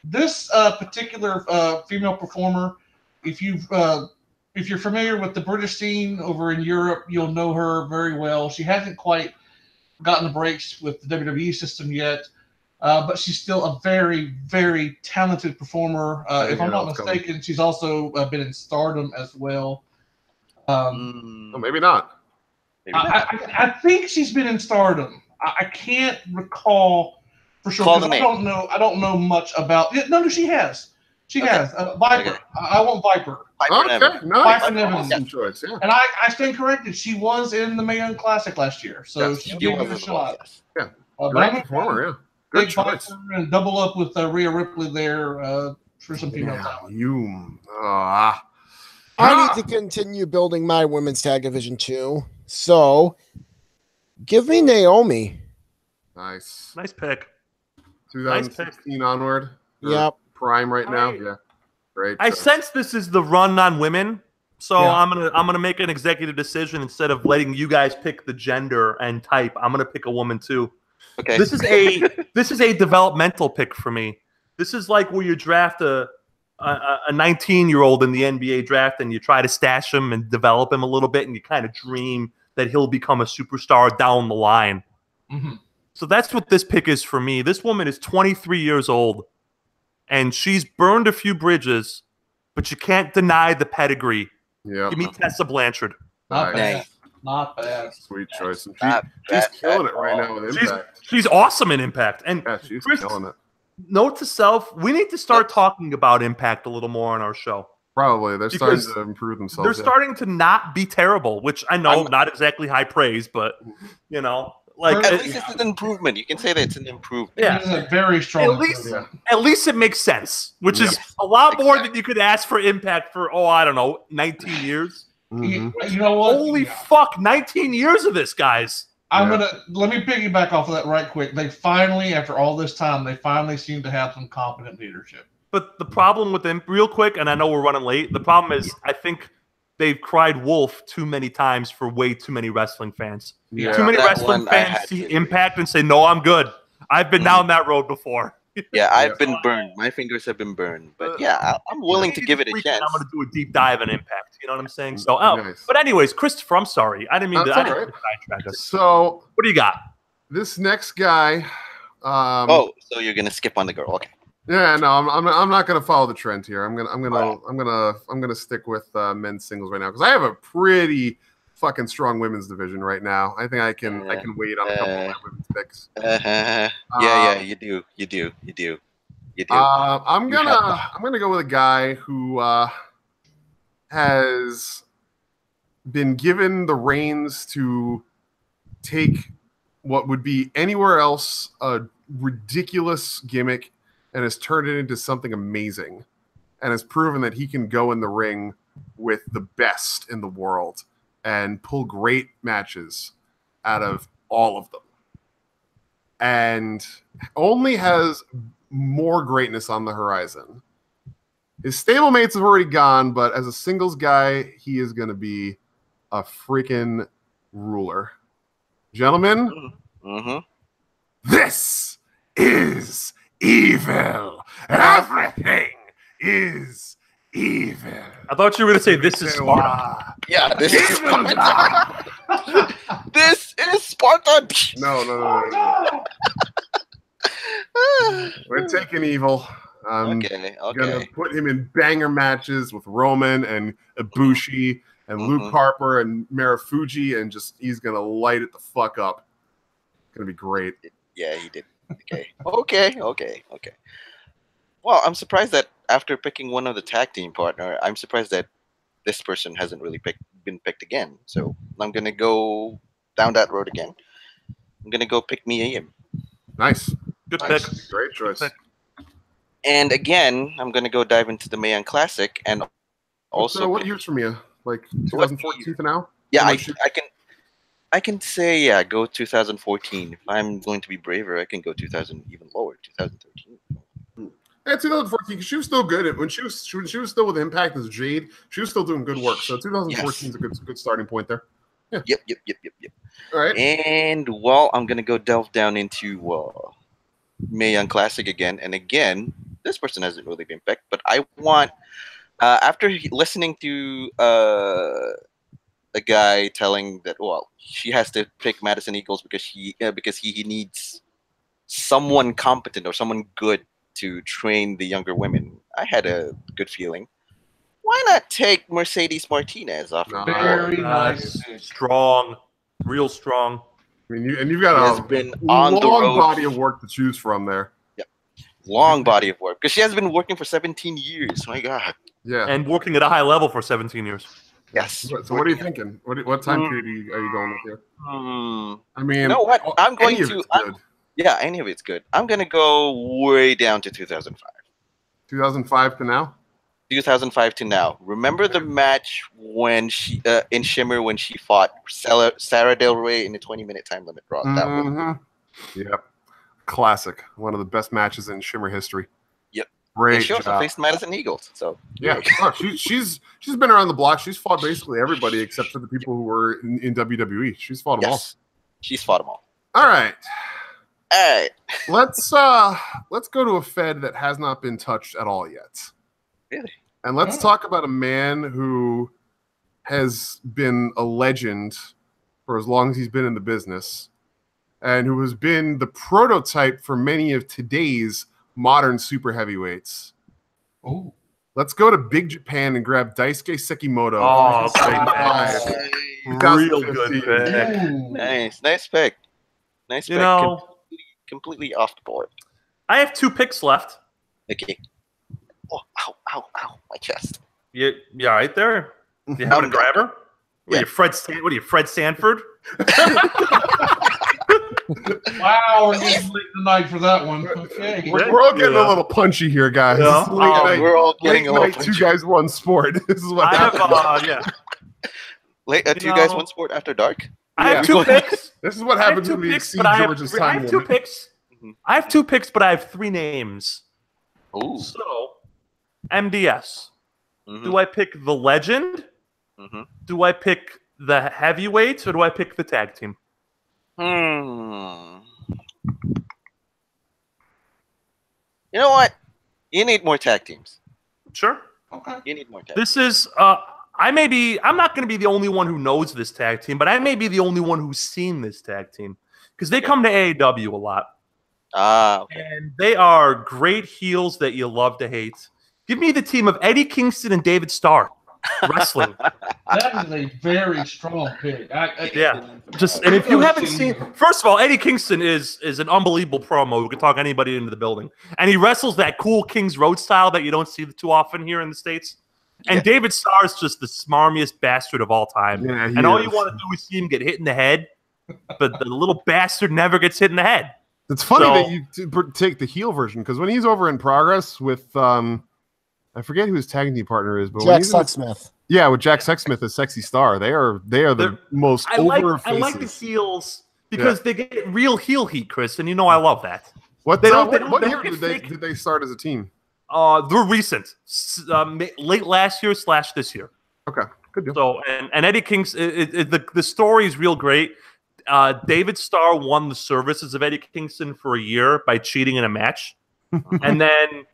This particular female performer, if you're familiar with the British scene over in Europe, you'll know her very well. She hasn't quite gotten the breaks with the WWE system yet, but she's still a very, very talented performer. If I'm not mistaken, she's also been in Stardom as well. Oh, maybe not. maybe not. I think she's been in Stardom. I can't recall for sure. Call the 'cause name. I don't know much about it. No, she has. She has. Viper. Okay. I want Viper. Piper Neville. Okay, nice. Viper Neville. Awesome choice, yeah. And I stand corrected. She was in the Mae Young Classic last year, so Yes, she He did was give it a as well, shot. yes. But Great I'm gonna performer, yeah. go Good big choice. Viper and double up with Rhea Ripley there. for some female talent. I need to continue building my women's tag division too. So give me Naomi. Nice pick. 2016 onward. Yep. Prime right now. Yeah. Great. I sense this is the run on women, so Yeah. I'm gonna make an executive decision instead of letting you guys pick the gender and type. I'm gonna pick a woman too. Okay. This is a developmental pick for me. This is like where you draft a 19-year-old in the NBA draft and you try to stash him and develop him a little bit, and you kind of dream that he'll become a superstar down the line. Mm-hmm. So that's what this pick is for me. This woman is 23 years old, and she's burned a few bridges, but you can't deny the pedigree. Yeah. Give me Tessa Blanchard. Not Nice. bad. Not bad. Sweet choice. And Not she's bad killing at it right now with Impact. She's awesome in Impact. And Yeah, she's Chris, killing it. note to self, we need to start talking about Impact a little more on our show. Probably. They're starting Because to improve themselves. They're starting to not be terrible, which I know not exactly high praise, but you know, like At least it's an improvement. You can say that it's an improvement. Yeah. It is a very strong At least- improvement. at least it makes sense, which is Yes, a lot more exactly. than you could ask for Impact for, I don't know, 19 years. Mhm. You know what? Holy fuck, 19 years of this, guys. Let me piggyback off of that right quick. They finally, after all this time, they finally seem to have some competent leadership. But the problem with them, real quick, and I know we're running late, the problem is I think they've cried wolf too many times for way too many wrestling fans. Yeah. Too many that wrestling one I fans had see to- Impact and say, no, I'm good. I've been down that road before. Yeah, I've been burned. My fingers have been burned. But yeah, I'm willing to give it a chance. I'm going to do a deep dive in Impact. You know what I'm saying? So, Nice. But anyways, Christopher, I'm sorry. I didn't mean That's to. all I didn't right. mean to sidetrack us. So What do you got? this next guy. Oh, so you're gonna skip on the girl? Okay. Yeah, no, I'm not gonna follow the trend here. I'm gonna stick with men's singles right now because I have a pretty fucking strong women's division right now. I think I can wait on a couple of my women's picks. Yeah, you do. I'm gonna go with a guy who has been given the reins to take what would be anywhere else a ridiculous gimmick and has turned it into something amazing and has proven that he can go in the ring with the best in the world and pull great matches out of all of them and only has more greatness on the horizon. His stablemates have already gone, but as a singles guy, he is going to be a freaking ruler. Gentlemen, this is evil. Everything is evil. I thought you were going to say this is Sparta. Yeah, this is Sparta. This is Sparta. No. We're taking evil. I'm gonna put him in banger matches with Roman and Ibushi and Luke Harper and Marufuji, and he's gonna light it the fuck up. It's gonna be great. Yeah, he did. Okay. Well, I'm surprised that after picking one of the tag team partner, I'm surprised that this person hasn't really been picked again. So I'm gonna go down that road again. I'm gonna go pick Mia Yim. Nice. Good pick. Great choice. Good pick. And again, I'm gonna go dive into the Mayan Classic and also. So what years from you? Like 2014 to now? Yeah, I can say go 2014. If I'm going to be braver, I can go 2000 even lower, 2013. Yeah, 2014. She was still good when she was still with Impact as Jade. She was still doing good work. So 2014 is a good starting point there. Yeah. Yep. All right. And I'm gonna go delve down into Mae Young Classic again. And again, this person hasn't really been picked, but I want after listening to a guy telling that she has to pick Madison Eagles because he needs someone competent or someone good to train the younger women. I had a good feeling. Why not take Mercedes Martinez off? Very nice. Strong. Real strong. I mean, you've got been a on the long road. body of work to choose from there. Long body of work because she has been working for 17 years. My God. Yeah. And working at a high level for 17 years. Yes. So what are you thinking? What time period are you going with here? I mean, You know what? I'm going any of to. it's good. Yeah, any of it's good. I'm gonna go way down to 2005. 2005 to now. 2005 to now. Remember the match when she in Shimmer when she fought Sarah Del Rey in a 20-minute time limit draw? Yep. Classic. One of the best matches in Shimmer history. Yep. Great and she also job. faced Madison Eagles. So yeah, she's been around the block. She's fought basically everybody except for the people who were in WWE. She's fought them all. She's fought them all. All right. All right. Let's go to a Fed that has not been touched at all yet. Really? And let's talk about a man who has been a legend for as long as he's been in the business and who has been the prototype for many of today's modern super heavyweights. Oh. Let's go to Big Japan and grab Daisuke Sekimoto. Oh, real good pick. Nice pick. Nice pick. You know, completely off the board. I have 2 picks left. Okay. Oh, ow, my chest. You all right there? You having a grabber? Yeah. What are you, Fred Sanford? Wow, we're getting late tonight for that one. Okay. We're all getting a little punchy here, guys. Yeah. We're all getting a little punchy. 2 guys, 1 sport. This is what I have, Late 2 guys, 1 sport after dark. I have 2 picks. This is what happens when we exceed George's time. I have 2 picks. I have 2 picks, but I have 3 names. Ooh. So, MDS. Do I pick the legend? Do I pick the heavyweights, or do I pick the tag team? You know what? You need more tag teams. Sure. Okay. You need more tag. This is I'm not going to be the only one who knows this tag team, but I may be the only one who's seen this tag team because they come to AEW a lot. Okay. And they are great heels that you love to hate. Give me the team of Eddie Kingston and David Starr wrestling. That is a very strong pick. And if you haven't seen, first of all, Eddie Kingston is an unbelievable promo who can talk anybody into the building, and he wrestles that cool Kings Road style that you don't see too often here in the States. And David Starr is just the smarmiest bastard of all time. Yeah, and all you want to do is see him get hit in the head, but the little bastard never gets hit in the head. It's funny that you take the heel version because when he's over in Progress with I forget who his tag team partner is, but Jack Sexsmith. Yeah, with Jack Sexsmith as Sexy Star, they are the most over faces. I like the heels because they get real heel heat, Chris, and you know I love that. What year did they start as a team? They're recent, late last year / this year. Okay, good deal. So and Eddie Kingston, the story is real great. David Starr won the services of Eddie Kingston for a year by cheating in a match, and then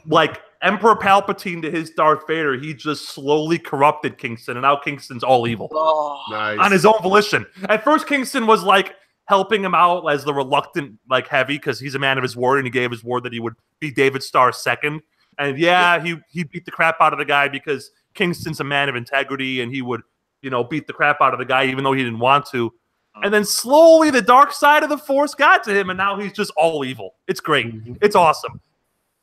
like Emperor Palpatine to his Darth Vader, he just slowly corrupted Kingston, and now Kingston's all evil on his own volition. At first, Kingston was like helping him out as the reluctant like heavy because he's a man of his word, and he gave his word that he would be David Starr's second. And he beat the crap out of the guy because Kingston's a man of integrity, and he would beat the crap out of the guy even though he didn't want to. And then slowly the dark side of the Force got to him, and now he's just all evil. It's great. It's awesome.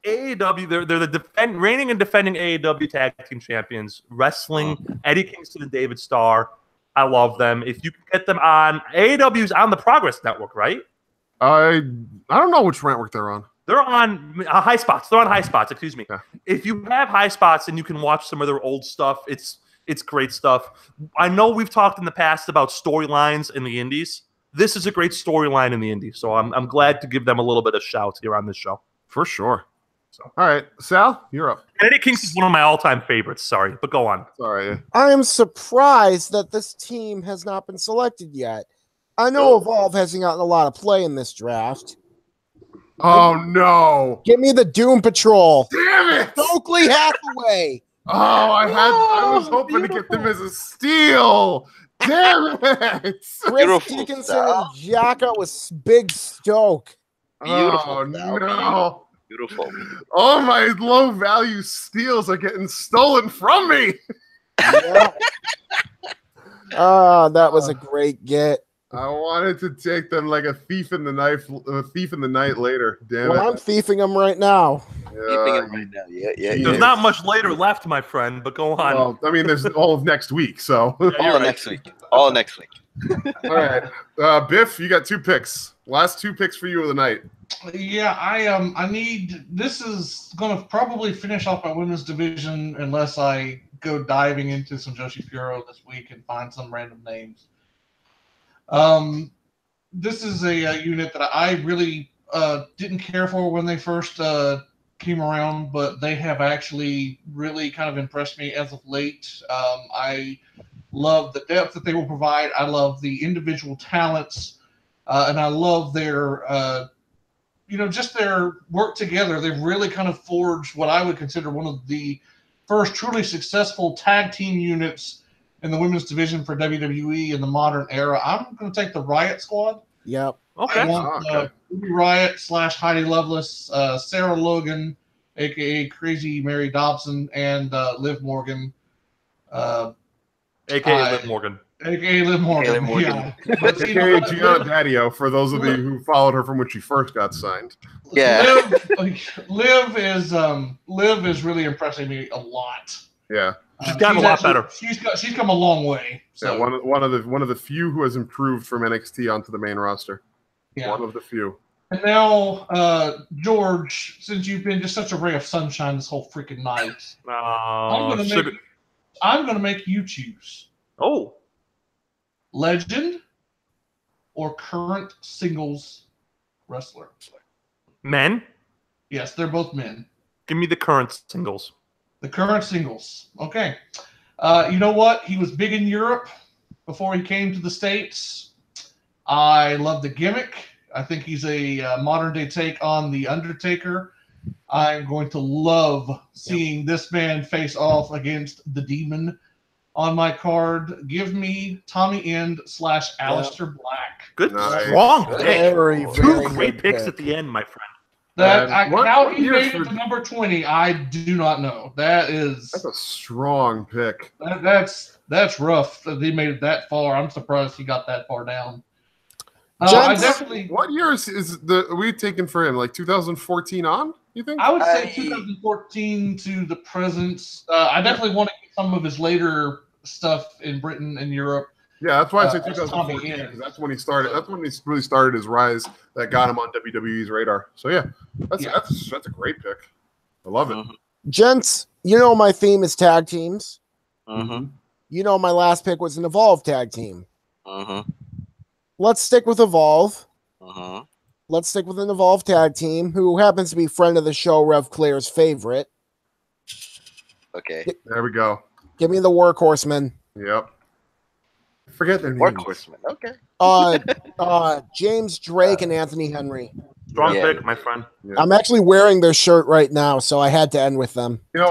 AEW, they're the reigning and defending AEW tag team champions, wrestling Eddie Kingston and David Starr. I love them. If you can get them on AEW's on the Progress Network, right? I don't know which network they're on. They're on High Spots. They're on High Spots. Excuse me. Yeah. If you have High Spots and you can watch some of their old stuff, it's great stuff. I know we've talked in the past about storylines in the Indies. This is a great storyline in the Indies, so I'm glad to give them a little bit of shout here on this show. For sure. So, all right, Sal, you're up. Eddie Kingston's one of my all-time favorites. Sorry, but go on. Sorry. I am surprised that this team has not been selected yet. I know Evolve hasn't gotten a lot of play in this draft. Oh, no. Give me the Doom Patrol. Damn it. Stokely Hathaway. Oh, I was hoping to get them as a steal. Damn it. Chris Dickinson and Jaka with Big Stoke. Oh, no. Beautiful. All my low-value steals are getting stolen from me. Yeah. That was a great get. I wanted to take them like a thief in the night later. Damn it. I'm thieving them right now. Thieving them right now. Yeah. There's not much later left, my friend, but go on. Well, I mean, there's all of next week, so. All next week. All next week. All right. Biff, you got 2 picks. Last 2 picks for you of the night. Yeah, I need. This is going to probably finish off my women's division unless I go diving into some Joshi Puro this week and find some random names. This is a unit that I really didn't care for when they first came around, but they have actually really kind of impressed me as of late. I love the depth that they will provide. I love the individual talents, and I love their just their work together. They've really kind of forged what I would consider one of the first truly successful tag team units in the women's division for WWE in the modern era. I'm going to take the Riot Squad. Yep. Okay. I want Ruby Riot / Heidi Lovelace, Sarah Logan, a.k.a. Crazy Mary Dobson, and Liv Morgan. A.k.a. Liv Morgan. A.k.a. Liv Morgan. Yeah. But, A.k.a. Gianna Daddio, for those of you who followed her from when she first got signed. Yeah. Liv is really impressing me a lot. Yeah. She's gotten a lot better. She's come a long way. So. Yeah, one of the few who has improved from NXT onto the main roster. Yeah. One of the few. And now, George, since you've been just such a ray of sunshine this whole freaking night, I'm gonna make you choose. Oh. Legend or current singles wrestler? Men? Yes, they're both men. Give me the current singles. The current singles. Okay. You know what? He was big in Europe before he came to the States. I love the gimmick. I think he's a modern-day take on The Undertaker. I'm going to love seeing this man face off against the Demon on my card. Give me Tommy End / Aleister Black. Good. Nice. Strong pick. Very, Two very great good picks pick. at the end, my friend. How he made it to number 20, I do not know. That's a strong pick. That's rough that he made it that far. I'm surprised he got that far down. What year is we taken for him? Like 2014 on? You think? I would say 2014 to the present. I definitely want to get some of his later stuff in Britain and Europe. Yeah, that's why I say 2014 because that's when he started. That's when he really started his rise. That got him on WWE's radar. So yeah, that's a great pick. I love it. Gents, you know my theme is tag teams. Mm-hmm. You know my last pick was an Evolve tag team. Mm-hmm. Let's stick with Evolve. Mm-hmm. Let's stick with an Evolve tag team who happens to be friend of the show, Rev Claire's favorite. Okay. There we go. Give me the Workhorsemen. Yep. Forget their names. Workhorsemen. Okay. James Drake and Anthony Henry. Strong pick, my friend. Yeah. I'm actually wearing their shirt right now, so I had to end with them. You know,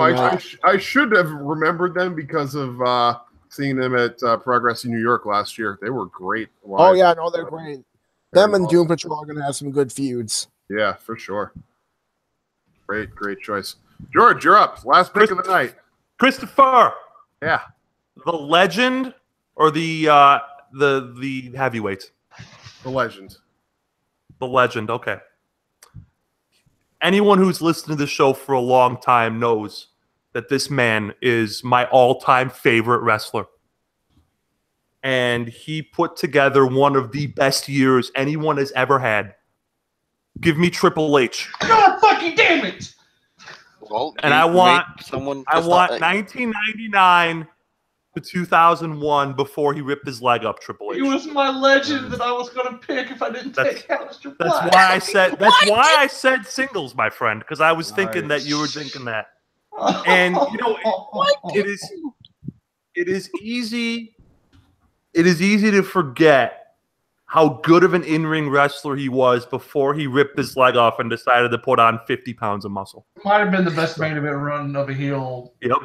I should have remembered them because of seeing them at Progress in New York last year. They were great. Live. Oh yeah, no, they're great. Them and Doom Patrol are going to have some good feuds. Yeah, for sure. Great choice. George, you're up. Last pick of the night. Christopher. Yeah. The Legend or the heavyweight? The Legend. The Legend, okay. Anyone who's listened to this show for a long time knows that this man is my all-time favorite wrestler. And he put together one of the best years anyone has ever had. Give me Triple H. God fucking damn it! Well, And I want 1999 1999 to 2001 before he ripped his leg up. Triple H. He was my legend that I was going to pick if I didn't take Aleister Black. That's why I said singles, my friend, because I was thinking that you were thinking that. And you know, it is easy to forget how good of an in-ring wrestler he was before he ripped his leg off and decided to put on 50 pounds of muscle. Might have been the best main event run of a heel. Yep.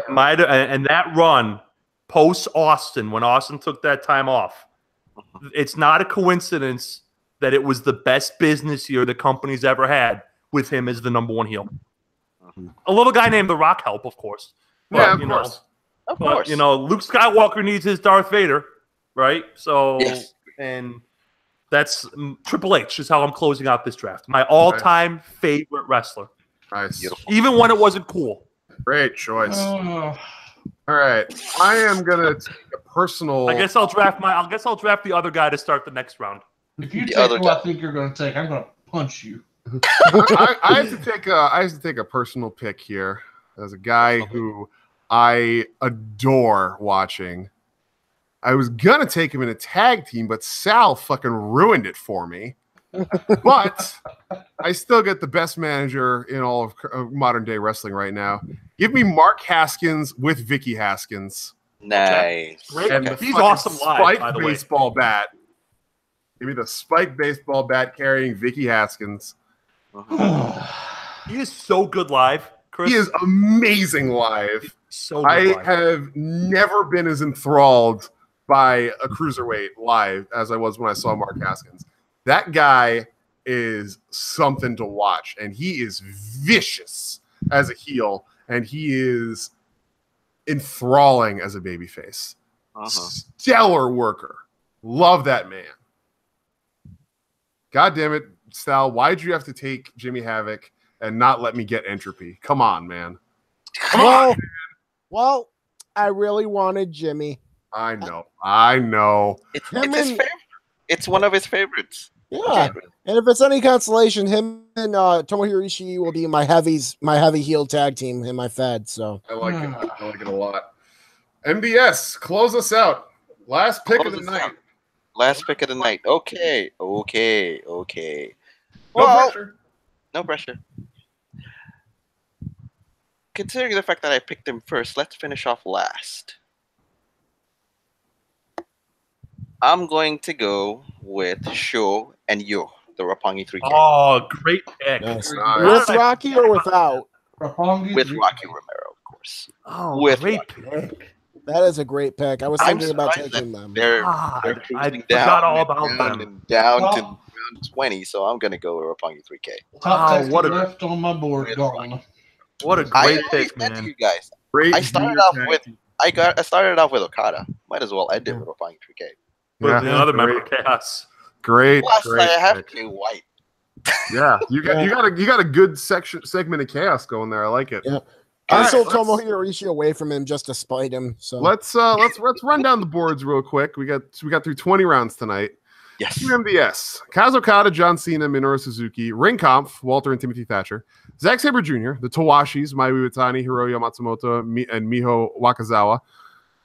And that run post Austin, when Austin took that time off, it's not a coincidence that it was the best business year the company's ever had with him as the number one heel. A little guy named The Rock help, of course. Yeah, but, of course. Of course. You know, Luke Skywalker needs his Darth Vader, right? So, Yes. and that's Triple H is how I'm closing out this draft. My all-time favorite wrestler. Nice. Beautiful. Even when it wasn't cool. Great choice. All right. I am going to take a personal... I guess I'll draft the other guy to start the next round. If you The take other who I guy. think you're going to take, I'm going to punch you. I have to take a personal pick here as a guy who I adore watching. I was gonna take him in a tag team, but Sal fucking ruined it for me. But I still get the best manager in all of modern day wrestling right now. Give me Mark Haskins with Vicky Haskins. Nice. Great. And Okay. the He's fucking awesome live, by the way. baseball bat. Give me the spiked baseball bat carrying Vicky Haskins. He is so good live, Chris. He is amazing live. So good I live. have never been as enthralled by a cruiserweight live as I was when I saw Mark Haskins. That guy is something to watch, and he is vicious as a heel, and he is enthralling as a babyface. Stellar worker. Love that man. God damn it, Sal. Why'd you have to take Jimmy Havoc and not let me get Entropy? Come on, man. Well, I really wanted Jimmy. I know. It's his favorite. It's one of his favorites. Yeah, and if it's any consolation, him and Tomohiro Ishii will be my heavy heel tag team in my Fed. So I like it. I like it a lot. MDS, close us out. Last pick of the night. Last pick of the night. Okay. No Well, pressure. no pressure. Considering the fact that I picked him first, let's finish off last. I'm going to go with Sho and Yo, the Roppongi 3K. Oh, great pick. nice. Nice. With Rocky or without? Roppongi With three- Rocky Romero, of course. Oh, With great Rocky. pick. That is a great pick. I was I'm thinking about surprised taking that them. They're I cruising forgot down all and about down them. and down to Well- round 20, so I'm going to go with Roppongi 3K. Top Wow, tag what a- left on my board. With Gone. What a I great already pick, said to man. you guys, Great I started junior off tag with team. I started off with Okada. Might as well end it with Roppongi 3K. With the other member of great, Chaos. great. Plus, I have pick. Jay White. Yeah, you got a good segment of chaos going there. I like it. Yeah. All I right, sold let's- Tomohiro Ishii away from him just to spite him. So Let's run down the boards real quick. We got through 20 rounds tonight. Yes. Team MDS: Kaz Okada, John Cena, Minoru Suzuki, Ring Kampf, Walter and Timothy Thatcher, Zack Sabre Jr., the Tawashis, Mayu Iwatani, Hiroyo Matsumoto, and Miho Wakazawa,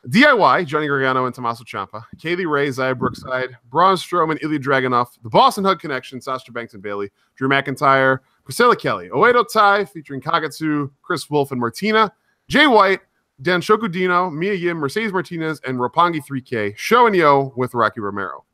DIY, Johnny Gargano and Tommaso Ciampa, Kaylee Ray, Zaya Brookside, Braun Strowman, Ilya Dragunov, the Boston Hug Connection, Sasha Banks and Bailey, Drew McIntyre, Priscilla Kelly, Oedo Tai featuring Kagetsu, Chris Wolf and Martina, Jay White, Dan Shokudino, Mia Yim, Mercedes Martinez, and Roppongi 3K, Sho and Yo with Rocky Romero.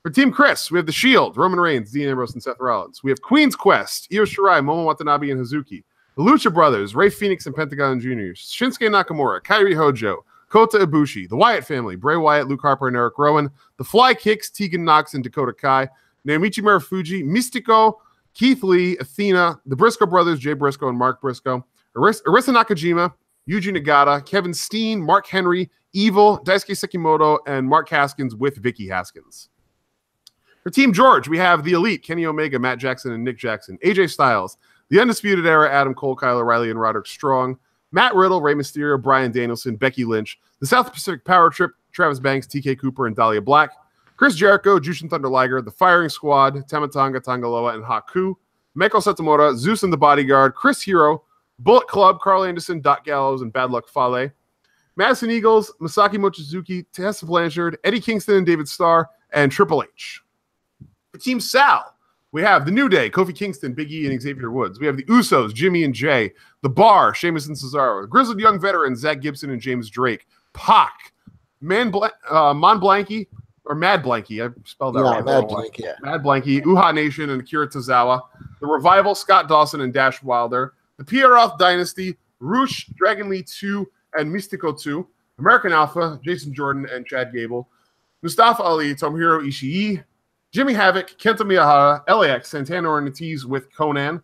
For Team Chris, we have The Shield, Roman Reigns, Dean Ambrose, and Seth Rollins. We have Queen's Quest, Io Shirai, Momo Watanabe, and Hazuki. The Lucha Brothers, Ray Phoenix and Pentagon Jr., Shinsuke Nakamura, Kairi Hojo, Kota Ibushi, The Wyatt Family, Bray Wyatt, Luke Harper, and Eric Rowan. The Fly Kicks, Tegan Knox and Dakota Kai. Naomichi Marufuji, Mystico, Keith Lee, Athena, the Briscoe Brothers, Jay Briscoe and Mark Briscoe. Arisa Nakajima, Yuji Nagata, Kevin Steen, Mark Henry, Evil, Daisuke Sekimoto, and Mark Haskins with Vicky Haskins. For Team George, we have The Elite, Kenny Omega, Matt Jackson, and Nick Jackson. AJ Styles, The Undisputed Era, Adam Cole, Kyle O'Reilly, and Roderick Strong. Matt Riddle, Rey Mysterio, Bryan Danielson, Becky Lynch. The South Pacific Power Trip, Travis Banks, TK Cooper, and Dahlia Black. Chris Jericho, Jushin Thunder Liger, The Firing Squad, Tamatanga, Tangaloa, and Haku. Meiko Satomura, Zeus and the Bodyguard, Chris Hero, Bullet Club, Carl Anderson, Dot Gallows, and Bad Luck Fale. Madison Eagles, Masaki Mochizuki, Tessa Blanchard, Eddie Kingston and David Starr, and Triple H. For Team Sal, we have The New Day, Kofi Kingston, Big E, and Xavier Woods. We have the Usos, Jimmy and Jay. The Bar, Sheamus and Cesaro. The Grizzled Young Veterans, Zach Gibson and James Drake. Pac, Mon Blanky, or Mad Blanky. I spelled that wrong. Mad Blanky. Yeah. Mad Blanky, Uha Nation, and Akira Tozawa. The Revival, Scott Dawson and Dash Wilder. The Pierroth Dynasty, Roosh, Dragon Lee 2, and Mystico 2. American Alpha, Jason Jordan and Chad Gable. Mustafa Ali, Tomohiro Ishii. Jimmy Havoc, Kenta Miyahara, LAX, Santana Ortiz with Conan.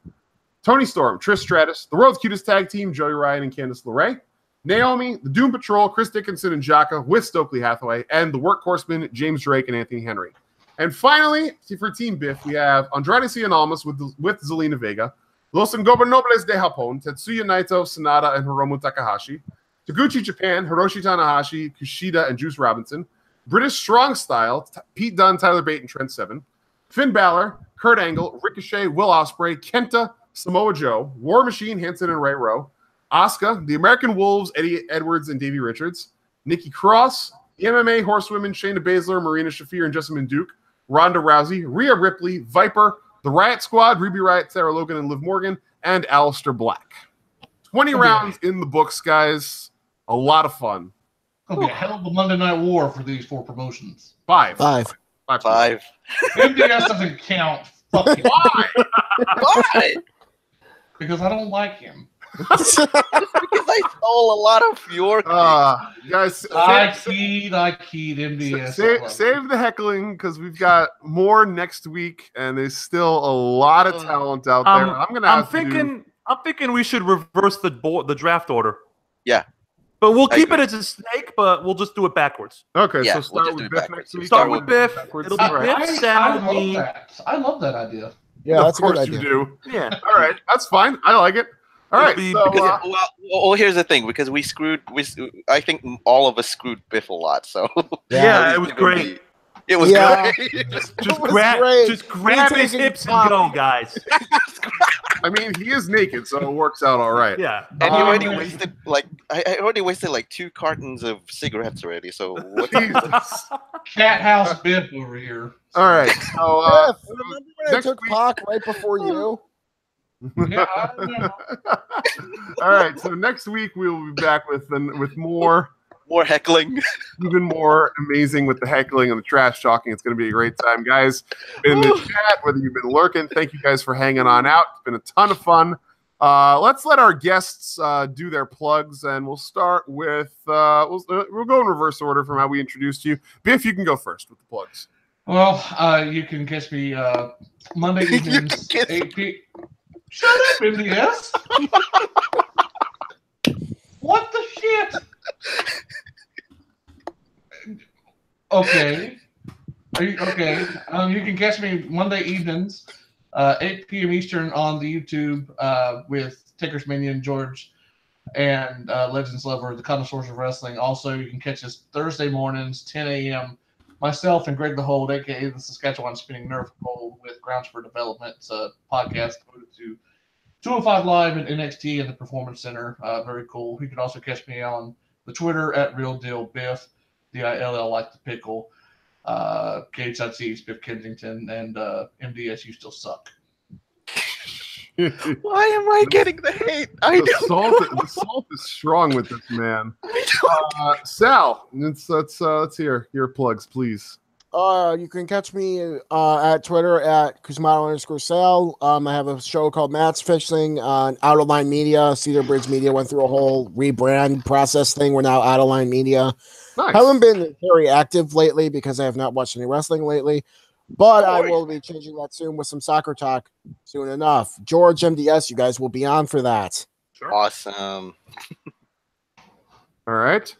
Tony Storm, Trish Stratus. The World's Cutest Tag Team, Joey Ryan and Candice LeRae. Naomi, the Doom Patrol, Chris Dickinson and Jaka with Stokely Hathaway. And the Workhorsemen, James Drake and Anthony Henry. And finally, for Team Biff, we have Andrade Cien Almas with Zelina Vega. Los Ingobernables de Japón, Tetsuya Naito, Sanada, and Hiromu Takahashi. Taguchi Japan, Hiroshi Tanahashi, Kushida, and Juice Robinson. British Strong Style, Pete Dunne, Tyler Bate, and Trent Seven. Finn Balor, Kurt Angle, Ricochet, Will Ospreay, Kenta, Samoa Joe, War Machine, Hanson and Ray Rowe, Asuka, the American Wolves, Eddie Edwards and Davey Richards, Nikki Cross, the MMA Horsewomen, Shayna Baszler, Marina Shafir, and Jessamine Duke, Ronda Rousey, Rhea Ripley, Viper, the Riot Squad, Ruby Riott, Sarah Logan, and Liv Morgan, and Aleister Black. 20 rounds in the books, guys. A lot of fun. It's going to be a hell of a Monday Night War for these 4 promotions. Five. MDS doesn't count. Fuck him. Why? Why? Because I don't like him. Because I stole a lot of your guys, I keyed MDS. Save the heckling because we've got more next week, and there's still a lot of talent out there. I'm thinking we should reverse the draft order. Yeah. But we'll keep it as a snake, but we'll just do it backwards. Okay, yeah, so start with Biff next week. Start with Biff. It'll be Biff, Sal, me. I love that idea. Yeah, that's of course a good idea. you do. Yeah. All right, that's fine. I like it. All right. Well, here's the thing, because I think all of us screwed Biff a lot. So yeah, it was great. It was great. Just grab his hips and go, guys. I mean, he is naked, so it works out all right. Yeah. And he already wasted I already wasted 2 cartons of cigarettes already. So what? Cat house Biff over here. All right. So Biff, remember when I took Pac right before you? Yeah, I know. All right. So next week we will be back with more heckling. Even more amazing with the heckling and the trash talking. It's going to be a great time, guys. In the chat, whether you've been lurking, thank you guys for hanging on out. It's been a ton of fun. Let's let our guests do their plugs, and we'll start with we'll go in reverse order from how we introduced you. Biff, you can go first with the plugs. Well, you can catch me Monday evenings, 8 p.m. Shut up, MDS. What the shit? Okay. Okay. You can catch me Monday evenings, 8 p.m. Eastern on the YouTube with Taker's Minion, George, and Legends Lover, the Connoisseurs of Wrestling. Also, you can catch us Thursday mornings, 10 a.m. Myself and Greg the Hold, a.k.a. the Saskatchewan Spinning Nerve Pole, with Grounds for Development. It's a podcast devoted to 205 Live and NXT and the Performance Center. Very cool. You can also catch me on the Twitter at Real Deal Biff, DILL like the pickle. KHIT's Biff Kensington, and MDS, you still suck. Why am I getting the hate? The salt is strong with this man. Sal, let's hear your plugs, please. You can catch me at Twitter at Kuzmato_Sal. I have a show called Matt's Fishing on Out of Line Media. Cedar Bridge Media went through a whole rebrand process thing. We're now Out of Line Media. Nice. Haven't been very active lately because I have not watched any wrestling lately, but I will be changing that soon with some soccer talk soon enough. George, MDS, you guys will be on for that. Sure. Awesome. All right.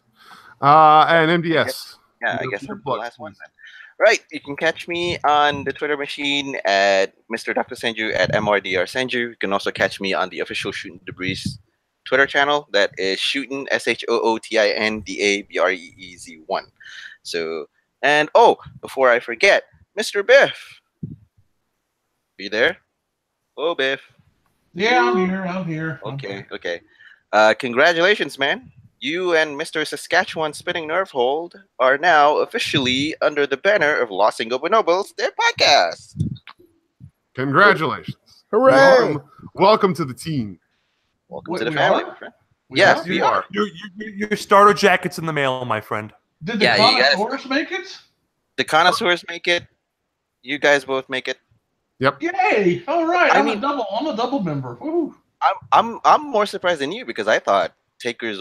And MDS. I guess I'm the last one then. Right, you can catch me on the Twitter machine at Mr. Doctor Senju at MRDR Senju. You can also catch me on the official Shootin' Debris Twitter channel. That is Shootin' SHOOTINDABREEZ1. So, and before I forget, Mr. Biff. Are you there? Oh, Biff. Yeah, I'm here. Okay. Congratulations, man. You and Mr. Saskatchewan Spinning Nerve Hold are now officially under the banner of Los Ingo Bonobos, their podcast. Congratulations. Hooray! Welcome to the team. Welcome to the family, my friend. Yes, we are. Your starter jacket's in the mail, my friend. Did the Connoisseurs make it? The Connoisseurs make it. You guys both make it. Yep. Yay! All right. I'm a double member. Woo. I'm more surprised than you because I thought Taker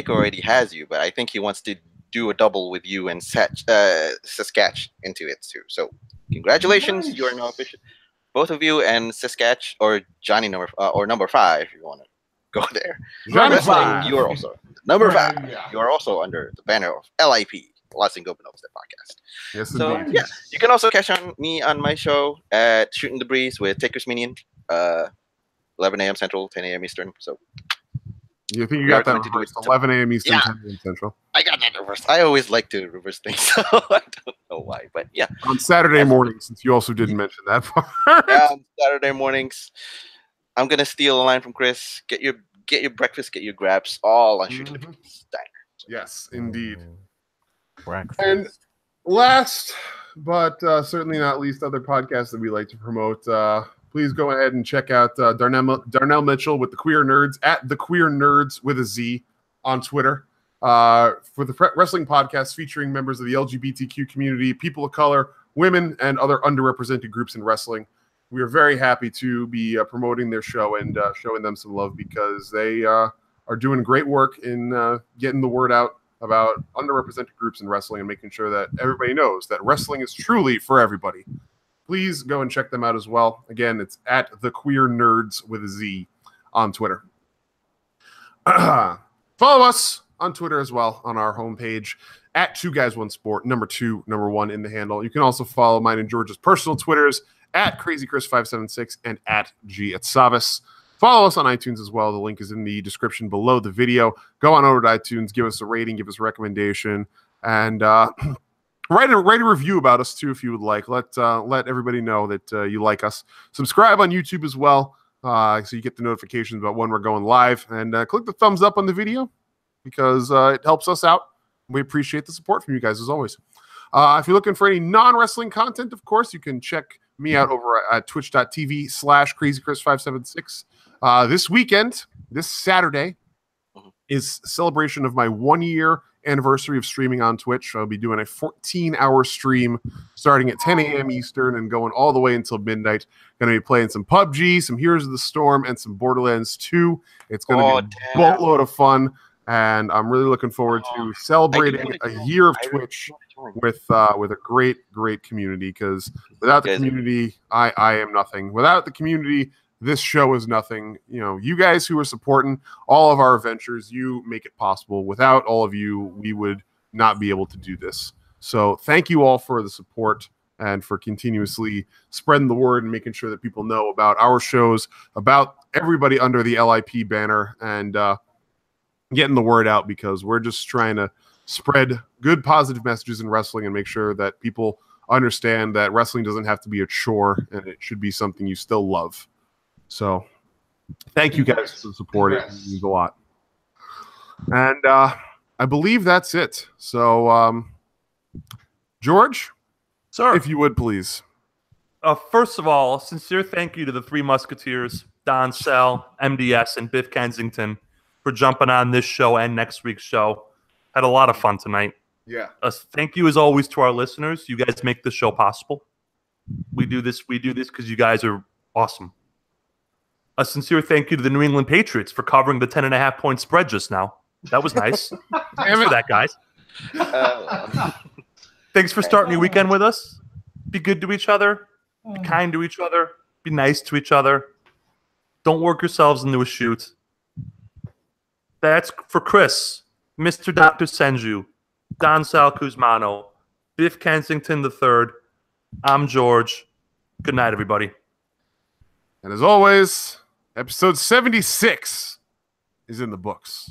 already has you, but I think he wants to do a double with you and Saskatch into it too. So congratulations, Nice. You are now official. Both of you and Saskatch or Johnny number 5 if you want to go there. Johnny Wrestling, 5. you are also number 5. Yeah. You are also under the banner of LIP, Los Ingo Bonobos, the podcast. Yes, So indeed. yeah, you can also catch me on my show at Shootin' the Breeze with Taker's Minion, 11 a.m. Central, 10 a.m. Eastern. So You think you We got are that going to do reversed? it. 11 a.m. Eastern, Yeah. 10 a.m. Central. I got that reverse. I always like to reverse things, so I don't know why, but yeah. On Saturday morning, since you also didn't mention that part. On Saturday mornings, I'm gonna steal a line from Chris. Get your breakfast, get your grabs, all on Shooting the Breeze Diner. Yes, indeed. Breakfast. And last, but certainly not least, other podcasts that we like to promote. Please go ahead and check out Darnell Mitchell with the Queer Nerds at the Queer Nerds with a Z on Twitter. For the wrestling podcast featuring members of the LGBTQ community, people of color, women, and other underrepresented groups in wrestling. We are very happy to be promoting their show and showing them some love because they are doing great work in getting the word out about underrepresented groups in wrestling and making sure that everybody knows that wrestling is truly for everybody. Please go and check them out as well. Again, it's at the Queer Nerds with a Z on Twitter. Follow us on Twitter as well on our homepage at 2guys1sport, number 1 in the handle. You can also follow mine and George's personal Twitters at crazychris576 and at g@savas. Follow us on iTunes as well. The link is in the description below the video. Go on over to iTunes, give us a rating, give us a recommendation, and write a review about us too if you would like. Let everybody know that you like us. Subscribe on YouTube as well, so you get the notifications about when we're going live, and click the thumbs up on the video because it helps us out. We appreciate the support from you guys as always. If you're looking for any non-wrestling content, of course, you can check me out over at twitch.tv/crazychris576. This weekend, this Saturday, is celebration of my 1-year anniversary of streaming on Twitch. I'll be doing a 14-hour stream starting at 10 a.m. Eastern and going all the way until midnight. Going to be playing some PUBG, some Heroes of the Storm, and some Borderlands 2. It's going to be a boatload of fun, and I'm really looking forward to celebrating a year of Twitch with a great community, because without the community, I am nothing. Without the community, this show is nothing. You know, you guys who are supporting all of our adventures, you make it possible. Without all of you, we would not be able to do this. So thank you all for the support and for continuously spreading the word and making sure that people know about our shows, about everybody under the LIP banner, and getting the word out, because we're just trying to spread good, positive messages in wrestling and make sure that people understand that wrestling doesn't have to be a chore and it should be something you still love. So thank you guys for the support. It means a lot. And I believe that's it. So, George, sir, if you would, please. First of all, sincere thank you to the Three Musketeers, Don Sell, MDS, and Biff Kensington for jumping on this show and next week's show. Had a lot of fun tonight. Yeah. Thank you as always to our listeners. You guys make this show possible. We do this because you guys are awesome. A sincere thank you to the New England Patriots for covering the 10.5-point spread just now. That was nice. Thanks for that, guys. Thanks for starting your weekend with us. Be good to each other. Be kind to each other. Be nice to each other. Don't work yourselves into a shoot. That's for Chris, Mr. Doctor Senju, Don Sal Kuzmano, Biff Kensington III. I'm George. Good night, everybody. And as always, episode 76 is in the books.